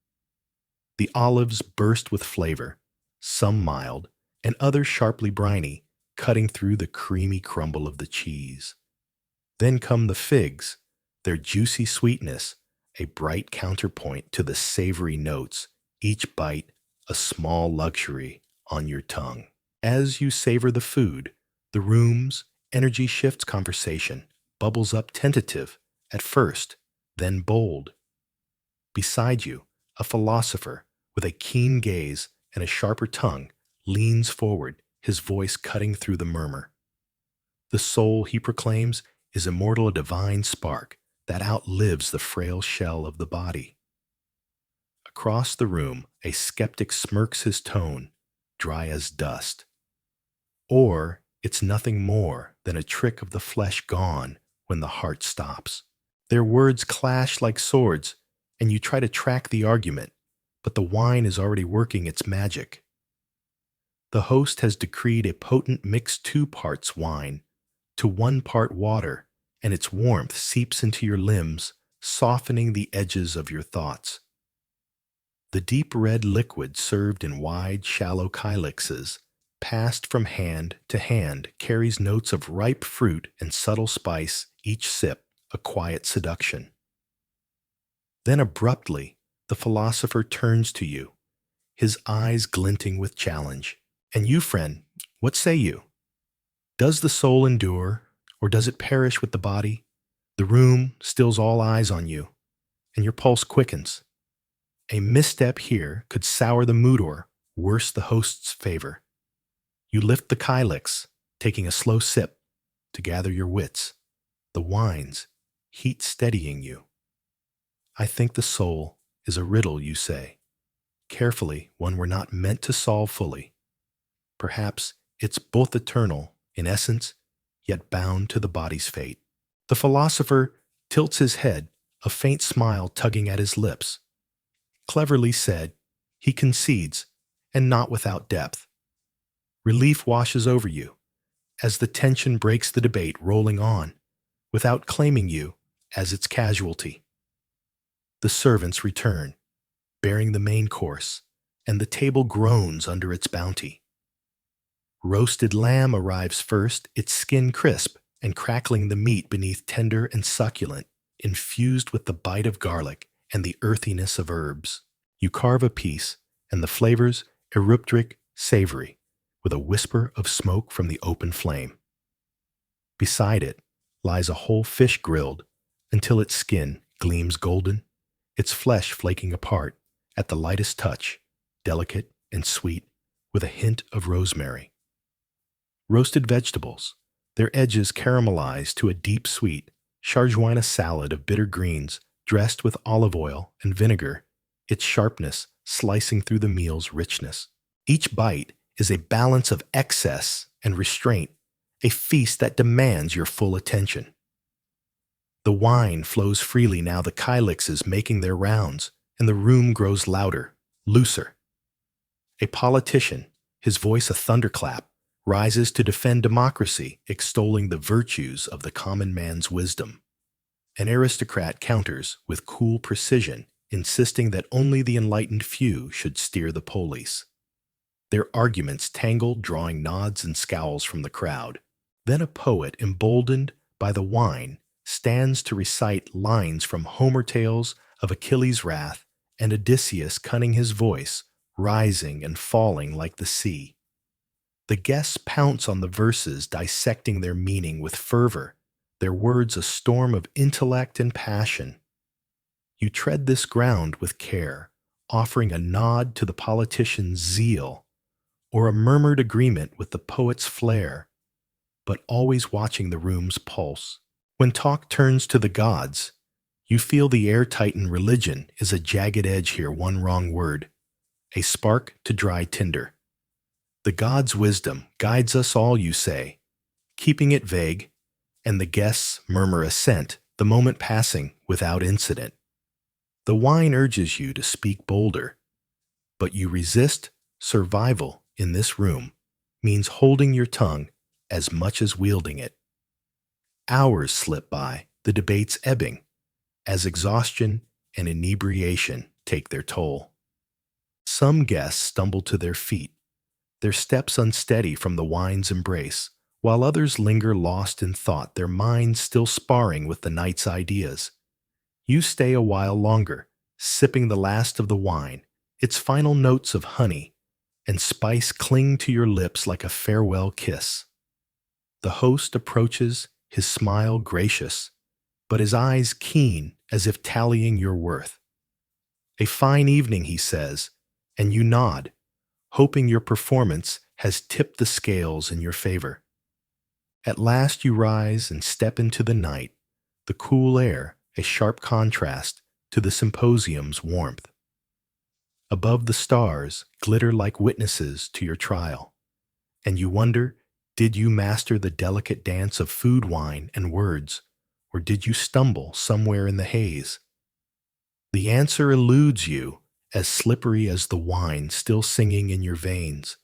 A: The olives burst with flavor, some mild, and others sharply briny, cutting through the creamy crumble of the cheese. Then come the figs, their juicy sweetness, a bright counterpoint to the savory notes, each bite a small luxury on your tongue. As you savor the food, the room's energy shifts. Conversation bubbles up, tentative at first, then bold. Beside you, a philosopher with a keen gaze and a sharper tongue leans forward, his voice cutting through the murmur. The soul, he proclaims, is immortal, a divine spark that outlives the frail shell of the body. Across the room, a skeptic smirks, his tone dry as dust. Or it's nothing more than a trick of the flesh gone when the heart stops. Their words clash like swords, and you try to track the argument, but the wine is already working its magic. The host has decreed a potent mix, 2 parts wine to 1 part water, and its warmth seeps into your limbs, softening the edges of your thoughts. The deep red liquid, served in wide, shallow kylixes, passed from hand to hand, carries notes of ripe fruit and subtle spice, each sip a quiet seduction. Then abruptly, the philosopher turns to you, his eyes glinting with challenge. And you, friend, what say you? Does the soul endure, or does it perish with the body? The room stills all eyes on you, and your pulse quickens. A misstep here could sour the mood or, worse, the host's favor. You lift the kylix, taking a slow sip to gather your wits, the wine's heat steadying you. I think the soul is a riddle, you say. Carefully, one we're not meant to solve fully. Perhaps it's both eternal in essence, yet bound to the body's fate. The philosopher tilts his head, a faint smile tugging at his lips. Cleverly said, he concedes, and not without depth. Relief washes over you, as the tension breaks the debate, rolling on, without claiming you as its casualty. The servants return, bearing the main course, and the table groans under its bounty. Roasted lamb arrives first, its skin crisp and crackling, the meat beneath tender and succulent, infused with the bite of garlic and the earthiness of herbs. You carve a piece, and the flavors eruptric, savory, with a whisper of smoke from the open flame. Beside it lies a whole fish grilled until its skin gleams golden, its flesh flaking apart at the lightest touch, delicate and sweet, with a hint of rosemary. Roasted vegetables, their edges caramelized to a deep sweet, charjoin, a salad of bitter greens dressed with olive oil and vinegar, its sharpness slicing through the meal's richness. Each bite is a balance of excess and restraint, a feast that demands your full attention. The wine flows freely now, the kylixes making their rounds, and the room grows louder, looser. A politician, his voice a thunderclap, rises to defend democracy, extolling the virtues of the common man's wisdom. An aristocrat counters with cool precision, insisting that only the enlightened few should steer the police. Their arguments tangled, drawing nods and scowls from the crowd. Then a poet, emboldened by the wine, stands to recite lines from Homer tales of Achilles' wrath and Odysseus cunning his voice, rising and falling like the sea. The guests pounce on the verses, dissecting their meaning with fervor, their words a storm of intellect and passion. You tread this ground with care, offering a nod to the politician's zeal, or a murmured agreement with the poet's flair, but always watching the room's pulse. When talk turns to the gods, you feel the air tighten religion is a jagged edge here, one wrong word, a spark to dry tinder. The gods' wisdom guides us all, you say, keeping it vague, and the guests murmur assent, the moment passing without incident. The wine urges you to speak bolder, but you resist. Survival in this room means holding your tongue as much as wielding it. Hours slip by, the debates ebbing, as exhaustion and inebriation take their toll. Some guests stumble to their feet, their steps unsteady from the wine's embrace, while others linger lost in thought, their minds still sparring with the night's ideas. You stay a while longer, sipping the last of the wine, its final notes of honey and spice cling to your lips like a farewell kiss. The host approaches, his smile gracious, but his eyes keen as if tallying your worth. A fine evening, he says, and you nod, hoping your performance has tipped the scales in your favor. At last you rise and step into the night, the cool air a sharp contrast to the symposium's warmth. Above the stars glitter like witnesses to your trial, and you wonder, did you master the delicate dance of food, wine, and words, or did you stumble somewhere in the haze? The answer eludes you, as slippery as the wine still singing in your veins,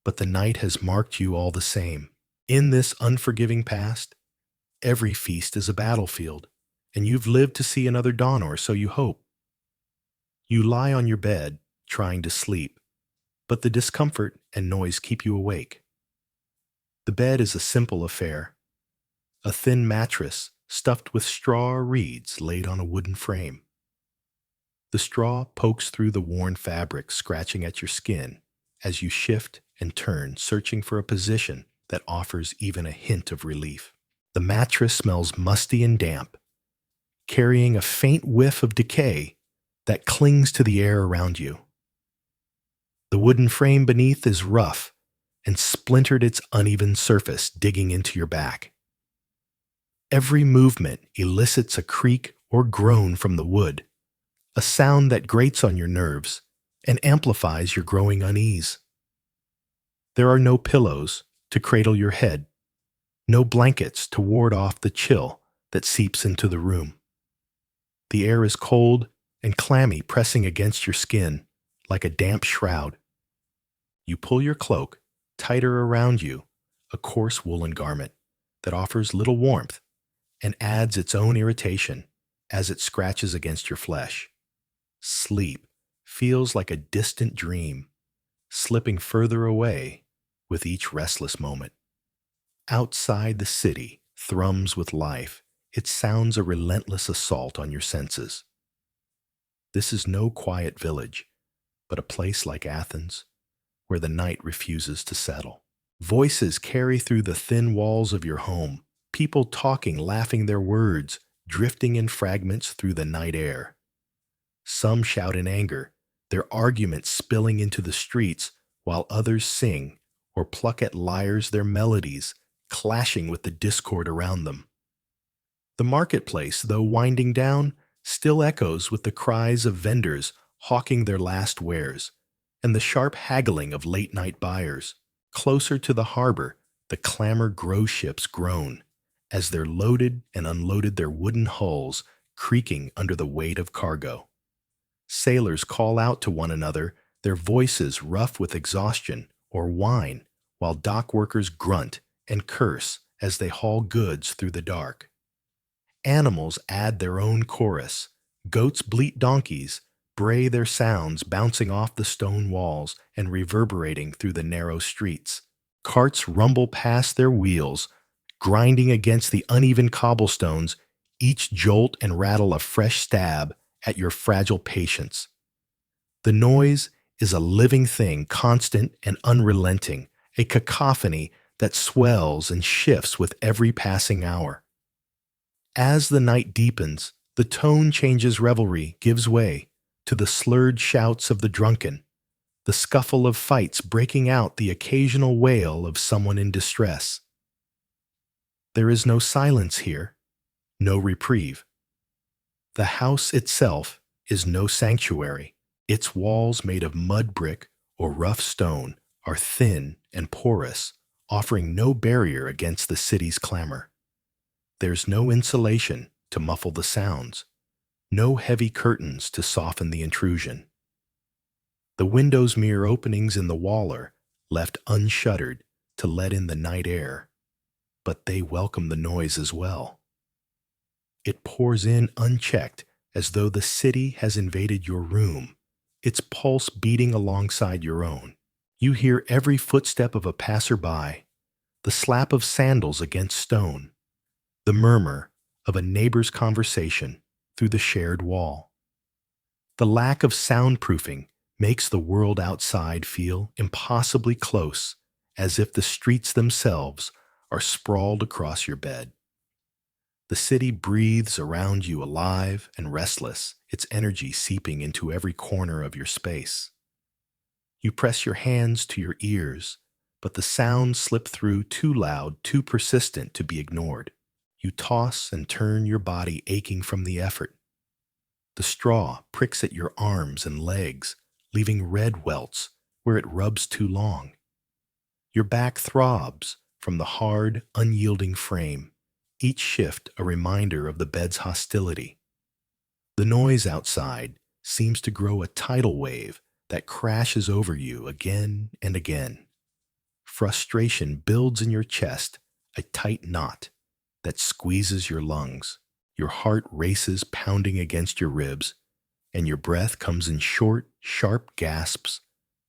A: but the night has marked you all the same. In this unforgiving past, every feast is a battlefield, and you've lived to see another dawn, or so you hope. You lie on your bed, trying to sleep, but the discomfort and noise keep you awake. The bed is a simple affair, a thin mattress stuffed with straw or reeds laid on a wooden frame. The straw pokes through the worn fabric, scratching at your skin as you shift and turn, searching for a position that offers even a hint of relief. The mattress smells musty and damp, carrying a faint whiff of decay that clings to the air around you. The wooden frame beneath is rough and splintered, its uneven surface digging into your back. Every movement elicits a creak or groan from the wood, a sound that grates on your nerves and amplifies your growing unease. There are no pillows to cradle your head, no blankets to ward off the chill that seeps into the room. The air is cold and clammy, pressing against your skin like a damp shroud. You pull your cloak tighter around you, a coarse woolen garment that offers little warmth and adds its own irritation as it scratches against your flesh. Sleep feels like a distant dream, slipping further away with each restless moment. Outside, the city thrums with life. It sounds a relentless assault on your senses. This is no quiet village, but a place like Athens, where the night refuses to settle. Voices carry through the thin walls of your home, people talking, laughing their words, drifting in fragments through the night air. Some shout in anger, their arguments spilling into the streets, while others sing or pluck at lyres their melodies, clashing with the discord around them. The marketplace, though winding down, still echoes with the cries of vendors hawking their last wares, and the sharp haggling of late-night buyers. Closer to the harbor, the clamor grows ships groan, as they're loaded and unloaded, their wooden hulls creaking under the weight of cargo. Sailors call out to one another, their voices rough with exhaustion or wine, while dock workers grunt and curse as they haul goods through the dark. Animals add their own chorus. Goats bleat, donkeys bray their sounds, bouncing off the stone walls and reverberating through the narrow streets. Carts rumble past their wheels, grinding against the uneven cobblestones, each jolt and rattle a fresh stab at your fragile patience. The noise is a living thing, constant and unrelenting, a cacophony that swells and shifts with every passing hour. As the night deepens, the tone changes, revelry gives way to the slurred shouts of the drunken, the scuffle of fights breaking out, the occasional wail of someone in distress. There is no silence here, no reprieve. The house itself is no sanctuary. Its walls, made of mud brick or rough stone, are thin and porous, offering no barrier against the city's clamor. There's no insulation to muffle the sounds, no heavy curtains to soften the intrusion. The window's mere openings in the wall are left unshuttered to let in the night air, but they welcome the noise as well. It pours in unchecked, as though the city has invaded your room, its pulse beating alongside your own. You hear every footstep of a passerby, the slap of sandals against stone, the murmur of a neighbor's conversation through the shared wall. The lack of soundproofing makes the world outside feel impossibly close, as if the streets themselves are sprawled across your bed. The city breathes around you, alive and restless, its energy seeping into every corner of your space. You press your hands to your ears, but the sounds slip through too loud, too persistent to be ignored. You toss and turn, your body aching from the effort. The straw pricks at your arms and legs, leaving red welts where it rubs too long. Your back throbs from the hard, unyielding frame, each shift a reminder of the bed's hostility. The noise outside seems to grow a tidal wave that crashes over you again and again. Frustration builds in your chest, a tight knot that squeezes your lungs. Your heart races, pounding against your ribs, and your breath comes in short, sharp gasps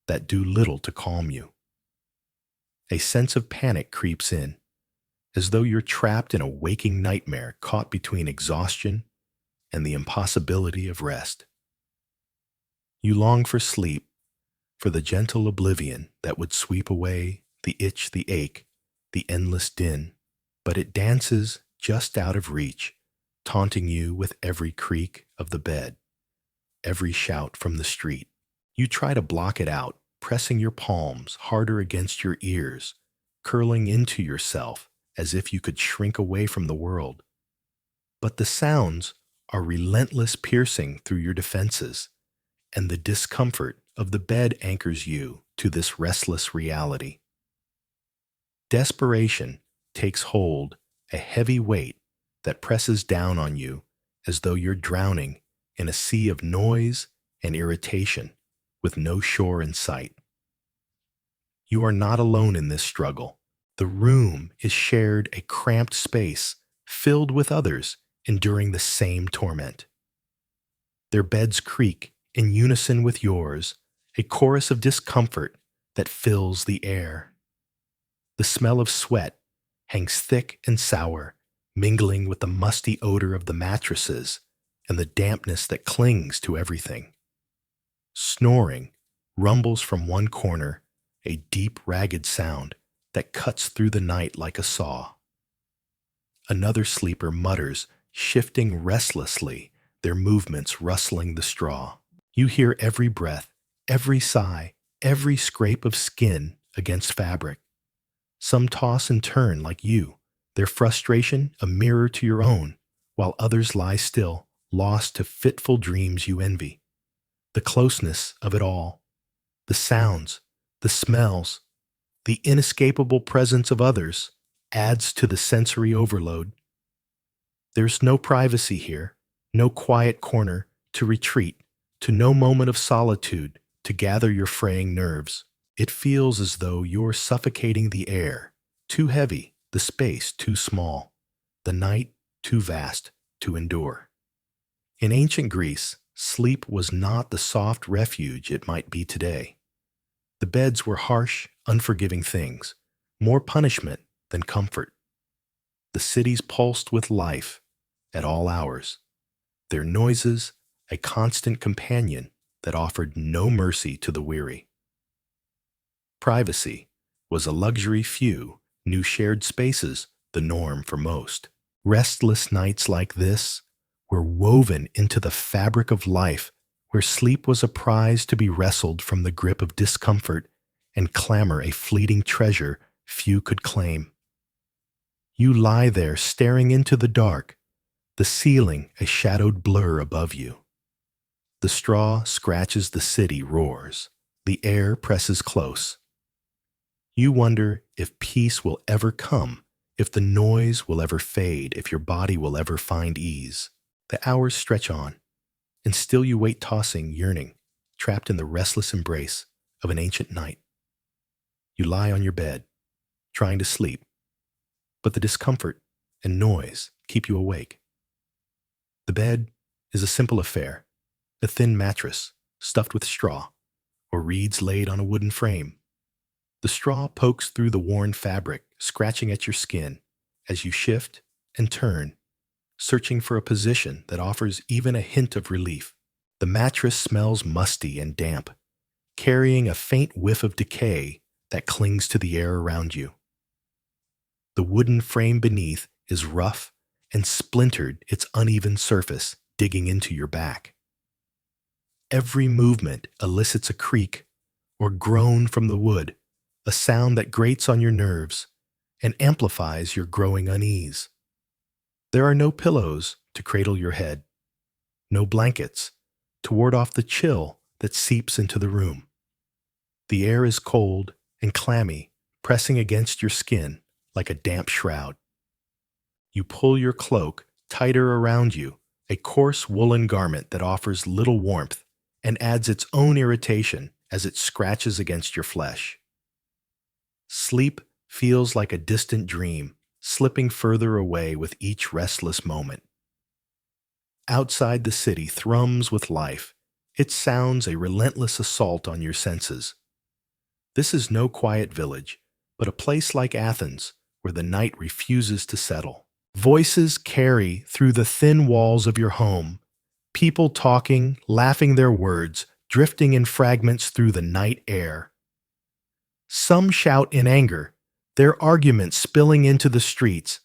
A: that do little to calm you. A sense of panic creeps in, as though you're trapped in a waking nightmare, caught between exhaustion and the impossibility of rest. You long for sleep, for the gentle oblivion that would sweep away the itch, the ache, the endless din, but it dances just out of reach, taunting you with every creak of the bed, every shout from the street. You try to block it out, pressing your palms harder against your ears, curling into yourself as if you could shrink away from the world. But the sounds are relentless, piercing through your defenses, and the discomfort of the bed anchors you to this restless reality. Desperation takes hold, a heavy weight that presses down on you as though you're drowning in a sea of noise and irritation with no shore in sight. You are not alone in this struggle. The room is shared, a cramped space filled with others enduring the same torment. Their beds creak in unison with yours, a chorus of discomfort that fills the air. The smell of sweat hangs thick and sour, mingling with the musty odor of the mattresses and the dampness that clings to everything. Snoring rumbles from one corner, a deep, ragged sound that cuts through the night like a saw. Another sleeper mutters, shifting restlessly, their movements rustling the straw. You hear every breath, every sigh, every scrape of skin against fabric. Some toss and turn like you, their frustration a mirror to your own, while others lie still, lost to fitful dreams you envy. The closeness of it all, the sounds, the smells, the inescapable presence of others adds to the sensory overload. There's no privacy here, no quiet corner to retreat, to no moment of solitude to gather your fraying nerves. It feels as though you're suffocating the air, too heavy, the space too small, the night too vast to endure. In ancient Greece, sleep was not the soft refuge it might be today. The beds were harsh, unforgiving things, more punishment than comfort. The cities pulsed with life at all hours, their noises a constant companion that offered no mercy to the weary. Privacy was a luxury few knew shared spaces the norm for most. Restless nights like this were woven into the fabric of life, where sleep was a prize to be wrestled from the grip of discomfort and clamor a fleeting treasure few could claim. You lie there staring into the dark, the ceiling a shadowed blur above you. The straw scratches, the city roars, the air presses close. You wonder if peace will ever come, if the noise will ever fade, if your body will ever find ease. The hours stretch on, and still you wait, tossing, yearning, trapped in the restless embrace of an ancient night. You lie on your bed, trying to sleep, but the discomfort and noise keep you awake. The bed is a simple affair, a thin mattress stuffed with straw, or reeds laid on a wooden frame. The straw pokes through the worn fabric, scratching at your skin as you shift and turn, searching for a position that offers even a hint of relief. The mattress smells musty and damp, carrying a faint whiff of decay that clings to the air around you. The wooden frame beneath is rough and splintered, its uneven surface digging into your back. Every movement elicits a creak or groan from the wood, a sound that grates on your nerves and amplifies your growing unease. There are no pillows to cradle your head, no blankets to ward off the chill that seeps into the room. The air is cold and clammy, pressing against your skin like a damp shroud. You pull your cloak tighter around you, a coarse woolen garment that offers little warmth and adds its own irritation as it scratches against your flesh. Sleep feels like a distant dream, slipping further away with each restless moment. Outside, the city thrums with life. It sounds a relentless assault on your senses. This is no quiet village, but a place like Athens, where the night refuses to settle. Voices carry through the thin walls of your home, people talking, laughing their words, drifting in fragments through the night air. Some shout in anger, their arguments spilling into the streets,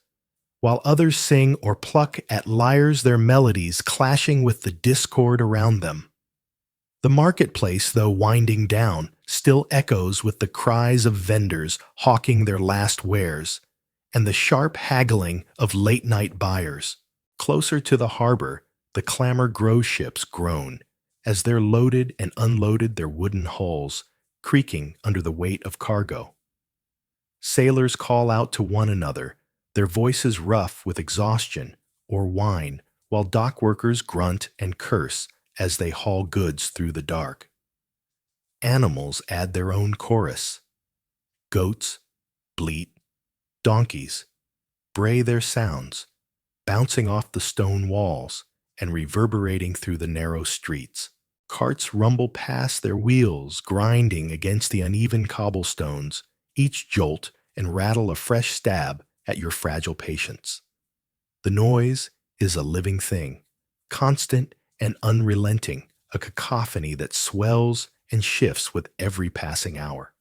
A: while others sing or pluck at lyres, their melodies clashing with the discord around them. The marketplace, though winding down, still echoes with the cries of vendors hawking their last wares, and the sharp haggling of late-night buyers. Closer to the harbor, the clamor grows, ships groan, as they're loaded and unloaded, their wooden hulls creaking under the weight of cargo. Sailors call out to one another, their voices rough with exhaustion or wine, while dock workers grunt and curse as they haul goods through the dark. Animals add their own chorus. Goats bleat, donkeys bray their sounds, bouncing off the stone walls and reverberating through the narrow streets. Carts rumble past, their wheels grinding against the uneven cobblestones, each jolt and rattle a fresh stab at your fragile patience. The noise is a living thing, constant and unrelenting, a cacophony that swells and shifts with every passing hour.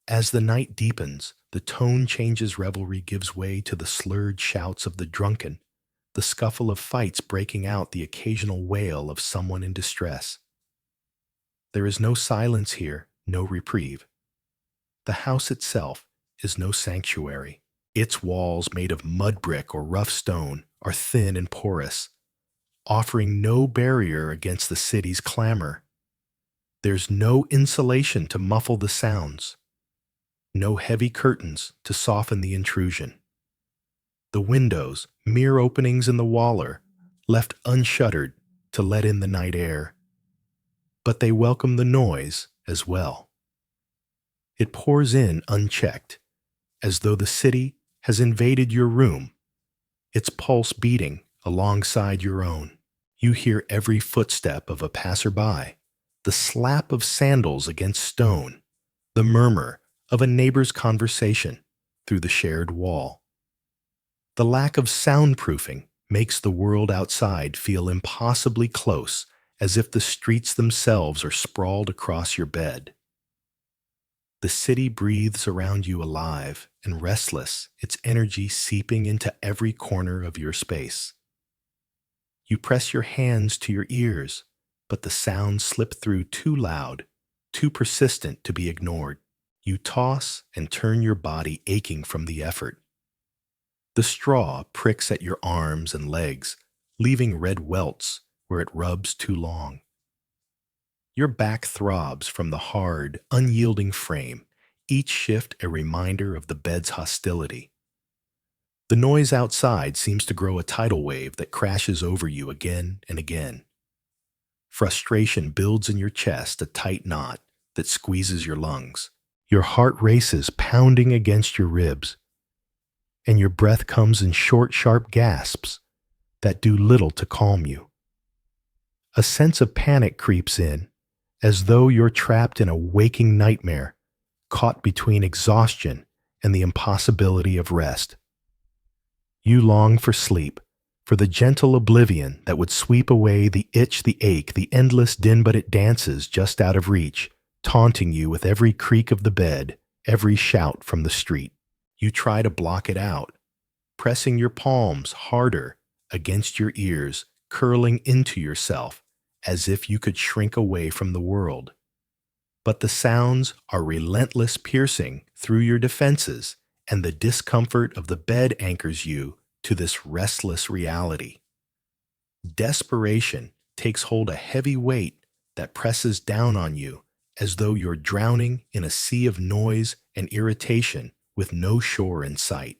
A: As the night deepens, the tone changes, revelry gives way to the slurred shouts of the drunken, the scuffle of fights breaking out, the occasional wail of someone in distress. There is no silence here, no reprieve. The house itself is no sanctuary. Its walls, made of mud brick or rough stone, are thin and porous, offering no barrier against the city's clamor. There's no insulation to muffle the sounds, no heavy curtains to soften the intrusion. The windows, mere openings in the wall, are left unshuttered to let in the night air, but they welcome the noise as well. It pours in unchecked, as though the city has invaded your room, its pulse beating alongside your own. You hear every footstep of a passerby, the slap of sandals against stone, the murmur of a neighbor's conversation through the shared wall. The lack of soundproofing makes the world outside feel impossibly close, as if the streets themselves are sprawled across your bed. The city breathes around you alive and restless, its energy seeping into every corner of your space. You press your hands to your ears, but the sounds slip through too loud, too persistent to be ignored. You toss and turn your body aching from the effort. The straw pricks at your arms and legs, leaving red welts where it rubs too long. Your back throbs from the hard, unyielding frame, each shift a reminder of the bed's hostility. The noise outside seems to grow a tidal wave that crashes over you again and again. Frustration builds in your chest a tight knot that squeezes your lungs. Your heart races, pounding against your ribs, and your breath comes in short, sharp gasps that do little to calm you. A sense of panic creeps in, as though you're trapped in a waking nightmare, caught between exhaustion and the impossibility of rest. You long for sleep, for the gentle oblivion that would sweep away the itch, the ache, the endless din, but it dances just out of reach, taunting you with every creak of the bed, every shout from the street. You try to block it out, pressing your palms harder against your ears, curling into yourself, as if you could shrink away from the world. But the sounds are relentless, piercing through your defenses, and the discomfort of the bed anchors you to this restless reality. Desperation takes hold, a heavy weight that presses down on you as though you're drowning in a sea of noise and irritation with no shore in sight.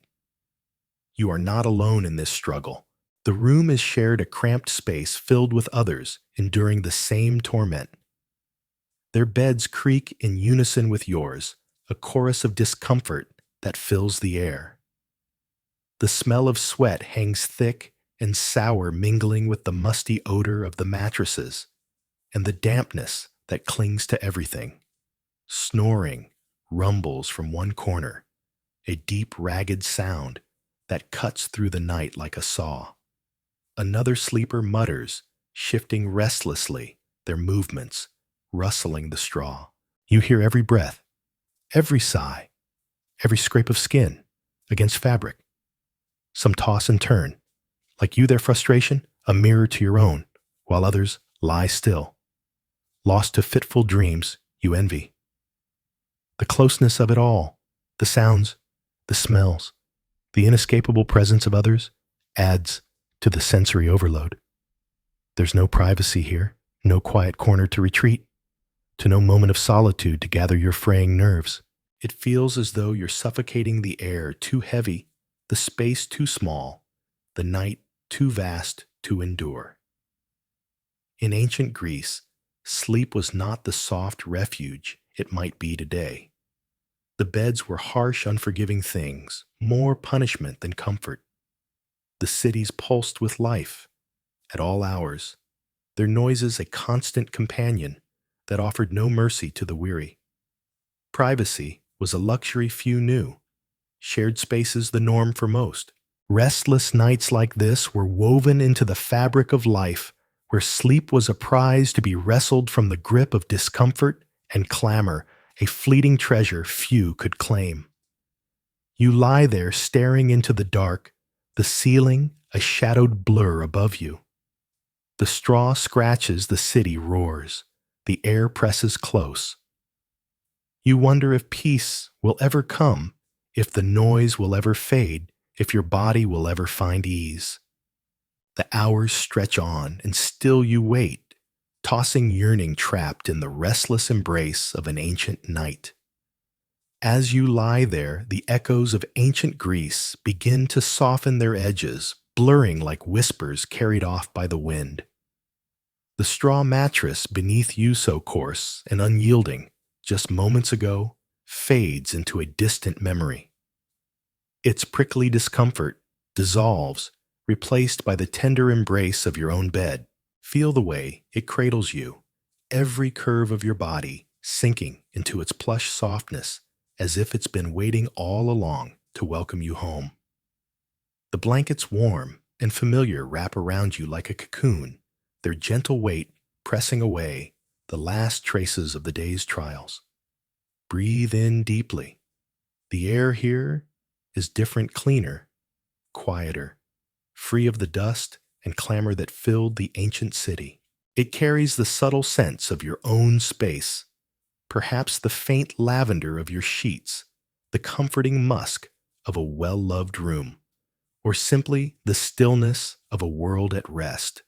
A: You are not alone in this struggle. The room is shared, a cramped space filled with others enduring the same torment. Their beds creak in unison with yours, a chorus of discomfort that fills the air. The smell of sweat hangs thick and sour, mingling with the musty odor of the mattresses and the dampness that clings to everything. Snoring rumbles from one corner, a deep, ragged sound that cuts through the night like a saw. Another sleeper mutters, shifting restlessly, their movements rustling the straw. You hear every breath, every sigh, every scrape of skin against fabric. Some toss and turn, like you, their frustration, a mirror to your own, while others lie still, lost to fitful dreams you envy. The closeness of it all, the sounds, the smells, the inescapable presence of others adds to the sensory overload. There's no privacy here, no quiet corner to retreat, to no moment of solitude to gather your fraying nerves. It feels as though you're suffocating, the air too heavy, the space too small, the night too vast to endure. In ancient Greece, sleep was not the soft refuge it might be today. The beds were harsh, unforgiving things, more punishment than comfort. The cities pulsed with life at all hours, their noises a constant companion that offered no mercy to the weary. Privacy was a luxury few knew, shared spaces the norm for most. Restless nights like this were woven into the fabric of life, where sleep was a prize to be wrestled from the grip of discomfort and clamor, a fleeting treasure few could claim. You lie there staring into the dark, the ceiling a shadowed blur above you. The straw scratches, the city roars, the air presses close. You wonder if peace will ever come, if the noise will ever fade, if your body will ever find ease. The hours stretch on, and still you wait, tossing yearning, trapped in the restless embrace of an ancient night. As you lie there, the echoes of ancient Greece begin to soften their edges, blurring like whispers carried off by the wind. The straw mattress beneath you, so coarse and unyielding just moments ago, fades into a distant memory. Its prickly discomfort dissolves, replaced by the tender embrace of your own bed. Feel the way it cradles you, every curve of your body sinking into its plush softness, as if it's been waiting all along to welcome you home. The blankets warm and familiar wrap around you like a cocoon, their gentle weight pressing away the last traces of the day's trials. Breathe in deeply. The air here is different, cleaner, quieter, free of the dust and clamor that filled the ancient city. It carries the subtle sense of your own space, perhaps the faint lavender of your sheets, the comforting musk of a well-loved room, or simply the stillness of a world at rest.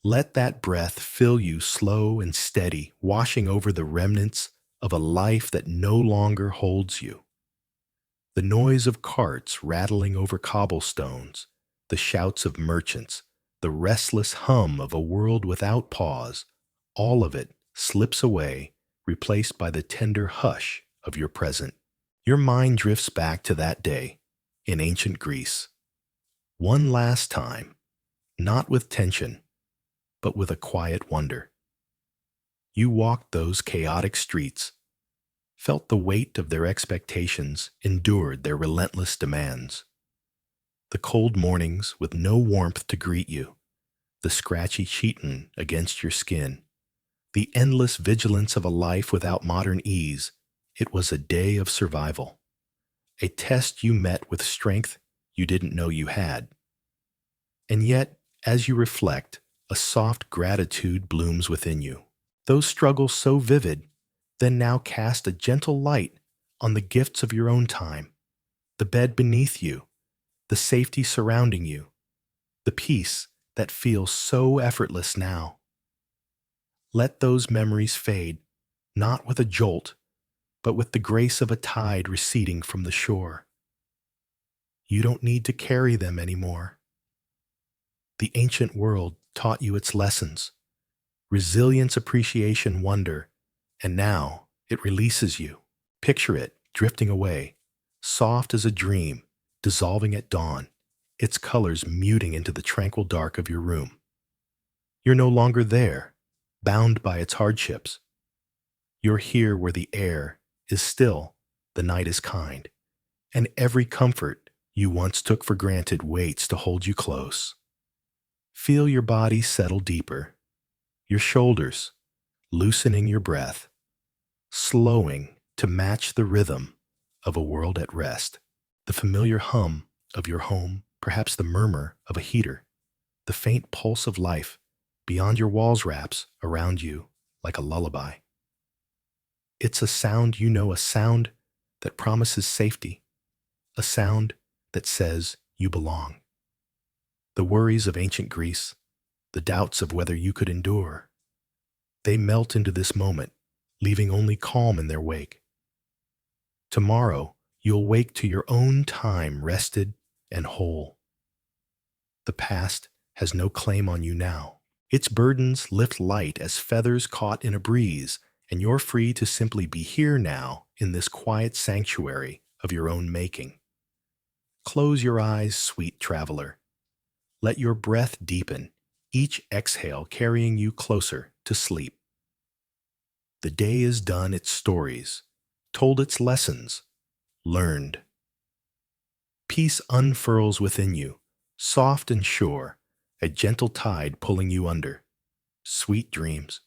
A: Let that breath fill you slow and steady, washing over the remnants of a life that no longer holds you. The noise of carts rattling over cobblestones, the shouts of merchants, the restless hum of a world without pause, all of it slips away, replaced by the tender hush of your present. Your mind drifts back to that day in ancient Greece. One last time, not with tension, but with a quiet wonder. You walked those chaotic streets, felt the weight of their expectations, endured their relentless demands. The cold mornings with no warmth to greet you, the scratchy chitin against your skin, the endless vigilance of a life without modern ease. It was a day of survival, a test you met with strength you didn't know you had. And yet, as you reflect, a soft gratitude blooms within you. Those struggles so vivid, then now cast a gentle light on the gifts of your own time, the bed beneath you, the safety surrounding you, the peace that feels so effortless now. Let those memories fade, not with a jolt, but with the grace of a tide receding from the shore. You don't need to carry them anymore. The ancient world taught you its lessons, resilience, appreciation, wonder, and now it releases you. Picture it drifting away, soft as a dream, dissolving at dawn, its colors muting into the tranquil dark of your room. You're no longer there, bound by its hardships. You're here where the air is still, the night is kind, and every comfort you once took for granted waits to hold you close. Feel your body settle deeper, your shoulders loosening, your breath slowing to match the rhythm of a world at rest. The familiar hum of your home, perhaps the murmur of a heater, the faint pulse of life beyond your walls wraps around you like a lullaby. It's a sound you know, a sound that promises safety, a sound that says you belong. The worries of ancient Greece, the doubts of whether you could endure, they melt into this moment, leaving only calm in their wake. Tomorrow, you'll wake to your own time, rested and whole. The past has no claim on you now. Its burdens lift light as feathers caught in a breeze, and you're free to simply be here now in this quiet sanctuary of your own making. Close your eyes, sweet traveler. Let your breath deepen, each exhale carrying you closer to sleep. The day is done its stories, told its lessons, learned. Peace unfurls within you, soft and sure, a gentle tide pulling you under. Sweet dreams.